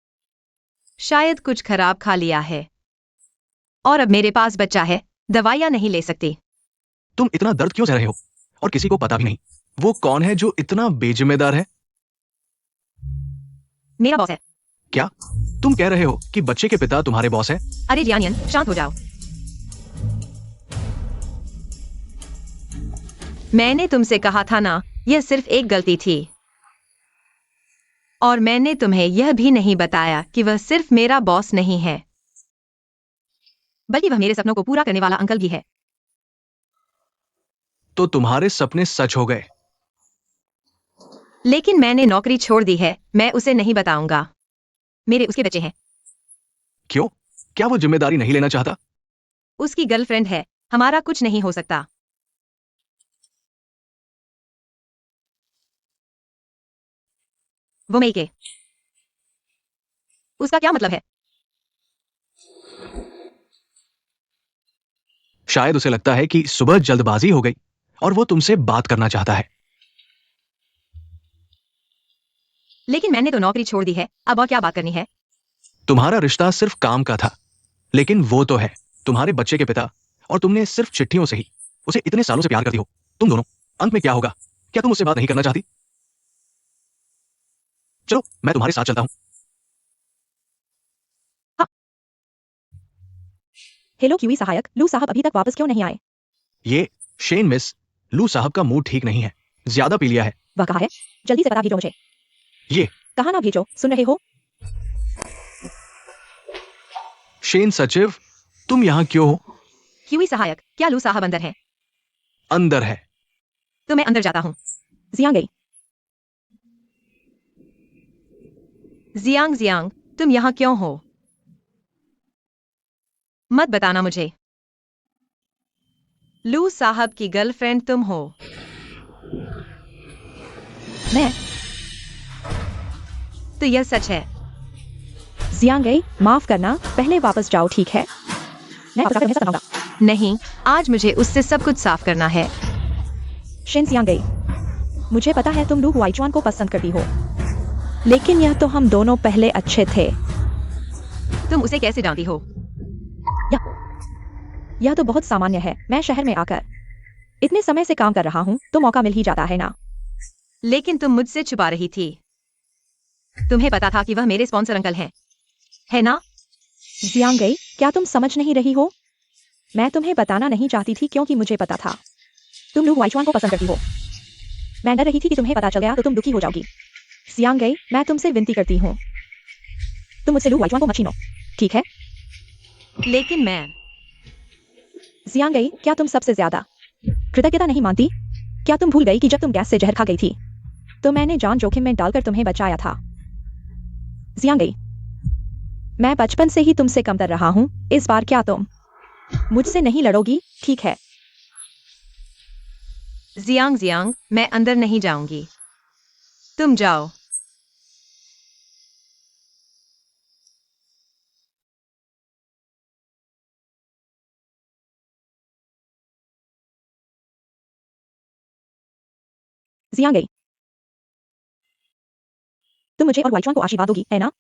शायद कुछ खराब खा लिया है और अब मेरे पास बच्चा है, दवाइयां नहीं ले सकती। तुम इतना दर्द क्यों सह रहे हो? और किसी को पता भी नहीं। वो कौन है जो इतना बेजिम्मेदार है? मेरा बॉस है। क्या तुम कह रहे हो कि बच्चे के पिता तुम्हारे बॉस है? अरे जियानियन, शांत हो जाओ। मैंने तुमसे कहा था ना, यह सिर्फ एक गलती थी। और मैंने तुम्हें यह भी नहीं बताया कि वह सिर्फ मेरा बॉस नहीं है, बल्कि वह मेरे सपनों को पूरा करने वाला अंकल भी है। तो तुम्हारे सपने सच हो गए। लेकिन मैंने नौकरी छोड़ दी है, मैं उसे नहीं बताऊंगा। मेरे उसके बच्चे हैं। क्यों? क्या वो जिम्मेदारी नहीं लेना चाहता? उसकी गर्लफ्रेंड है, हमारा कुछ नहीं हो सकता। वो मेई के। उसका क्या मतलब है? शायद उसे लगता है कि सुबह जल्दबाजी हो गई और वो तुमसे बात करना चाहता है। लेकिन मैंने तो नौकरी छोड़ दी है, अब और क्या बात करनी है? तुम्हारा रिश्ता सिर्फ काम का था, लेकिन वो तो है तुम्हारे बच्चे के पिता, और तुमने सिर्फ चिट्ठियों से ही उसे इतने सालों से प्यार करती हो। तुम दोनों, अंत में क्या होगा? क्या तुम उससे बात नहीं करना चाहती? चलो, मैं तुम्हारे साथ चलता हूं। हेलो क्यूई सहायक, लू साहब अभी तक वापस क्यों नहीं आए? ये शेन मिस, लू साहब का मूड ठीक नहीं है, ज्यादा पी लिया है। वह कहा है? जल्दी से बता भेजो मुझे। ये कहा ना भेजो, सुन रहे हो? शेन सचिव, तुम यहां क्यों हो? क्यूई सहायक, क्या लू साहब अंदर है? अंदर है। तो मैं अंदर जाता हूं। जियांगई, जियांग जियांग, तुम यहां क्यों हो? मत बताना मुझे। लू साहब की गर्लफ्रेंड तुम हो? मैं तो यह सच है। जियांगई, माफ करना, पहले वापस जाओ, ठीक है? मैं वापस आकर तुम्हें सताऊंगा। नहीं, आज मुझे उससे सब कुछ साफ करना है। शिन जियांगई, मुझे पता है तुम लू हुआइचुआन को पसंद करती हो, लेकिन यह तो हम दोनों पहले अच्छे थे। तुम उसे कैसे जानती हो? यह तो बहुत सामान्य है। मैं शहर में आकर इतने समय से काम कर रहा हूं, तो मौका मिल ही जाता है ना। लेकिन तुम मुझसे छुपा रही थी। तुम्हें पता था कि वह मेरे स्पॉन्सर अंकल हैं, है ना? जियांगई, क्या तुम समझ नहीं रही हो? मैं तुम्हें बताना नहीं चाहती थी क्योंकि मुझे पता था तुम लू हुआइचुआन को पसंद करती हो। मैं डर रही थी कि तुम्हें पता चल गया तो तुम दुखी हो जाओगी। जियांगई, मैं तुमसे विनती करती हूँ, तुम मुझसे लू हुआइचुआन को मत छीनो, ठीक है? लेकिन मैं जियांगई, क्या तुम सबसे ज्यादा कृतज्ञता नहीं मानती? क्या तुम भूल गई कि जब तुम गैस से जहर खा गई थी तो मैंने जान जोखिम में डालकर तुम्हें बचाया था? जियांगई, मैं बचपन से ही तुमसे कमतर रहा हूं, इस बार क्या तुम मुझसे नहीं लड़ोगी? ठीक है। जियांग जियांग, मैं अंदर नहीं जाऊंगी। तुम जाओ। जियांग गई। तुम मुझे और वाइचुआंग को आशीर्वाद दोगी, है ना?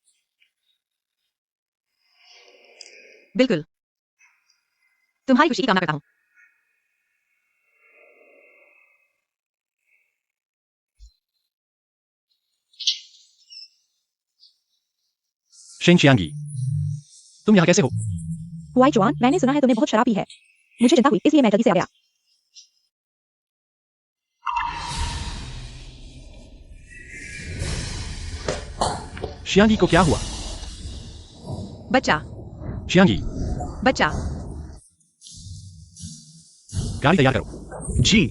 बिल्कुल। तुम्हारी खुशी की कामना करता हूं। शेन चियांगी, तुम यहाँ कैसे हो? वाइचुआंग, मैंने सुना है तुमने बहुत शराब पी है। मुझे चिंता हुई, इसलिए मैं जल्दी से आ गया। शियांगी को क्या हुआ? बच्चा। शियांगी, बच्चा। गाड़ी तैयार करो। जी।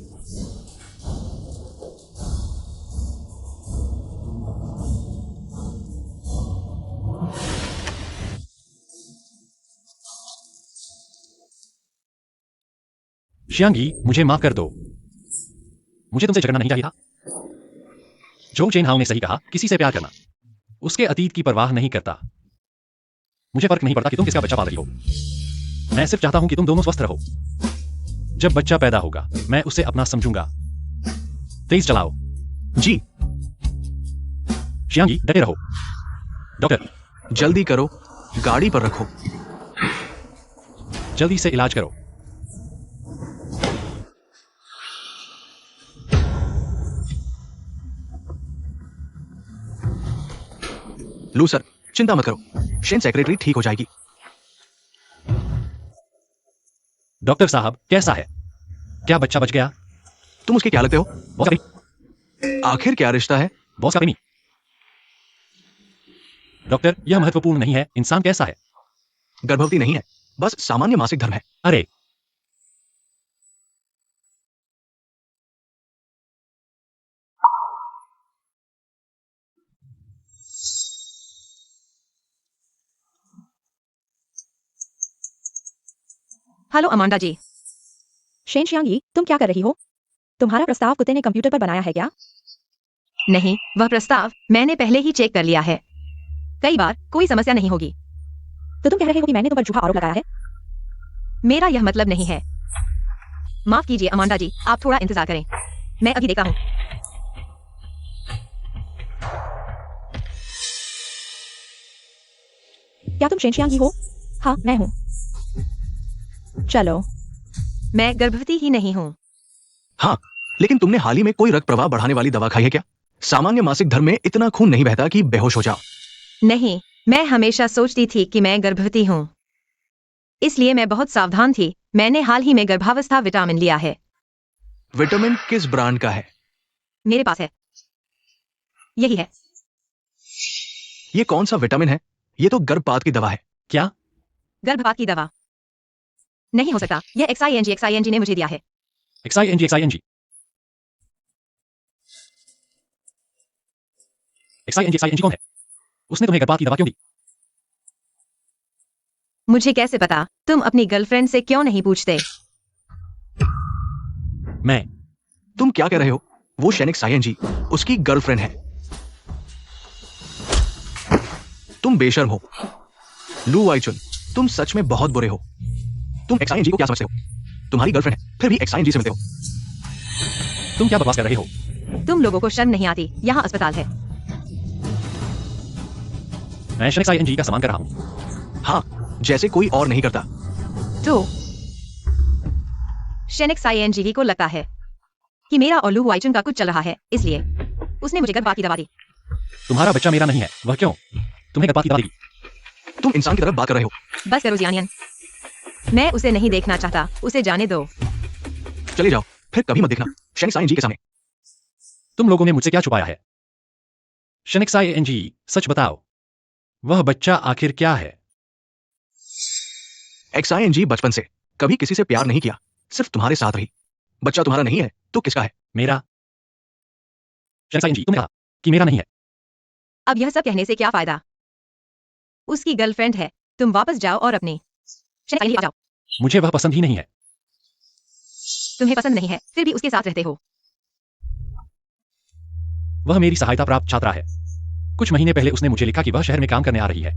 शियांगी, मुझे माफ कर दो। मुझे तुमसे झगड़ना नहीं चाहिए था। जोंग चेन हाओ ने सही कहा, किसी से प्यार करना उसके अतीत की परवाह नहीं करता। मुझे फर्क नहीं पड़ता कि तुम किसका बच्चा पाल रही हो। मैं सिर्फ चाहता हूं कि तुम दोनों स्वस्थ रहो। जब बच्चा पैदा होगा, मैं उसे अपना समझूंगा। तेज चलाओ। जी। शियांगी, डटे रहो। डॉक्टर, जल्दी करो, गाड़ी पर रखो। जल्दी से इलाज करो। लू सर, चिंता मत करो, शेन सेक्रेटरी ठीक हो जाएगी। डॉक्टर साहब, कैसा है? क्या बच्चा बच गया? तुम उसके क्या लगते हो? बॉस का प्रेमी। आखिर क्या रिश्ता है? बॉस का प्रेमी। डॉक्टर, यह महत्वपूर्ण नहीं है, इंसान कैसा है। गर्भवती नहीं है, बस सामान्य मासिक धर्म है। अरे, हेलो अमांडा जी। शेन शियांगी, तुम क्या कर रही हो? तुम्हारा प्रस्ताव कुत्ते ने कंप्यूटर पर बनाया है क्या? नहीं, वह प्रस्ताव मैंने पहले ही चेक कर लिया है। कई बार कोई समस्या नहीं होगी। तो तुम कह रहे हो कि मैंने तुम पर झूठा आरोप लगाया है? मेरा यह मतलब नहीं है। माफ कीजिए अमांडा जी, आप थोड़ा इंतजार करें। मैं अभी देखता हूं। क्या तुम शेन शियांगी हो? हाँ, मैं हूँ। चलो। मैं गर्भवती ही नहीं हूं। हाँ, लेकिन तुमने हाल ही में कोई रक्त प्रवाह बढ़ाने वाली दवा खाई है क्या? सामान्य मासिक धर्म में इतना खून नहीं बहता कि बेहोश हो जाओ। नहीं, मैं हमेशा सोचती थी कि मैं गर्भवती हूं। इसलिए मैं बहुत सावधान थी। मैंने हाल ही में गर्भावस्था विटामिन लिया है। विटामिन किस ब्रांड का है? मेरे पास है। यही है। ये कौन सा विटामिन है? ये तो गर्भपात की दवा है। क्या? गर्भपात की दवा नहीं हो सकता। यह XING ने मुझे दिया है। XING XING XING कौन है? उसने तुम्हें गर्भपात की दवा क्यों दी? मुझे कैसे पता? तुम अपनी गर्लफ्रेंड से क्यों नहीं पूछते? मैं तुम क्या कह रहे हो? वो शेनिक सायंजी उसकी गर्लफ्रेंड है। तुम बेशर्म हो। लू वाइचुन, तुम सच में बहुत बुरे हो। तुम XING को क्या समझते हो? तुम्हारी गर्लफ्रेंड है, फिर भी XING से मिलते हो। तुम क्या बकवास कर रहे हो? तुम लोगों को शर्म नहीं आती? यहाँ अस्पताल है। मैं XING का सम्मान कर रहा हूं। हाँ, जैसे कोई और नहीं करता। तो शेनिक सायंजी को लगता है कि मेरा और लू वाइचुन का कुछ चल रहा है, इसलिए उसने मुझे गर्भपात की दवा दी। तुम्हारा बच्चा मेरा नहीं है, वह क्यों तुम्हें गर्भपात की दवा देगी? तुम इंसान की तरफ बात कर रहे हो। बस करो जियानियन। मैं उसे नहीं देखना चाहता, उसे जाने दो। चले जाओ, फिर कभी मत देखना शेनिक सायंजी के सामने। तुम लोगों ने मुझसे क्या छुपाया है? XING, सच बताओ, वह बच्चा आखिर क्या है? XING बचपन से कभी किसी से प्यार नहीं किया, सिर्फ तुम्हारे साथ रही। बच्चा तुम्हारा नहीं है तो किसका है? मेरा। XING, तुमने कहा कि मेरा नहीं है। अब यह सब कहने से क्या फायदा? उसकी गर्लफ्रेंड है। तुम वापस जाओ और अपनी शनाख्त ID आ जाओ। मुझे वह पसंद ही नहीं है। तुम्हें पसंद नहीं है, फिर भी उसके साथ रहते हो। वह मेरी सहायता प्राप्त छात्रा है। कुछ महीने पहले उसने मुझे लिखा कि वह शहर में काम करने आ रही है।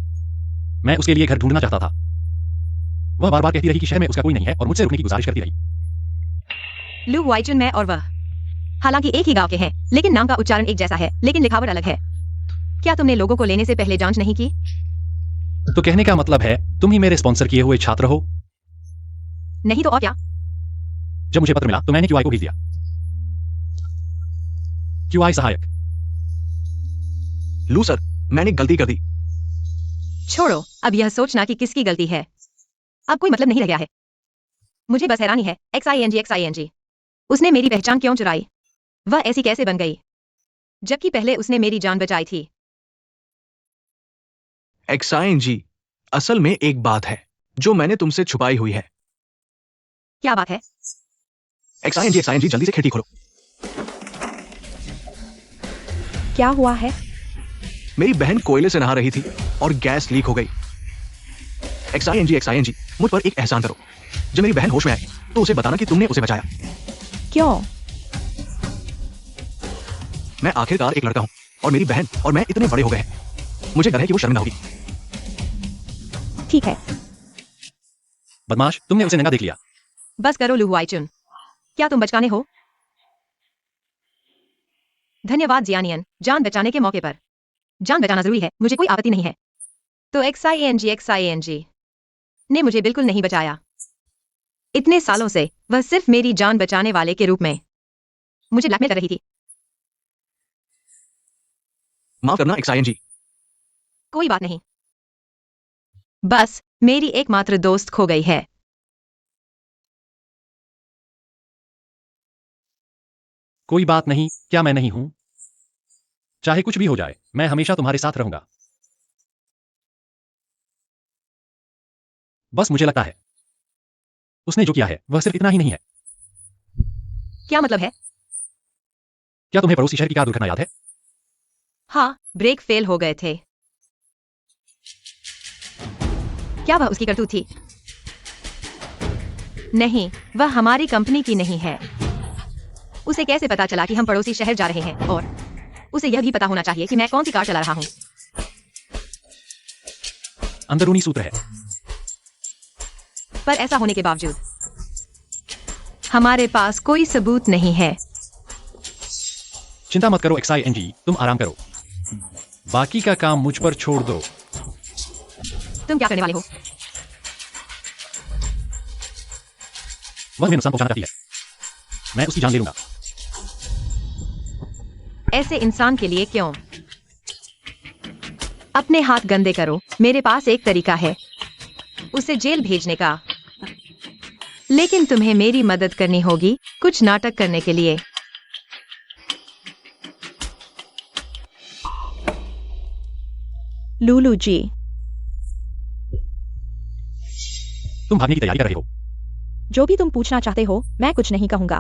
मैं उसके लिए घर ढूंढना चाहता था। वह बार बार कहती रही कि शहर में उसका कोई नहीं है और मुझसे रुकने की गुजारिश करती रही। लू वाइचुन, मैं और वह हालांकि एक ही गांव के हैं, लेकिन नाम का उच्चारण एक जैसा है, लेकिन लिखावट अलग है। क्या तुमने लोगों को लेने से पहले जांच नहीं की? तो कहने का मतलब है तुम ही मेरे स्पॉन्सर किए हुए छात्र हो? नहीं तो और क्या? जब मुझे पत्र मिला तो मैंने क्यूआई को भेज दिया। क्यूआई सहायक। लू सर, मैंने गलती कर दी। छोड़ो, अब यह सोचना कि किसकी गलती है अब कोई मतलब नहीं रह गया है। मुझे बस हैरानी है। XING उसने मेरी पहचान क्यों चुराई? वह ऐसी कैसे बन गई, जबकि पहले उसने मेरी जान बचाई थी? XING, असल में एक बात है जो मैंने तुमसे छुपाई हुई है। क्या बात है? XING, जल्दी से खिड़की खोलो। क्या हुआ है? मेरी बहन कोयले से नहा रही थी और गैस लीक हो गई। XING, मुझ पर एक एहसान करो। जब मेरी बहन होश में आए तो उसे बताना कि तुमने उसे बचाया। क्यों? मैं आखिरकार एक लड़का हूं और मेरी बहन और मैं इतने बड़े हो गए हैं, मुझे डर है कि वो शर्मिंदा होगी। ठीक है। बदमाश, तुमने उसे नंगा देख लिया। बस करो लू वाइचुन, क्या तुम बचकाने हो? धन्यवाद जियानियन, जान बचाने के मौके पर। जान बचाना जरूरी है, मुझे कोई आपत्ति नहीं है। तो XING ने मुझे बिल्कुल नहीं बचाया। इतने सालों से वह सिर्फ मेरी जान बचाने वाले के रूप में मुझे ब्लैकमेल कर रही थी। माफ करना XING। कोई बात नहीं, बस मेरी एकमात्र दोस्त खो गई है। कोई बात नहीं, क्या मैं नहीं हूं? चाहे कुछ भी हो जाए, मैं हमेशा तुम्हारे साथ रहूंगा। बस मुझे लगता है उसने जो किया है वह सिर्फ इतना ही नहीं है। क्या मतलब है? क्या तुम्हें पड़ोसी शहर की कार दुर्घटना याद है? हाँ, ब्रेक फेल हो गए थे। क्या वह उसकी करतूत थी? नहीं, वह हमारी कंपनी की नहीं है। उसे कैसे पता चला कि हम पड़ोसी शहर जा रहे हैं? और उसे यह भी पता होना चाहिए कि मैं कौन सी कार चला रहा हूं। अंदरूनी सूत्र है। पर ऐसा होने के बावजूद हमारे पास कोई सबूत नहीं है। चिंता मत करो XING, तुम आराम करो। बाकी का काम मुझ पर छोड़ दो। तुम क्या करने वाले हो? वह हमें नुकसान पहुंचाना चाहती है, मैं उसकी जान ले लूंगा। ऐसे इंसान के लिए क्यों? अपने हाथ गंदे करो, मेरे पास एक तरीका है उसे जेल भेजने का। लेकिन तुम्हें मेरी मदद करनी होगी कुछ नाटक करने के लिए। लूलू जी, तुम भागने की तैयारी कर रहे हो। जो भी तुम पूछना चाहते हो, मैं कुछ नहीं कहूंगा।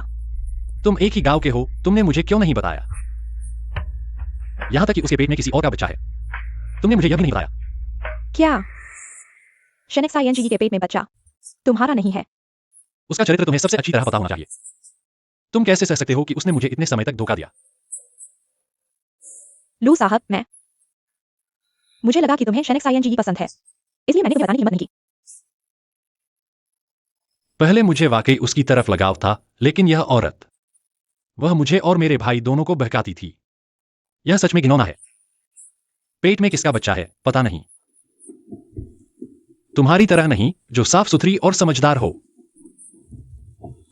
तुम एक ही गांव के हो, तुमने मुझे क्यों नहीं बताया? यहां तक कि उसके पेट में किसी और का बच्चा है, तुमने मुझे यह भी नहीं बताया। क्या XING के पेट में बच्चा तुम्हारा नहीं है? उसका चरित्र तुम्हें सबसे अच्छी तरह पता होना चाहिए। तुम कैसे सह सकते हो कि उसने मुझे इतने समय तक धोखा दिया? लू साहब, मुझे लगा कि तुम्हें XING पसंद है, इसलिए मैंने बताने की हिम्मत नहीं की। पहले मुझे वाकई उसकी तरफ लगाव था, लेकिन यह औरत, वह मुझे और मेरे भाई दोनों को बहकाती थी। यह सच में घिनौना है। पेट में किसका बच्चा है पता नहीं। तुम्हारी तरह नहीं, जो साफ सुथरी और समझदार हो।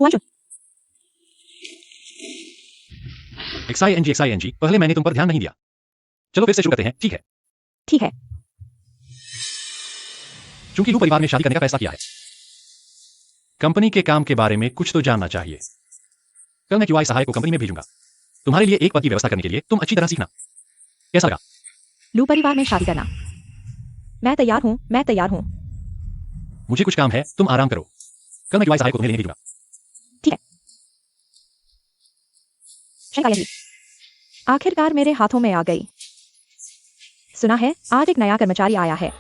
वाचुन, XING, पहले मैंने तुम पर ध्यान नहीं दिया। चलो फिर से शुरू करते हैं, ठीक है? ठीक है। चूंकि लू परिवार में शादी करने का फैसला किया है, कंपनी के काम के बारे में कुछ तो जानना चाहिए। कल मैं QI सहायक को कंपनी में भेजूंगा। तुम्हारे लिए एक पद की व्यवस्था करने के लिए तुम अच्छी तरह सीखना। कैसा लगा? लू परिवार में शादी करना? मैं तैयार हूँ। मुझे कुछ काम है, तुम आराम करो। कल मैं QI सहायक को तुम्हें लेने भेजूंगा। ठीक है। XING आखिरकार मेरे हाथों में आ गई। सुना है आज एक नया कर्मचारी आया है।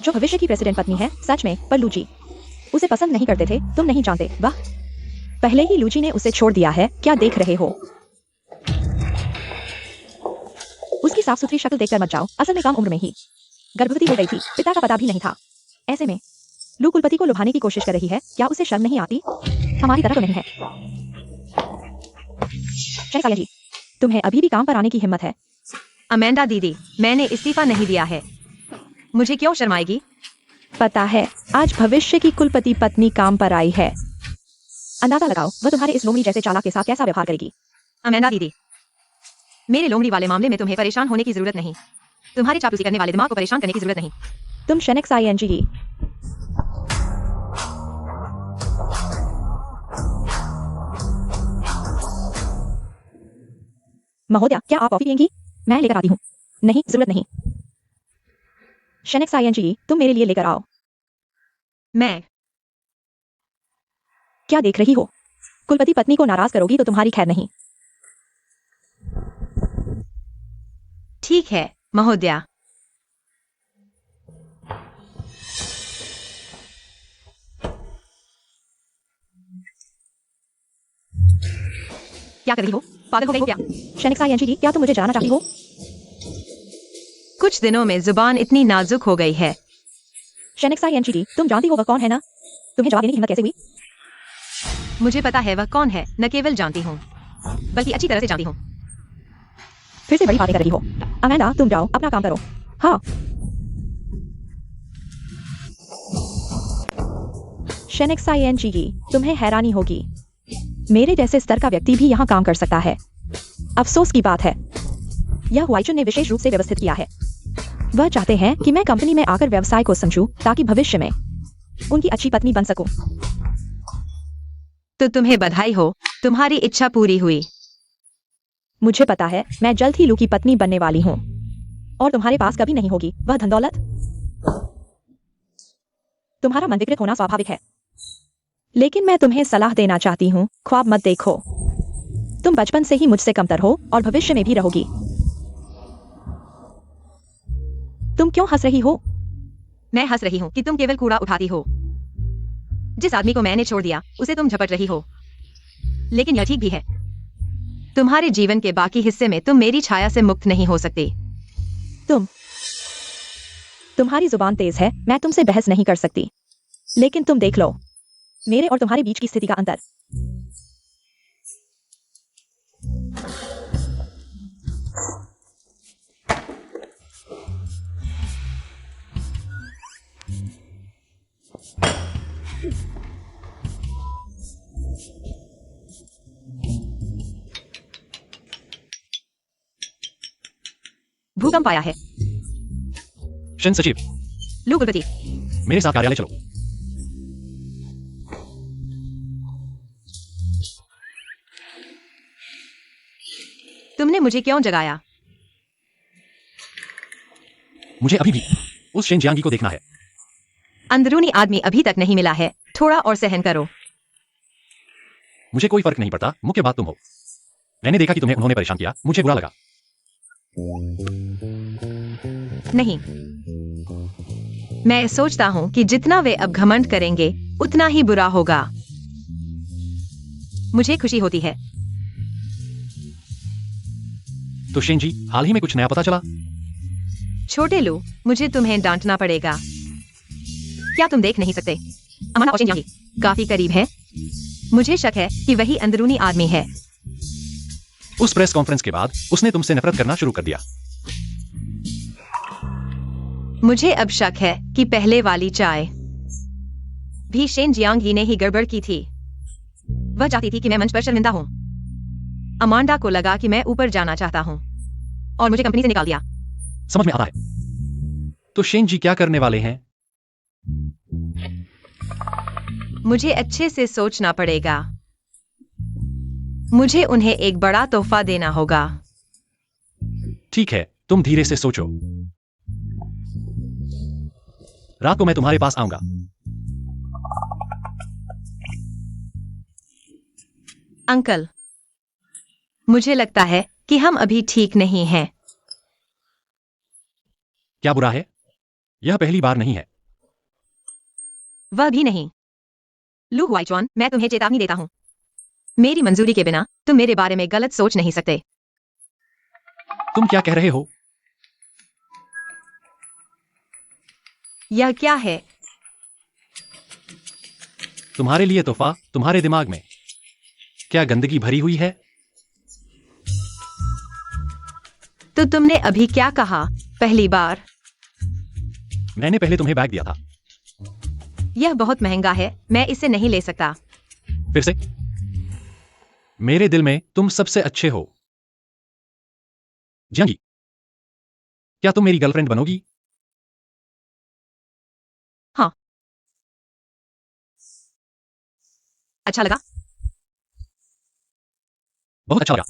जो भविष्य की प्रेसिडेंट पत्नी है, सच में, पर लूजी उसे पसंद नहीं करते थे, तुम नहीं जानते। वाह, पहले ही लूजी ने उसे छोड़ दिया है, क्या देख रहे हो? उसकी साफ सुथरी शक्ल देखकर मत जाओ, असल में कम उम्र में ही गर्भवती हो गई थी, पिता का पता भी नहीं था। ऐसे में लू कुलपति को लुभाने की कोशिश कर रही है, क्या उसे शर्म नहीं आती? हमारी तरह तो नहीं है। शैलजा जी, तुम्हें अभी भी काम पर आने की हिम्मत है? अमेंडा दीदी, मैंने इस्तीफा नहीं दिया है, मुझे क्यों शर्माएगी? पता है, आज भविष्य की कुलपति पत्नी काम पर आई है। अंदाजा लगाओ वह तुम्हारे इस लोमड़ी जैसे चालाक के साथ कैसा व्यवहार करेगी। अमेंडा दीदी, मेरे लोमड़ी वाले मामले में तुम्हें परेशान होने की जरूरत नहीं, तुम्हारी चापलूसी करने वाले दिमाग को परेशान करने की जरूरत नहीं। तुम शेनेक्स ING महोदया, क्या आप कॉफी पियेंगी? मैं लेकर आती हूँ। नहीं, जरूरत नहीं। शेनेक्स ING, तुम मेरे लिए लेकर आओ। मैं क्या देख रही हो? कुलपति पत्नी को नाराज करोगी तो तुम्हारी खैर नहीं। ठीक है महोदया। क्या कर रही हो? पागल हो गई हो क्या? शेनेक्स ING, क्या तुम मुझे जानना चाहती हो? कुछ दिनों में जुबान इतनी नाजुक हो गई है। शेनेक्स ING, तुम जानती हो वह कौन है ना? तुम्हें जवाब देने की हिम्मत कैसे हुई? मुझे पता है वह कौन है, न केवल जानती हूँ बल्कि अच्छी तरह से जानती हूँ। फिर से बड़ी बातें कर रही हो। अमेंडा, तुम जाओ, अपना काम करो। हाँ। शेनेक्स ING, तुम्हें हैरानी होगी, मेरे जैसे स्तर का व्यक्ति भी यहाँ काम कर सकता है। अफसोस की बात है, यह हुआइचुन ने विशेष रूप से व्यवस्थित किया है। वह चाहते हैं कि मैं कंपनी में आकर व्यवसाय को समझूं ताकि भविष्य में उनकी अच्छी पत्नी बन सकूं। तो तुम्हें बधाई हो, तुम्हारी इच्छा पूरी हुई। मुझे पता है, मैं जल्द ही लू की पत्नी बनने वाली हूँ और तुम्हारे पास कभी नहीं होगी वह धन दौलत। तुम्हारा मन विकृत होना स्वाभाविक है, लेकिन मैं तुम्हें सलाह देना चाहती हूँ, ख्वाब मत देखो। तुम बचपन से ही मुझसे कमतर हो और भविष्य में भी रहोगी। तुम क्यों हंस रही हो? मैं हंस रही हूँ कि तुम केवल कूड़ा उठाती हो। जिस आदमी को मैंने छोड़ दिया उसे तुम झपट रही हो, लेकिन यह ठीक भी है। तुम्हारे जीवन के बाकी हिस्से में तुम मेरी छाया से मुक्त नहीं हो सकती। तुम्हारी जुबान तेज है, मैं तुमसे बहस नहीं कर सकती, लेकिन तुम देख लो मेरे और तुम्हारे बीच की स्थिति का अंतर। भूकंप आया है। शिन सचिव, लू कुलपति, मेरे साथ कार्यालय चलो। तुमने मुझे क्यों जगाया? मुझे अभी भी उस शेन जियांगी को देखना है। अंदरूनी आदमी अभी तक नहीं मिला है, थोड़ा और सहन करो। मुझे कोई फर्क नहीं पड़ता, मुख्य बात तुम हो। मैंने देखा कि तुम्हें उन्होंने परेशान किया, मुझे बुरा लगा। नहीं, मैं सोचता हूं कि जितना वे अब घमंड करेंगे उतना ही बुरा होगा। मुझे खुशी होती है। तो शेन जी, हाल ही में कुछ नया पता चला? छोटे लू, मुझे तुम्हें डांटना पड़ेगा। क्या तुम देख नहीं सकते? अमाना और शेन यांगी काफी करीब है। मुझे शक है कि वही अंदरूनी आदमी है। उस प्रेस कॉन्फ्रेंस के बाद उसने तुमसे नफरत करना शुरू कर दिया। मुझे अब शक है कि पहले वाली चाय भी शेन जियांगी ने ही गड़बड़ की थी। वह चाहती थी कि मैं मंच पर शर्मिंदा हूं। अमांडा को लगा कि मैं ऊपर जाना चाहता हूं और मुझे कंपनी से निकाल दिया। समझ में आता है। तो शेन जी क्या करने वाले हैं? मुझे अच्छे से सोचना पड़ेगा। मुझे उन्हें एक बड़ा तोहफा देना होगा। ठीक है, तुम धीरे से सोचो। रात को मैं तुम्हारे पास आऊंगा। अंकल, मुझे लगता है कि हम अभी ठीक नहीं हैं। क्या बुरा है? यह पहली बार नहीं है। वह भी नहीं। लू हुआईचुआन, मैं तुम्हें चेतावनी देता हूँ। मेरी मंजूरी के बिना तुम मेरे बारे में गलत सोच नहीं सकते। तुम क्या कह रहे हो? यह क्या है? तुम्हारे लिए तोहफा। तुम्हारे दिमाग में क्या गंदगी भरी हुई है? तो तुमने अभी क्या कहा? पहली बार? मैंने पहले तुम्हें बैग दिया था। यह बहुत महंगा है, मैं इसे नहीं ले सकता। फिर से? मेरे दिल में तुम सबसे अच्छे हो। जियांगी, क्या तुम मेरी गर्लफ्रेंड बनोगी? हाँ। अच्छा लगा? बहुत अच्छा लगा।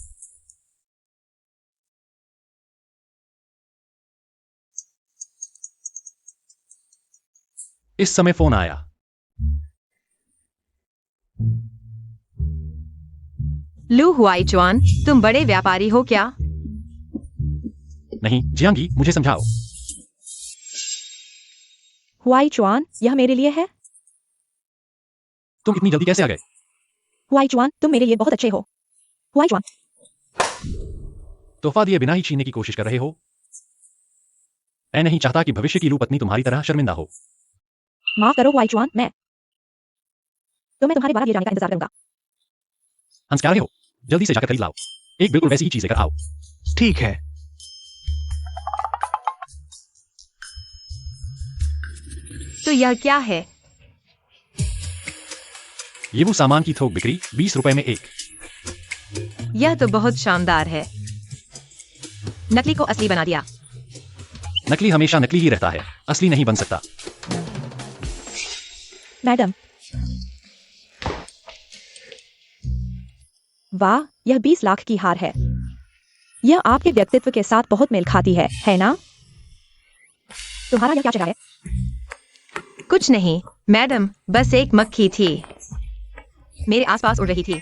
इस समय फोन आया। लू हुआईचुआन, तुम बड़े व्यापारी हो क्या? नहीं जियांगी, मुझे समझाओ। हुआईचुआन, यह मेरे लिए है। तुम इतनी जल्दी कैसे आ गए? हुआईचुआन, तुम मेरे लिए बहुत अच्छे हो। हुआईचुआन, तोहफा दिए बिना ही छीनने की कोशिश कर रहे हो? मैं नहीं चाहता कि भविष्य की लू पत्नी तुम्हारी तरह शर्मिंदा हो। माफ करो हुआईचुआन, मैं तुम्हारे द्वारा दिए जाने का इंतजार करूंगा। हंस क्या रहे हो? जल्दी से जाकर खरीद लाओ। एक बिल्कुल वैसी ही चीज लेकर आओ। ठीक है। तो यह क्या है? ये वो सामान की थोक बिक्री, 20 रुपए में एक। यह तो बहुत शानदार है। नकली को असली बना दिया। नकली हमेशा नकली ही रहता है, असली नहीं बन सकता। मैडम, वाह, यह 20 लाख की हार है। यह आपके व्यक्तित्व के साथ बहुत मेल खाती है ना? तुम्हारा यह क्या चला है? कुछ नहीं मैडम, बस एक मक्खी थी, मेरे आसपास उड़ रही थी।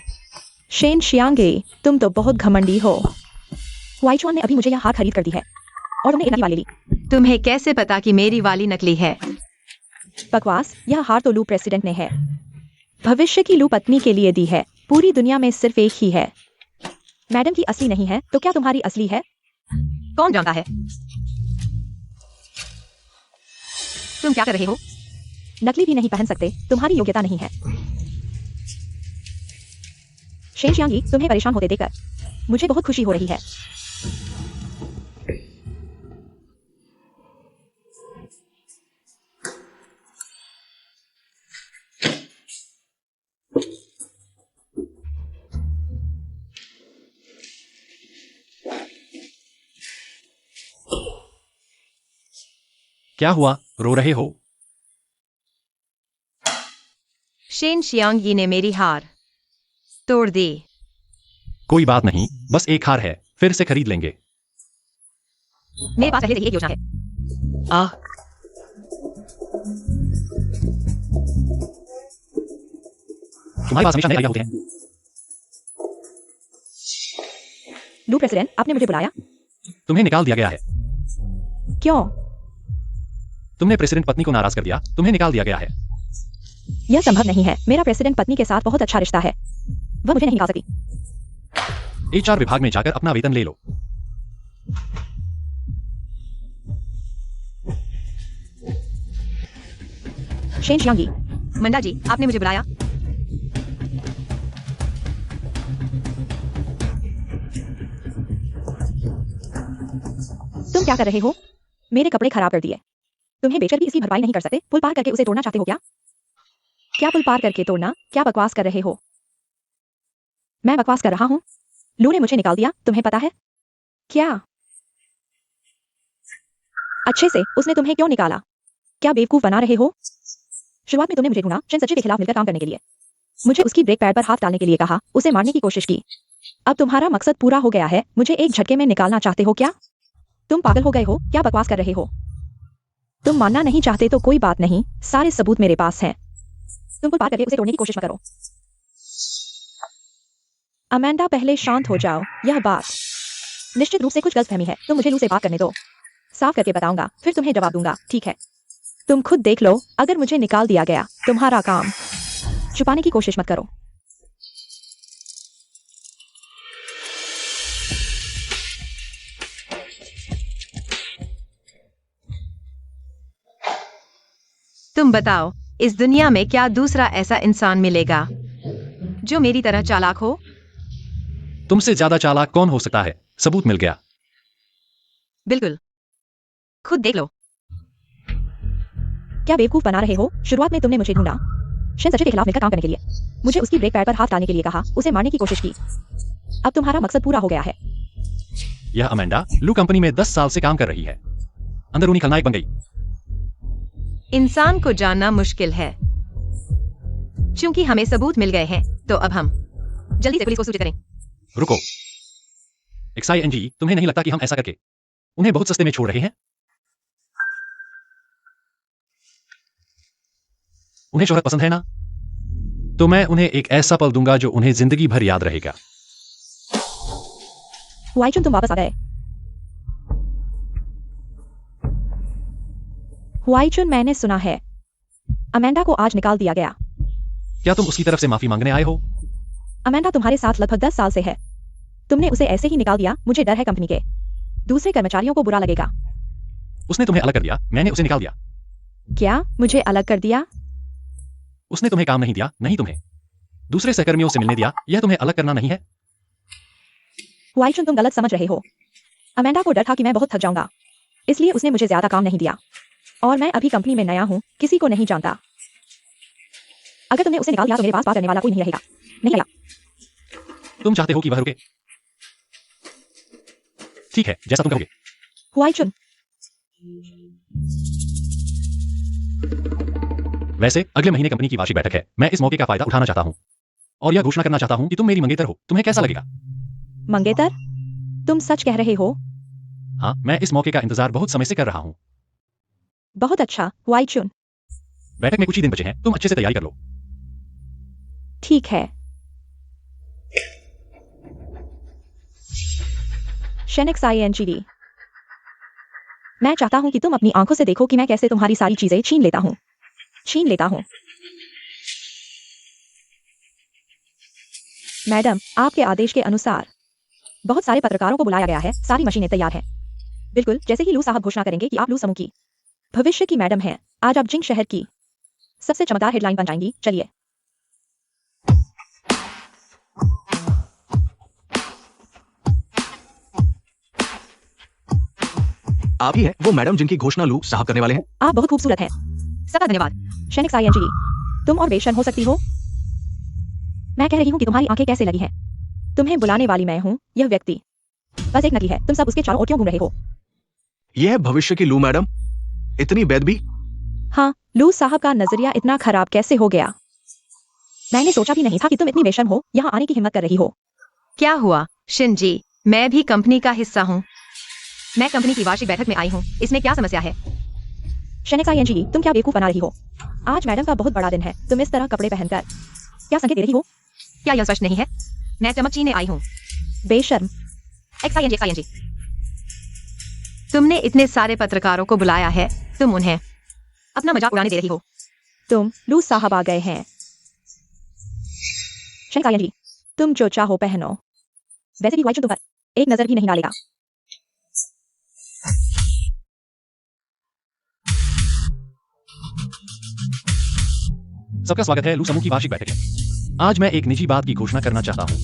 शेन शियांगे, तुम तो बहुत घमंडी हो। हुआईचुआन ने अभी मुझे यह हार खरीद कर दी है और तुमने एक नकली वाली ली। तुम्हें कैसे पता कि मेरी वाली नकली है? बकवास, यह हार तो लू प्रेसिडेंट ने है। भविष्य की लू पत्नी के लिए दी है। पूरी दुनिया में सिर्फ एक ही है। मैडम की असली नहीं है, तो क्या तुम्हारी असली है? कौन जानता है? तुम क्या कर रहे हो? नकली भी नहीं पहन सकते, तुम्हारी योग्यता नहीं है। शेन शियांगी, तुम्हें परेशान होते देखकर मुझे बहुत खुशी हो रही है। क्या हुआ? रो रहे हो? शेन शियांगी ने मेरी हार तोड़ दी। कोई बात नहीं, बस एक हार है, फिर से खरीद लेंगे। मेरे पास पहले से ही एक योजना है। तुम्हारे पास हमेशा नए आइडिया होते हैं। लू प्रेसिडेंट, आपने मुझे बुलाया? तुम्हें निकाल दिया गया है। क्यों? तुमने प्रेसिडेंट पत्नी को नाराज कर दिया, तुम्हें निकाल दिया गया है। यह संभव नहीं है। मेरा प्रेसिडेंट पत्नी के साथ बहुत अच्छा रिश्ता है, वह मुझे नहीं निकाल सकती। HR विभाग में जाकर अपना वेतन ले लो। शेन शियांगी, मंडा जी, आपने मुझे बुलाया? तुम क्या कर रहे हो? मेरे कपड़े खराब कर दिए। तुम्हें बेचकर भी इसकी भरपाई नहीं कर सकते? पुल पार करके उसे तोड़ना चाहते हो क्या? क्या पुल पार करके तोड़ना? क्या बकवास कर रहे हो? मैं बकवास कर रहा हूँ? लू ने मुझे निकाल दिया, तुम्हें पता है? क्या? अच्छे से, उसने तुम्हें क्यों निकाला? क्या बेवकूफ बना रहे हो? शुरुआत में तुमने मुझे ढूंढा, शेन सचिव के खिलाफ मिलकर काम करने के लिए। मुझे उसकी ब्रेक पैड पर हाथ डालने के लिए कहा, उसे मारने की कोशिश की। अब तुम्हारा मकसद पूरा हो गया है, मुझे एक झटके में निकालना चाहते हो क्या? तुम पागल हो गए हो? क्या बकवास कर रहे हो? तुम मानना नहीं चाहते तो कोई बात नहीं, सारे सबूत मेरे पास हैं। तुम पुल पार करके उसे तोड़ने की कोशिश मत करो। अमेंडा, पहले शांत हो जाओ। यह बात निश्चित रूप से कुछ गलतफहमी है। तुम मुझे लू से बात करने दो, साफ करके बताऊंगा, फिर तुम्हें जवाब दूंगा, ठीक है? तुम खुद देख लो, अगर मुझे निकाल दिया गया, तुम्हारा काम। छुपाने की कोशिश मत करो। तुम बताओ, इस दुनिया में क्या दूसरा ऐसा इंसान मिलेगा जो मेरी तरह चालाक हो? तुमसे ज्यादा चालाक कौन हो सकता है? सबूत मिल गया। बिल्कुल, खुद देख लो। क्या बेवकूफ बना रहे हो? शुरुआत में तुमने मुझे ढूंढा शिन सचे के खिलाफ मिलकर काम करने के लिए, मुझे उसकी ब्रेक पैड पर हाथ डालने के लिए कहा, उसे मारने की कोशिश की। अब तुम्हारा मकसद पूरा हो गया है। यह अमेंडा लू कंपनी में 10 साल से काम कर रही है, अंदरूनी खलनायक बन गई। इंसान को जानना मुश्किल है। चूंकि हमें सबूत मिल गए हैं, तो अब हम जल्दी से पुलिस को सूचित करें। रुको, XING, तुम्हें नहीं लगता कि हम ऐसा करके उन्हें बहुत सस्ते में छोड़ रहे हैं? उन्हें शोहरत पसंद है ना? तो मैं उन्हें एक ऐसा पल दूंगा जो उन्हें जिंदगी भर याद रहेगा। हुआईचुन, तुम वापस आ गए। हुआईचुन, मैंने सुना है अमेंडा को आज निकाल दिया गया। क्या तुम उसकी तरफ से माफी मांगने आए हो? अमेंडा तुम्हारे साथ लगभग 10 साल से है। तुमने उसे ऐसे ही निकाल दिया। मुझे डर है कंपनी के दूसरे कर्मचारियों को बुरा लगेगा। उसने तुम्हें अलग कर दिया, मैंने उसे निकाल दिया। क्या मुझे अलग कर दिया? उसने तुम्हें काम नहीं दिया, नहीं तुम्हें दूसरे सहकर्मियों से मिलने दिया। यह तुम्हें अलग करना नहीं है। हुआईचुन, तुम गलत समझ रहे हो। अमेंडा को डर था कि मैं बहुत थक जाऊंगा, इसलिए उसने मुझे ज्यादा काम नहीं दिया। और मैं अभी कंपनी में नया हूं, किसी को नहीं जानता। अगर तुमने उसे निकाल दिया तो मेरे पास बात करने वाला कोई नहीं रहेगा। नहीं रहेगा। तुम चाहते हो कि वह रुके? ठीक है, जैसा तुम कहोगे। हुआईचुन, वैसे अगले महीने कंपनी की वार्षिक बैठक है। मैं इस मौके का फायदा उठाना चाहता हूं और यह घोषणा करना चाहता हूं कि तुम मेरी मंगेतर हो। तुम्हें कैसा लगेगा? मंगेतर? तुम सच कह रहे हो? हाँ, मैं इस मौके का इंतजार बहुत समय से कर रहा हूं। बहुत अच्छा हुआईचुन। बैठक में कुछ ही दिन बचे हैं, तुम अच्छे से तैयारी कर लो। ठीक है। शेनिक्स INGD, मैं चाहता हूं कि तुम अपनी आंखों से देखो कि मैं कैसे तुम्हारी सारी चीजें छीन लेता हूं। मैडम, आपके आदेश के अनुसार बहुत सारे पत्रकारों को बुलाया गया है। सारी मशीनें तैयार हैं, बिल्कुल जैसे ही लू साहब घोषणा करेंगे कि आप लू समूह की भविष्य की मैडम हैं। आज आप जिंग शहर की सबसे चमकदार हेडलाइन बन जाएंगी। चलिए। आप ही है वो मैडम जिनकी घोषणा लू साहब करने वाले हैं। आप बहुत खूबसूरत हैं। सबका धन्यवाद। शेनिक्स INGD, तुम और बेशन हो सकती हो। मैं कह रही हूँ कि तुम्हारी आंखें कैसे लगी हैं। तुम्हें बुलाने वाली मैं हूँ। यह व्यक्ति बस एक नकली है। तुम सब उसके चारों ओर क्यों घूम रहे हो? यह है भविष्य की लू मैडम, इतनी बेदबी। हाँ, लू साहब का नजरिया इतना खराब कैसे हो गया? मैंने सोचा भी नहीं था कि तुम इतनी बेशर्म हो, यहाँ आने की हिम्मत कर रही हो। क्या हुआ शिनजी? मैं भी कंपनी का हिस्सा हूँ। मैं कंपनी की वार्षिक बैठक में आई हूँ, इसमें क्या समस्या है? शेनिक्स INGD, तुम क्या बेवकूफ बना रही हो? आज मैडम का बहुत बड़ा दिन है। तुम इस तरह कपड़े पहनकर क्या संकेत दे रही हो? क्या यह स्पष्ट नहीं है? मैं चमक चीने आई हूँ। बेशर्म। XING। तुमने इतने सारे पत्रकारों को बुलाया है, तुम उन्हें अपना मजाक उड़ाने दे रही हो। तुम लू साहब आ गए हैं। शेनिक्स ING, तुम जो चाहो पहनो। वैसे भी हुआईचुन तुम पर एक नजर भी नहीं डालेगा। सबका स्वागत है लू समूह की वार्षिक बैठक में। आज मैं एक निजी बात की घोषणा करना चाहता हूं।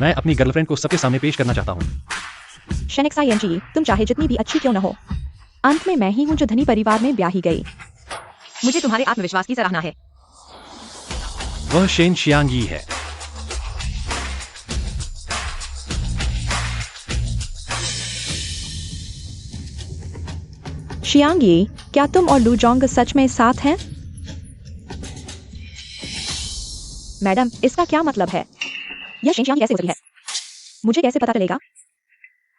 मैं अपनी गर्लफ्रेंड को सबके सामने पेश करना चाहता हूं। शेनिक्स ING, तुम चाहे जितनी भी अच्छी क्यों न हो, अंत में मैं ही हूं जो धनी परिवार में ब्याही गई। मुझे तुम्हारे आत्मविश्वास की सराहना है। वह शेन शियांगी है। शियांगी, क्या तुम और लू जोंग सच में साथ हैं? मैडम, इसका क्या मतलब है? यह शेन शियांगी कैसे हो रही है? मुझे कैसे पता चलेगा?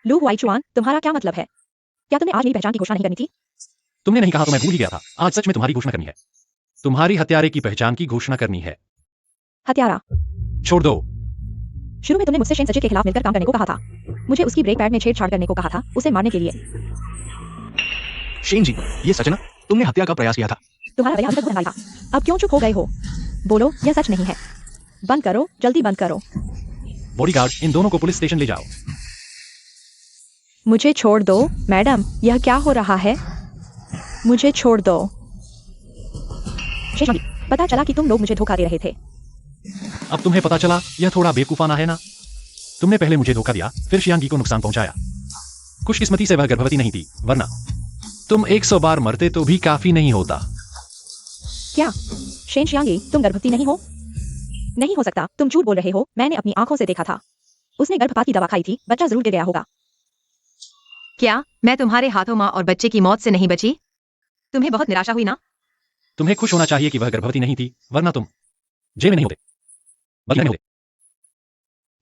लू हुआईचुआन, तुम्हारा क्या मतलब है? क्या तुमने आज मेरी पहचान की घोषणा नहीं करनी थी? तुमने नहीं कहा तो मैं भूल ही गया था। आज सच में तुम्हारी घोषणा करनी है। तुम्हारी हत्यारे की पहचान की घोषणा करनी है। हत्यारा? छोड़ दो। शुरू में तुमने मुझसे शेन सचे के खिलाफ मिलकर काम करने को कहा था। मुझे उसकी ब्रेक पैड में छेड़छाड़ करने को कहा था, उसे मारने के लिए। शेन जी, ये सच है ना? तुमने हत्या का प्रयास किया था। तुम्हारा रवैया अभी तक बुरा था। अब क्यों चुप हो गए हो? बोलो, यह सच नहीं है। बंद करो, जल्दी बंद करो। बॉडीगार्ड, इन दोनों को पुलिस स्टेशन ले जाओ। मुझे छोड़ दो, मैडम, यह क्या हो रहा है? मुझे छोड़ दो। शेषवादी, पता चला कि तुम लोग मुझे धोखा दे रहे थे। अब तुम्हें पता चला, यह थोड़ा बेवकूफाना है ना? तुमने पहले मुझे धोखा दिया, फिर शियांगी को नुकसान पहुंचाया। खुशकिस्मती से वह गर्भवती नहीं थी, वरना तुम 100 बार मरते तो भी काफी नहीं होता। क्या शेन शियांगी, तुम गर्भवती नहीं हो? नहीं हो सकता, तुम झूठ बोल रहे हो। मैंने अपनी आंखों से देखा था। उसने गर्भपात की दवा खाई थी, बच्चा जरूर गिर गया होगा। क्या मैं तुम्हारे हाथों माँ और बच्चे की मौत से नहीं बची? तुम्हें बहुत निराशा हुई ना? तुम्हें खुश होना चाहिए कि वह गर्भवती नहीं थी, वरना तुम जेल में नहीं होते, बदले में होते।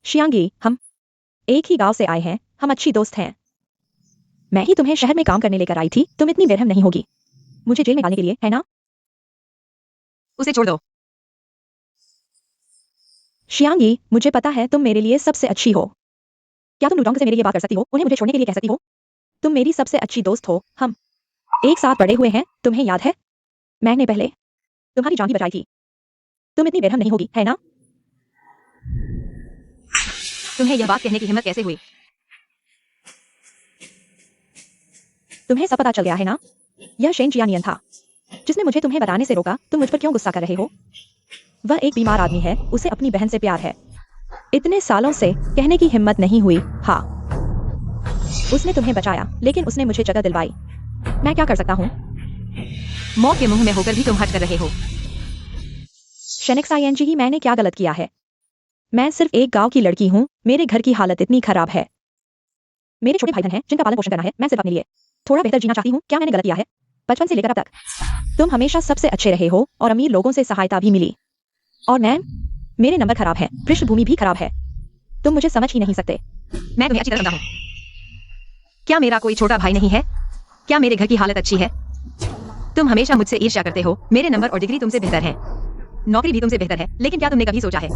शियांगी, हम एक ही गांव से आए हैं, हम अच्छी दोस्त हैं। मैं ही तुम्हें शहर में काम करने लेकर आई थी, तुम इतनी बेरहम नहीं होगी मुझे जेल में डालने के लिए, है ना? उसे छोड़ दो। शियांगी, मुझे पता है तुम मेरे लिए सबसे अच्छी हो। क्या तुम लुडोंग से मेरी ये बात कर सकती हो? उन्हें मुझे छोड़ने के लिए कह सकती हो? तुम मेरी सबसे अच्छी दोस्त हो। हम एक साथ बड़े हुए हैं, तुम्हें याद है? मैंने पहले तुम्हारी जान भी बचाई थी। तुम इतनी बेरहम नहीं होगी, है ना? तुम्हें यह बात कहने की हिम्मत कैसे हुई? तुम्हें सब पता चल गया है ना? यह शेन चियानियन था जिसने मुझे तुम्हें बताने से रोका। तुम मुझ पर क्यों गुस्सा कर रहे हो? वह एक बीमार आदमी है, उसे अपनी बहन से प्यार है। इतने सालों से कहने की हिम्मत नहीं हुई। हाँ, उसने तुम्हें बचाया, लेकिन उसने मुझे जगह दिलवाई। मैं क्या कर सकता हूँ? मौत के मुंह में होकर भी तुम हट कर रहे हो। शेनेक्सायेंजी ही, मैंने क्या गलत किया है? मैं सिर्फ एक गांव की लड़की हूँ। मेरे घर की हालत इतनी खराब है। मेरे छोटे भाई बहन हैं जिनका पालन पोषण करना है। मैं सिर्फ अपने लिए थोड़ा बेहतर जीना चाहती हूँ। क्या मैंने गलत किया है? बचपन से लेकर अब तक तुम हमेशा सबसे अच्छे रहे हो और अमीर लोगों से सहायता भी मिली। और मैं, मेरे नंबर खराब है, पृष्ठभूमि भी खराब है। तुम मुझे समझ ही नहीं सकते। मैं तुम्हें अच्छी तरह समझा हूँ। क्या मेरा कोई छोटा भाई नहीं है? क्या मेरे घर की हालत अच्छी है? तुम हमेशा मुझसे ईर्ष्या करते हो। मेरे नंबर और डिग्री तुमसे बेहतर है, नौकरी भी तुमसे बेहतर है, लेकिन क्या तुमने कभी सोचा है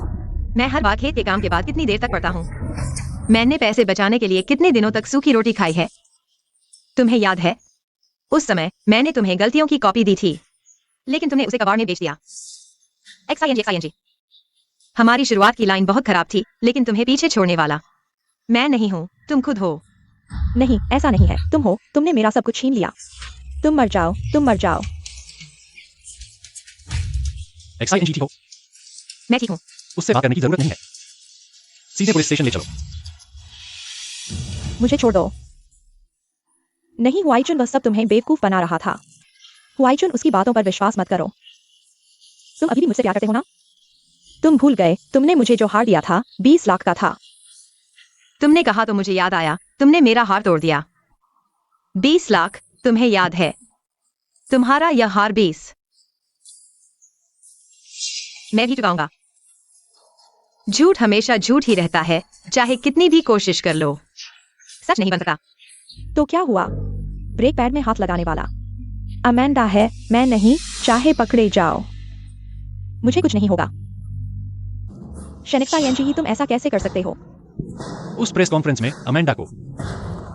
मैं हर बार खेत के काम के बाद कितनी देर तक पढ़ता हूँ? मैंने पैसे बचाने के लिए कितने दिनों तक सूखी रोटी खाई है? तुम्हें याद है? उस समय मैंने तुम्हें गलतियों की कॉपी दी थी, लेकिन तुमने उसे कबाड़ में बेच दिया। एक्साइएनजी, हमारी शुरुआत की लाइन बहुत खराब थी, लेकिन तुम्हें पीछे छोड़ने वाला मैं नहीं हूँ, तुम खुद हो। नहीं, ऐसा नहीं है। तुम हो। तुमने मेरा सब कुछ छीन लिया। तुम मर जाओ, तुम मर जाओ। एक्साइएनजी ठीक हो? मैं ठीक हूँ। उससे बात करने की जरूरत नहीं है। सीधे पुलिस स्टेशन ले चलो। मुझे छोड़ दो। नहीं हुआईचुन, वह सब तुम्हें बेवकूफ बना रहा था। हुआईचुन, उसकी बातों पर विश्वास मत करो। तुम अभी भी मुझसे प्यार करते हो ना? तुम भूल गए तुमने मुझे जो हार दिया था 20 लाख का था। तुमने कहा तो मुझे याद आया, तुमने मेरा हार तोड़ दिया। 20 लाख, तुम्हें याद है? तुम्हारा यह हार 20 मैं भी चुकाऊंगा। झूठ हमेशा झूठ ही रहता है, चाहे कितनी भी कोशिश कर लो, सच नहीं बन सकता। तो क्या हुआ? ब्रेक पैड में हाथ लगाने वाला अमेंडा है, मैं नहीं। चाहे पकड़े जाओ, मुझे कुछ नहीं होगा। शेनेक्सायेंजी ही, तुम ऐसा कैसे कर सकते हो? उस प्रेस कॉन्फ्रेंस में अमेंडा को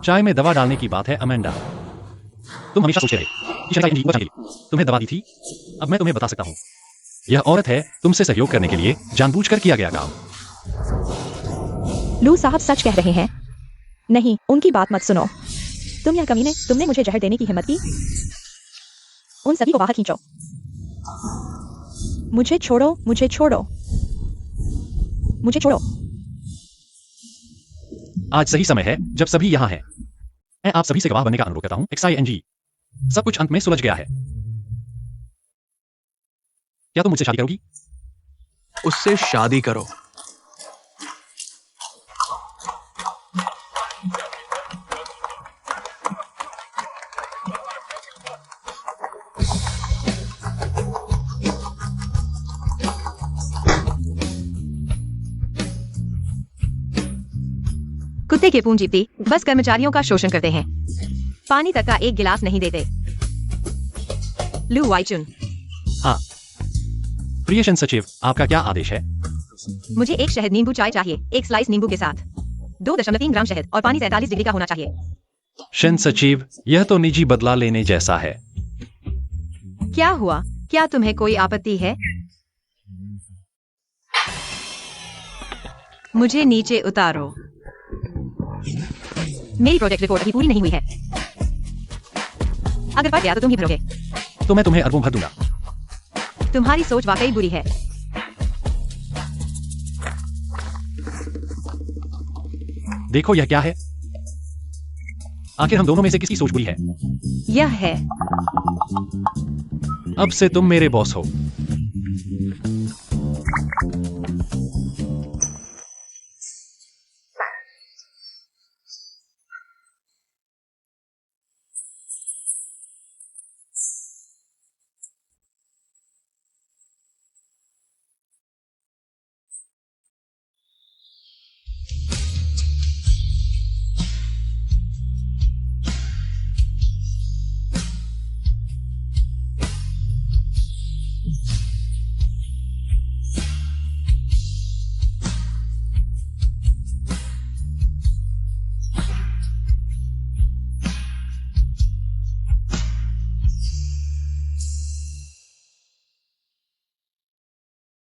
चाय में दवा डालने की बात है। अमेंडा, तुम हमेशा सोचते रहे कि शेनेक्सायेंजी को बचाने के लिए तुम्हें दवा दी थी। अब मैं तुम्हें बता सकता हूँ, यह औरत है तुमसे सहयोग करने के लिए जानबूझकर किया गया काम। लू साहब सच कह रहे हैं। नहीं, उनकी बात मत सुनो। तुम यह कमीने, तुमने मुझे जहर देने की हिम्मत की। उन सभी को बाहर खींचो। मुझे छोड़ो, मुझे छोड़ो, मुझे छोड़ो। आज सही समय है जब सभी यहाँ हैं। मैं आप सभी से गवाह बनने का अनुरोध करता हूँ। एक्साइएनजी, सब कुछ अंत में सुलझ गया है। क्या तुम मुझसे शादी करोगी? उससे शादी करो। कुत्ते के पूंजीपति बस कर्मचारियों का शोषण करते हैं, पानी तक का एक गिलास नहीं देते। लू वाइचुन, हाँ, प्रिय शन सचिव, आपका क्या आदेश है? मुझे एक शहद नींबू चाय चाहिए, एक स्लाइस नींबू के साथ 2.3 ग्राम शहद और पानी 47 डिग्री का होना चाहिए। शिन सचिव, यह तो निजी बदला लेने जैसा है। क्या हुआ? क्या तुम्हें कोई आपत्ति है? मुझे नीचे उतारो। मेरी प्रोजेक्ट रिपोर्ट अभी पूरी नहीं हुई है। अगर पड़ गया तो तुम ही भरोगे। तो मैं तुम्हें अरबों भर दूंगा। तुम्हारी सोच वाकई बुरी है। देखो यह क्या है। आखिर हम दोनों में से किसकी सोच बुरी है? यह है। अब से तुम मेरे बॉस हो।